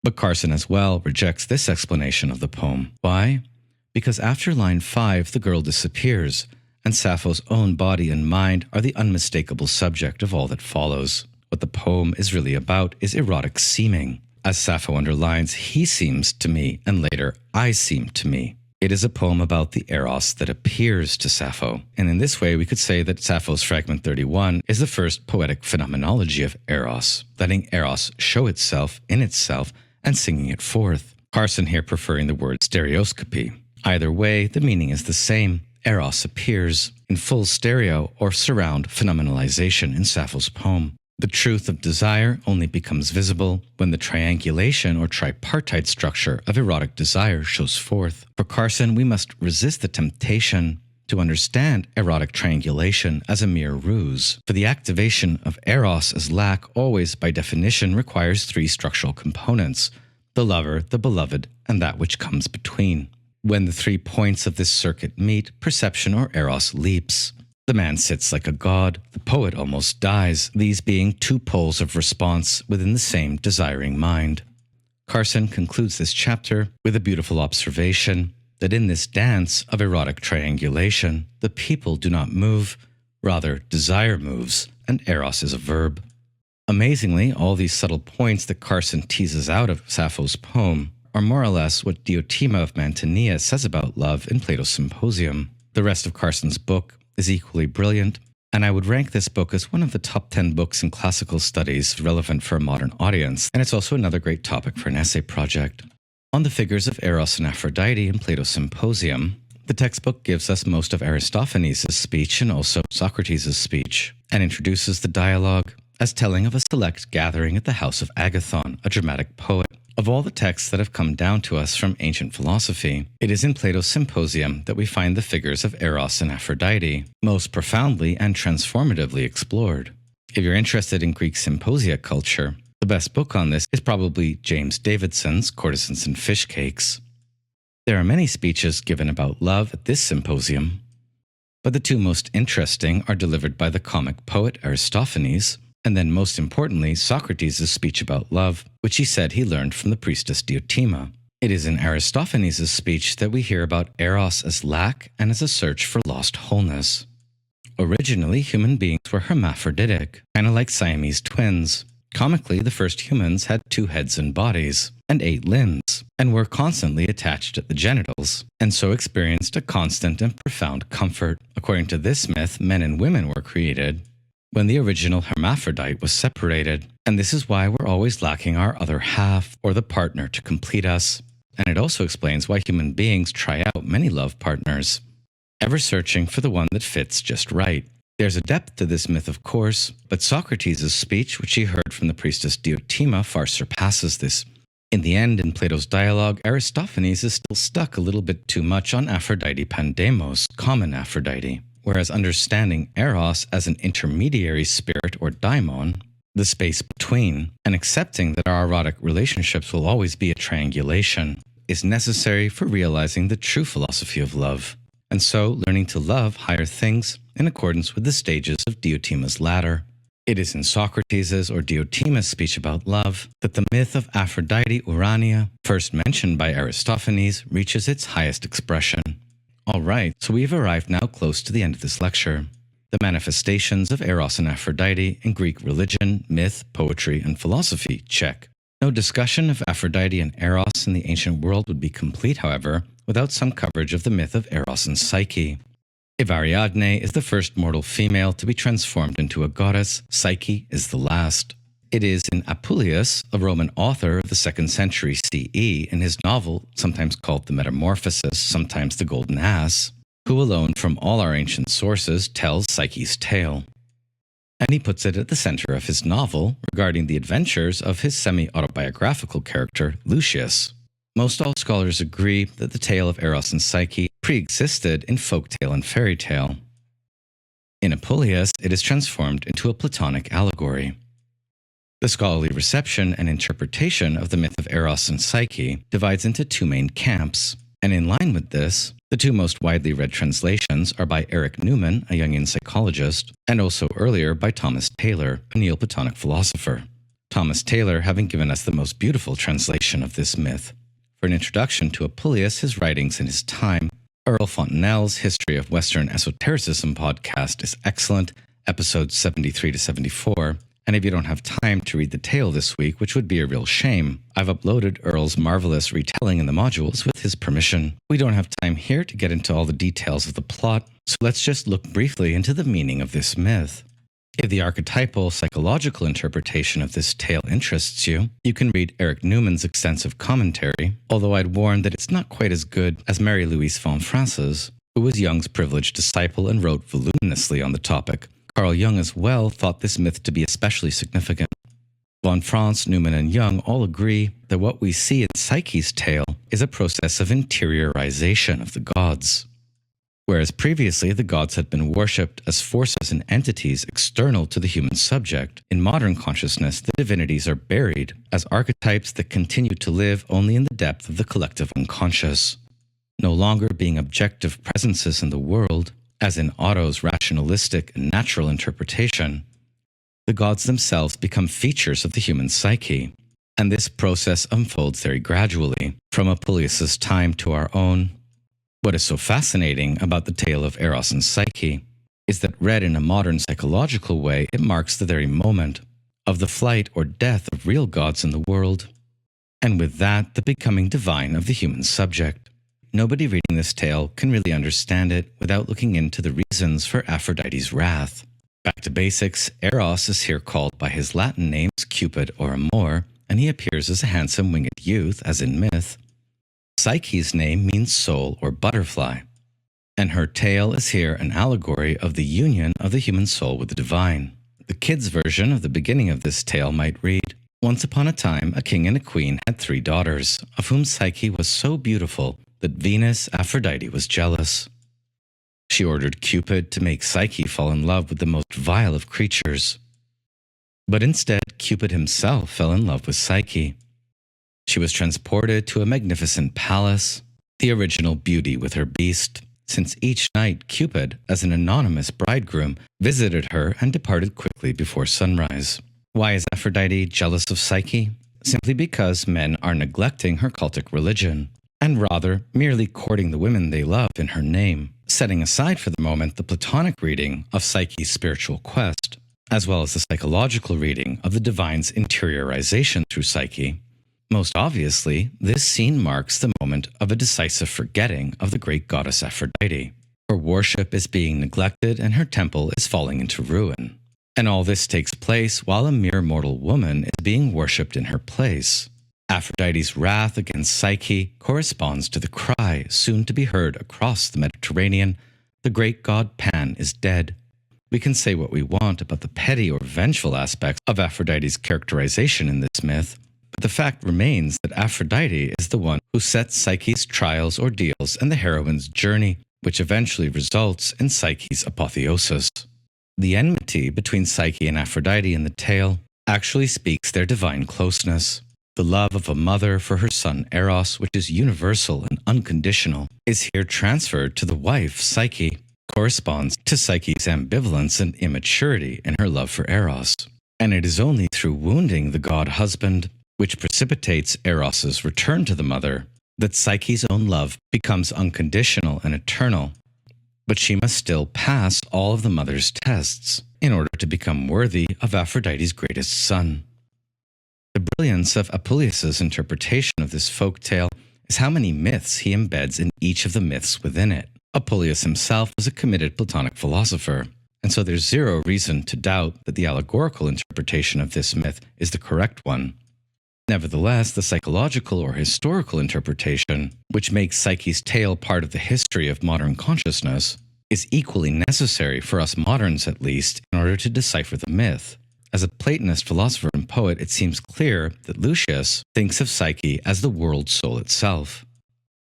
But Carson as well rejects this explanation of the poem. Why? Because after line 5, the girl disappears, and Sappho's own body and mind are the unmistakable subject of all that follows. What the poem is really about is erotic seeming. As Sappho underlines, he seems to me, and later, I seem to me. It is a poem about the Eros that appears to Sappho, and in this way we could say that Sappho's fragment 31 is the first poetic phenomenology of Eros, letting Eros show itself in itself and singing it forth. Carson here preferring the word stereoscopy. Either way, the meaning is the same. Eros appears in full stereo or surround phenomenalization in Sappho's poem. The truth of desire only becomes visible when the triangulation or tripartite structure of erotic desire shows forth. For Carson, we must resist the temptation to understand erotic triangulation as a mere ruse. For the activation of Eros as lack always by definition requires 3 structural components: the lover, the beloved, and that which comes between. When the 3 points of this circuit meet, perception or Eros leaps. The man sits like a god, the poet almost dies, these being 2 poles of response within the same desiring mind. Carson concludes this chapter with a beautiful observation that in this dance of erotic triangulation, the people do not move, rather desire moves, and Eros is a verb. Amazingly, all these subtle points that Carson teases out of Sappho's poem are more or less what Diotima of Mantinea says about love in Plato's Symposium. The rest of Carson's book is equally brilliant, and I would rank this book as one of the top 10 books in classical studies relevant for a modern audience, and it's also another great topic for an essay project. On the figures of Eros and Aphrodite in Plato's Symposium, the textbook gives us most of Aristophanes' speech and also Socrates' speech, and introduces the dialogue as telling of a select gathering at the house of Agathon, a dramatic poet. Of all the texts that have come down to us from ancient philosophy, it is in Plato's Symposium that we find the figures of Eros and Aphrodite most profoundly and transformatively explored. If you're interested in Greek symposia culture, the best book on this is probably James Davidson's Courtesans and Fish Cakes. There are many speeches given about love at this symposium, but the 2 most interesting are delivered by the comic poet Aristophanes, and then most importantly, Socrates' speech about love, which he said he learned from the priestess Diotima. It is in Aristophanes' speech that we hear about Eros as lack and as a search for lost wholeness. Originally, human beings were hermaphroditic, kind of like Siamese twins. Comically, the first humans had 2 heads and bodies, and 8 limbs, and were constantly attached at the genitals, and so experienced a constant and profound comfort. According to this myth, men and women were created when the original hermaphrodite was separated, and this is why we're always lacking our other half, or the partner to complete us. And it also explains why human beings try out many love partners, ever searching for the one that fits just right. There's a depth to this myth, of course, but Socrates' speech, which he heard from the priestess Diotima, far surpasses this. In the end, in Plato's dialogue, Aristophanes is still stuck a little bit too much on Aphrodite Pandemos, common Aphrodite, whereas understanding Eros as an intermediary spirit or daimon, the space between, and accepting that our erotic relationships will always be a triangulation, is necessary for realizing the true philosophy of love, and so learning to love higher things in accordance with the stages of Diotima's ladder. It is in Socrates' or Diotima's speech about love that the myth of Aphrodite Urania, first mentioned by Aristophanes, reaches its highest expression. All right, so we've arrived now close to the end of this lecture. The manifestations of Eros and Aphrodite in Greek religion, myth, poetry, and philosophy, check. No discussion of Aphrodite and Eros in the ancient world would be complete, however, without some coverage of the myth of Eros and Psyche. If Ariadne is the first mortal female to be transformed into a goddess, Psyche is the last. It is in Apuleius, a Roman author of the 2nd century CE, in his novel, sometimes called The Metamorphosis, sometimes The Golden Ass, who alone from all our ancient sources tells Psyche's tale. And he puts it at the center of his novel regarding the adventures of his semi-autobiographical character, Lucius. Most all scholars agree that the tale of Eros and Psyche pre-existed in folktale and fairy tale. In Apuleius, it is transformed into a Platonic allegory. The scholarly reception and interpretation of the myth of Eros and Psyche divides into two main camps, and in line with this, the two most widely read translations are by Eric Newman, a Jungian psychologist, and also earlier by Thomas Taylor, a Neoplatonic philosopher. Thomas Taylor having given us the most beautiful translation of this myth. For an introduction to Apuleius, his writings, and his time, Earl Fontenelle's History of Western Esotericism podcast is excellent, episodes 73 to 74. And if you don't have time to read the tale this week, which would be a real shame, I've uploaded Earl's marvelous retelling in the modules with his permission. We don't have time here to get into all the details of the plot, so let's just look briefly into the meaning of this myth. If the archetypal psychological interpretation of this tale interests you, you can read Eric Newman's extensive commentary, although I'd warn that it's not quite as good as Marie-Louise von France's, who was Jung's privileged disciple and wrote voluminously on the topic. Carl Jung as well thought this myth to be especially significant. Von Franz, Newman, and Jung all agree that what we see in Psyche's tale is a process of interiorization of the gods. Whereas previously the gods had been worshipped as forces and entities external to the human subject, in modern consciousness the divinities are buried as archetypes that continue to live only in the depth of the collective unconscious. No longer being objective presences in the world, as in Otto's rationalistic and natural interpretation, the gods themselves become features of the human psyche, and this process unfolds very gradually, from Apuleius' time to our own. What is so fascinating about the tale of Eros and Psyche is that read in a modern psychological way, it marks the very moment of the flight or death of real gods in the world, and with that, the becoming divine of the human subject. Nobody reading this tale can really understand it without looking into the reasons for Aphrodite's wrath. Back to basics, Eros is here called by his Latin names Cupid or Amor, and he appears as a handsome winged youth, as in myth. Psyche's name means soul or butterfly, and her tale is here an allegory of the union of the human soul with the divine. The kids' version of the beginning of this tale might read, "Once upon a time, a king and a queen had 3 daughters, of whom Psyche was so beautiful that Venus, Aphrodite, was jealous. She ordered Cupid to make Psyche fall in love with the most vile of creatures. But instead, Cupid himself fell in love with Psyche. She was transported to a magnificent palace, the original beauty with her beast, since each night Cupid, as an anonymous bridegroom, visited her and departed quickly before sunrise. Why is Aphrodite jealous of Psyche? Simply because men are neglecting her cultic religion, and rather merely courting the women they love in her name, setting aside for the moment the Platonic reading of Psyche's spiritual quest, as well as the psychological reading of the divine's interiorization through Psyche. Most obviously, this scene marks the moment of a decisive forgetting of the great goddess Aphrodite. Her worship is being neglected and her temple is falling into ruin. And all this takes place while a mere mortal woman is being worshipped in her place. Aphrodite's wrath against Psyche corresponds to the cry soon to be heard across the Mediterranean, "The great god Pan is dead." We can say what we want about the petty or vengeful aspects of Aphrodite's characterization in this myth, but the fact remains that Aphrodite is the one who sets Psyche's trials, ordeals, and the heroine's journey, which eventually results in Psyche's apotheosis. The enmity between Psyche and Aphrodite in the tale actually speaks their divine closeness. The love of a mother for her son Eros, which is universal and unconditional, is here transferred to the wife Psyche, corresponds to Psyche's ambivalence and immaturity in her love for Eros. And it is only through wounding the god husband, which precipitates Eros's return to the mother, that Psyche's own love becomes unconditional and eternal. But she must still pass all of the mother's tests in order to become worthy of Aphrodite's greatest son. The brilliance of Apuleius' interpretation of this folk tale is how many myths he embeds in each of the myths within it. Apuleius himself was a committed Platonic philosopher, and so there's zero reason to doubt that the allegorical interpretation of this myth is the correct one. Nevertheless, the psychological or historical interpretation, which makes Psyche's tale part of the history of modern consciousness, is equally necessary for us moderns at least in order to decipher the myth. As a Platonist philosopher and poet, it seems clear that Lucius thinks of Psyche as the world soul itself.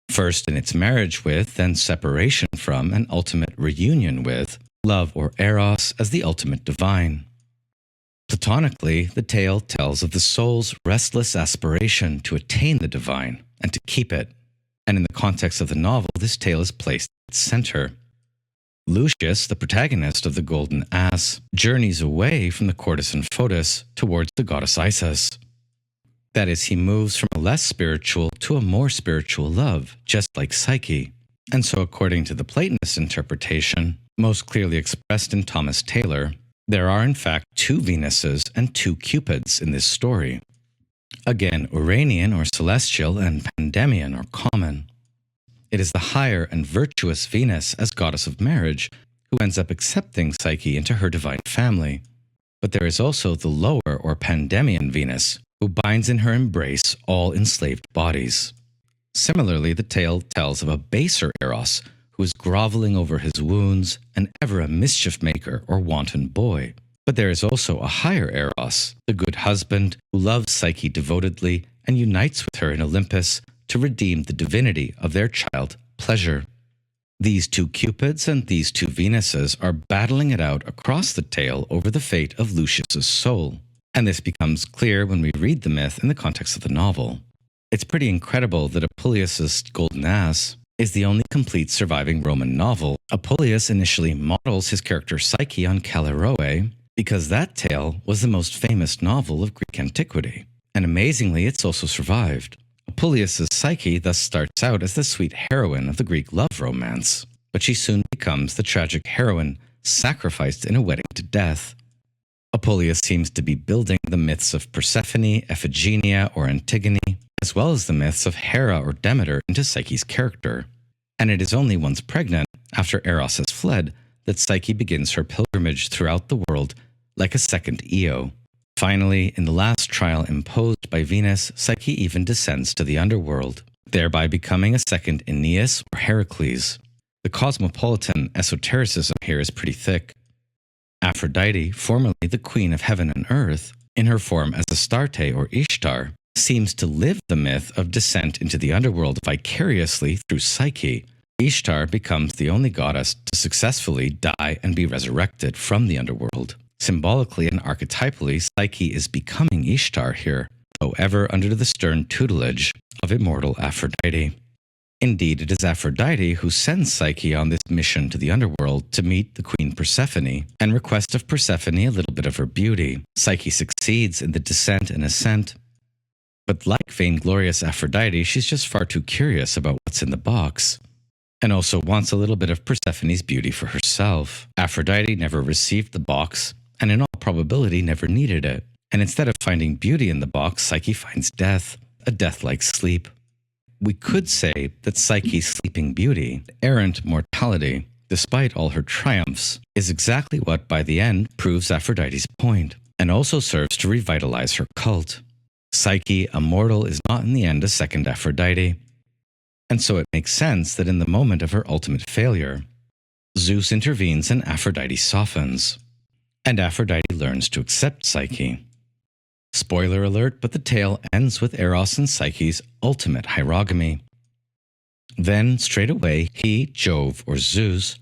First in its marriage with, then separation from, and ultimate reunion with, love or Eros as the ultimate divine. Platonically, the tale tells of the soul's restless aspiration to attain the divine and to keep it. And in the context of the novel, this tale is placed at its center. Lucius, the protagonist of The Golden Ass, journeys away from the courtesan Photis towards the goddess Isis. That is, he moves from a less spiritual to a more spiritual love, just like Psyche. And so, according to the Platonist interpretation, most clearly expressed in Thomas Taylor, there are in fact two Venuses and two Cupids in this story. Again, Uranian or celestial and Pandemian or common. It is the higher and virtuous Venus as goddess of marriage who ends up accepting Psyche into her divine family. But there is also the lower or Pandemian Venus who binds in her embrace all enslaved bodies. Similarly, the tale tells of a baser Eros who is groveling over his wounds and ever a mischief maker or wanton boy. But there is also a higher Eros, the good husband who loves Psyche devotedly and unites with her in Olympus to redeem the divinity of their child, Pleasure. These two Cupids and these two Venuses are battling it out across the tale over the fate of Lucius's soul. And this becomes clear when we read the myth in the context of the novel. It's pretty incredible that Apuleius's Golden Ass is the only complete surviving Roman novel. Apuleius initially models his character Psyche on Khairein because that tale was the most famous novel of Greek antiquity. And amazingly, it's also survived. Apuleius's Psyche thus starts out as the sweet heroine of the Greek love romance, but she soon becomes the tragic heroine sacrificed in a wedding to death. Apuleius seems to be building the myths of Persephone, Iphigenia, or Antigone, as well as the myths of Hera or Demeter into Psyche's character. And it is only once pregnant, after Eros has fled, that Psyche begins her pilgrimage throughout the world like a second Io. Finally, in the last trial imposed by Venus, Psyche even descends to the underworld, thereby becoming a second Aeneas or Heracles. The cosmopolitan esotericism here is pretty thick. Aphrodite, formerly the queen of heaven and earth, in her form as Astarte or Ishtar, seems to live the myth of descent into the underworld vicariously through Psyche. Ishtar becomes the only goddess to successfully die and be resurrected from the underworld. Symbolically and archetypally, Psyche is becoming Ishtar here, though ever under the stern tutelage of immortal Aphrodite. Indeed, it is Aphrodite who sends Psyche on this mission to the underworld to meet the queen Persephone and request of Persephone a little bit of her beauty. Psyche succeeds in the descent and ascent, but like vainglorious Aphrodite, she's just far too curious about what's in the box, and also wants a little bit of Persephone's beauty for herself. Aphrodite never received the box, and in all probability never needed it. And instead of finding beauty in the box, Psyche finds death, a death-like sleep. We could say that Psyche's sleeping beauty, errant mortality, despite all her triumphs, is exactly what by the end proves Aphrodite's point, and also serves to revitalize her cult. Psyche, a mortal, is not in the end a second Aphrodite, and so it makes sense that in the moment of her ultimate failure, Zeus intervenes and Aphrodite softens, and Aphrodite learns to accept Psyche. Spoiler alert, but the tale ends with Eros and Psyche's ultimate hierogamy. Then, straight away, he, Jove or Zeus,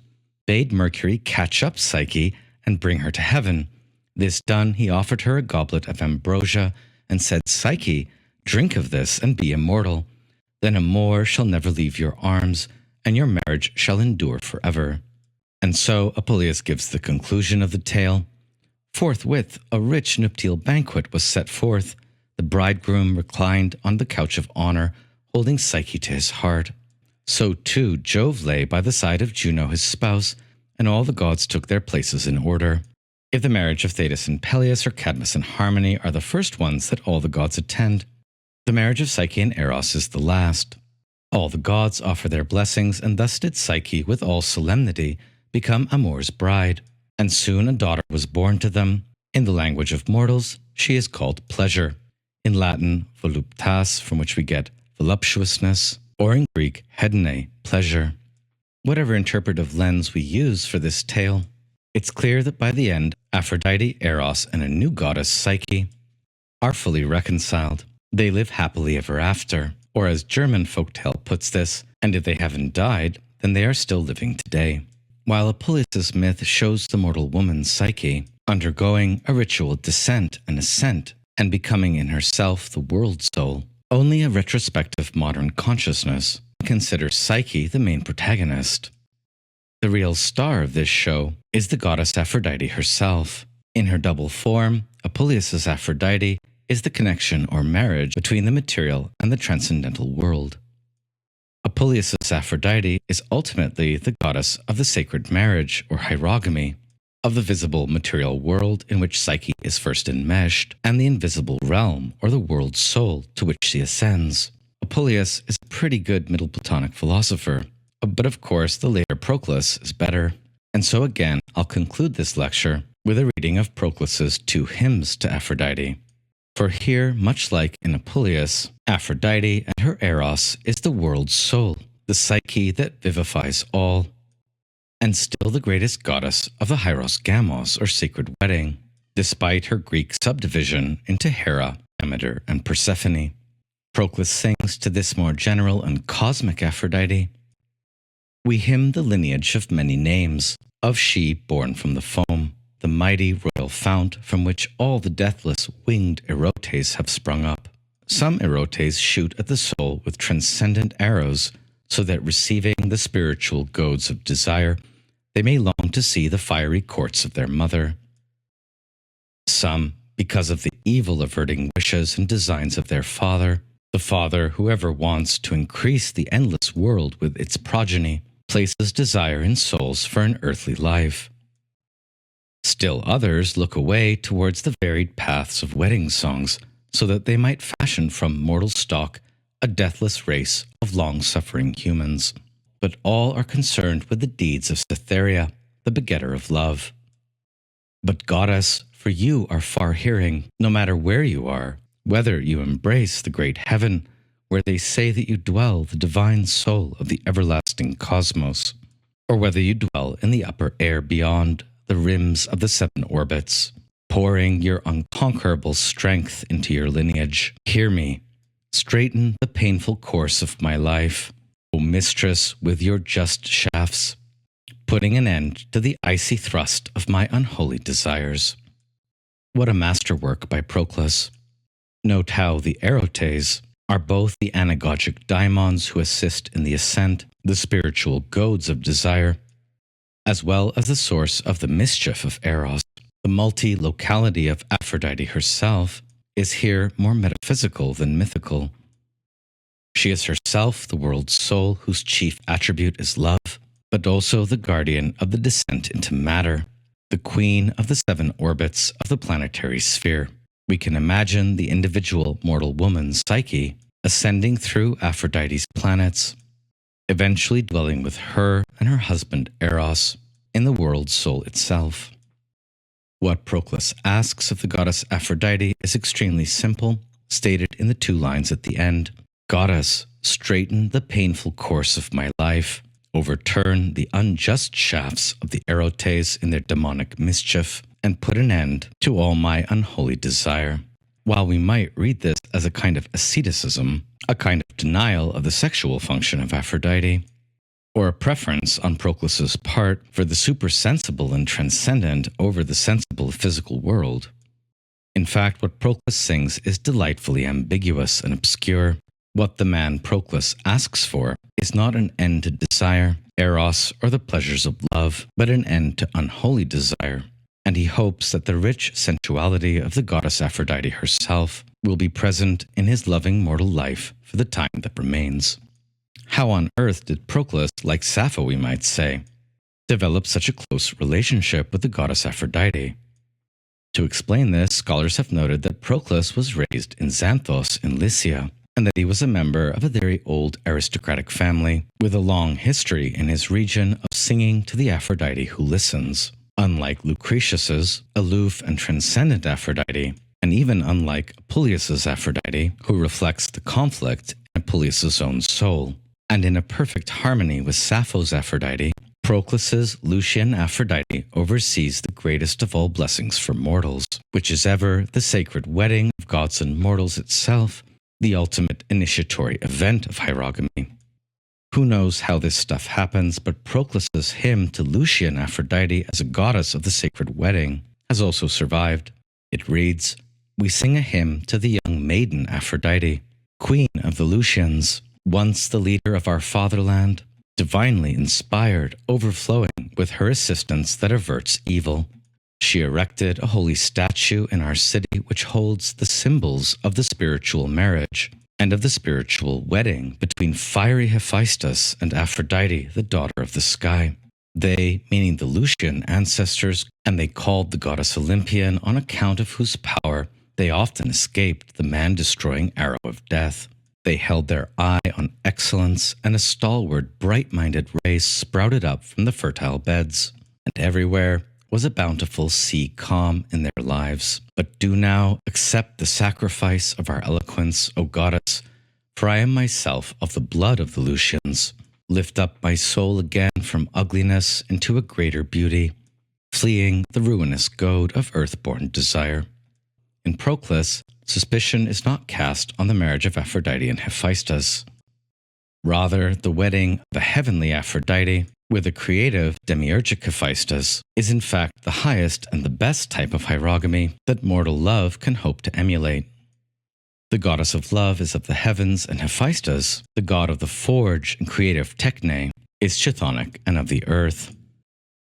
bade Mercury catch up Psyche and bring her to heaven. This done, he offered her a goblet of ambrosia and said, "Psyche, drink of this and be immortal. Then a Moor shall never leave your arms, and your marriage shall endure forever." And so Apuleius gives the conclusion of the tale. Forthwith, a rich nuptial banquet was set forth. The bridegroom reclined on the couch of honor, holding Psyche to his heart. So too Jove lay by the side of Juno his spouse, and all the gods took their places in order. If the marriage of Thetis and Peleus or Cadmus and Harmony are the first ones that all the gods attend, the marriage of Psyche and Eros is the last. All the gods offer their blessings, and thus did Psyche, with all solemnity, become Amor's bride. And soon a daughter was born to them. In the language of mortals, she is called Pleasure. In Latin, voluptas, from which we get voluptuousness, or in Greek, hedone, pleasure. Whatever interpretive lens we use for this tale, it's clear that by the end, Aphrodite, Eros, and a new goddess, Psyche, are fully reconciled. They live happily ever after, or as German folktale puts this, and if they haven't died, then they are still living today. While Apuleius' myth shows the mortal woman Psyche, undergoing a ritual descent and ascent, and becoming in herself the world soul. Only a retrospective modern consciousness considers Psyche the main protagonist. The real star of this show is the goddess Aphrodite herself. In her double form, Apuleius' Aphrodite is the connection or marriage between the material and the transcendental world. Apuleius' Aphrodite is ultimately the goddess of the sacred marriage or hierogamy, of the visible material world in which Psyche is first enmeshed, and the invisible realm or the world soul to which she ascends. Apuleius is a pretty good Middle Platonic philosopher, but of course the later Proclus is better. And so again, I'll conclude this lecture with a reading of Proclus's 2 hymns to Aphrodite. For here, much like in Apuleius, Aphrodite and her Eros is the world's soul, the Psyche that vivifies all, and still the greatest goddess of the Hieros Gamos or sacred wedding, despite her Greek subdivision into Hera, Demeter, and Persephone. Proclus sings to this more general and cosmic Aphrodite. We hymn the lineage of many names, of she born from the foam, the mighty royal fount from which all the deathless winged erotes have sprung up. Some erotes shoot at the soul with transcendent arrows, so that receiving the spiritual goads of desire, they may long to see the fiery courts of their mother. Some, because of the evil-averting wishes and designs of their father, the father who ever wants to increase the endless world with its progeny, places desire in souls for an earthly life. Still others look away towards the varied paths of wedding songs, so that they might fashion from mortal stock a deathless race of long-suffering humans. But all are concerned with the deeds of Cytherea, the begetter of love. But goddess, for you are far-hearing, no matter where you are, whether you embrace the great heaven, where they say that you dwell the divine soul of the everlasting cosmos, or whether you dwell in the upper air beyond the rims of the 7 orbits, pouring your unconquerable strength into your lineage. Hear me, straighten the painful course of my life, O mistress, with your just shafts, putting an end to the icy thrust of my unholy desires. What a masterwork by Proclus. Note how the erotes are both the anagogic daimons who assist in the ascent, the spiritual goads of desire, as well as the source of the mischief of Eros. The multi-locality of Aphrodite herself is here more metaphysical than mythical. She is herself the world's soul whose chief attribute is love, but also the guardian of the descent into matter, the queen of the 7 orbits of the planetary sphere. We can imagine the individual mortal woman, Psyche, ascending through Aphrodite's planets, eventually dwelling with her and her husband Eros in the world soul itself. What Proclus asks of the goddess Aphrodite is extremely simple, stated in the 2 lines at the end. Goddess, straighten the painful course of my life, overturn the unjust shafts of the erotes in their demonic mischief, and put an end to all my unholy desire. While we might read this as a kind of asceticism, a kind of denial of the sexual function of Aphrodite, or a preference on Proclus's part for the supersensible and transcendent over the sensible physical world, in fact, what Proclus sings is delightfully ambiguous and obscure. What the man Proclus asks for is not an end to desire, eros, or the pleasures of love, but an end to unholy desire. And he hopes that the rich sensuality of the goddess Aphrodite herself will be present in his loving mortal life for the time that remains. How on earth did Proclus, like Sappho we might say, develop such a close relationship with the goddess Aphrodite? To explain this, scholars have noted that Proclus was raised in Xanthos in Lycia, and that he was a member of a very old aristocratic family with a long history in his region of singing to the Aphrodite who listens. Unlike Lucretius's aloof and transcendent Aphrodite, and even unlike Apuleius' Aphrodite, who reflects the conflict in Apuleius' own soul, and in a perfect harmony with Sappho's Aphrodite, Proclus's Lucian Aphrodite oversees the greatest of all blessings for mortals, which is ever the sacred wedding of gods and mortals itself, the ultimate initiatory event of hierogamy. Who knows how this stuff happens, but Proclus's hymn to Lucian Aphrodite as a goddess of the sacred wedding has also survived. It reads, "We sing a hymn to the young maiden Aphrodite, queen of the Lucians, once the leader of our fatherland, divinely inspired, overflowing with her assistance that averts evil. She erected a holy statue in our city which holds the symbols of the spiritual marriage and of the spiritual wedding between fiery Hephaestus and Aphrodite, the daughter of the sky. They, meaning the Lucian ancestors, and they called the goddess Olympian on account of whose power they often escaped the man-destroying arrow of death. They held their eye on excellence, and a stalwart, bright-minded race sprouted up from the fertile beds, and everywhere was a bountiful sea calm in their lives. But do now accept the sacrifice of our eloquence, O goddess, for I am myself of the blood of the Lucians. Lift up my soul again from ugliness into a greater beauty, fleeing the ruinous goad of earth-born desire." In Proclus, suspicion is not cast on the marriage of Aphrodite and Hephaestus. Rather, the wedding of a heavenly Aphrodite with a creative demiurgic Hephaestus is in fact the highest and the best type of hierogamy that mortal love can hope to emulate. The goddess of love is of the heavens, and Hephaestus, the god of the forge and creative techne, is chthonic and of the earth.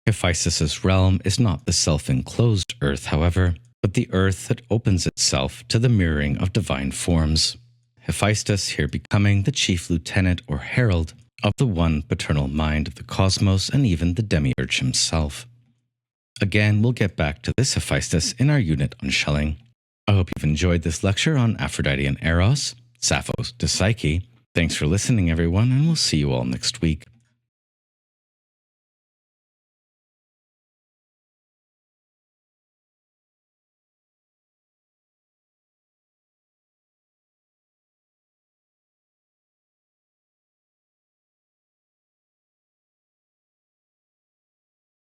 Hephaestus's realm is not the self-enclosed earth, however, but the earth that opens itself to the mirroring of divine forms. Hephaestus here becoming the chief lieutenant or herald of the one paternal mind of the cosmos and even the demiurge himself. Again, we'll get back to this Hephaestus in our unit on shelling. I hope you've enjoyed this lecture on Aphrodite and Eros, Sappho to Psyche. Thanks for listening, everyone, and we'll see you all next week.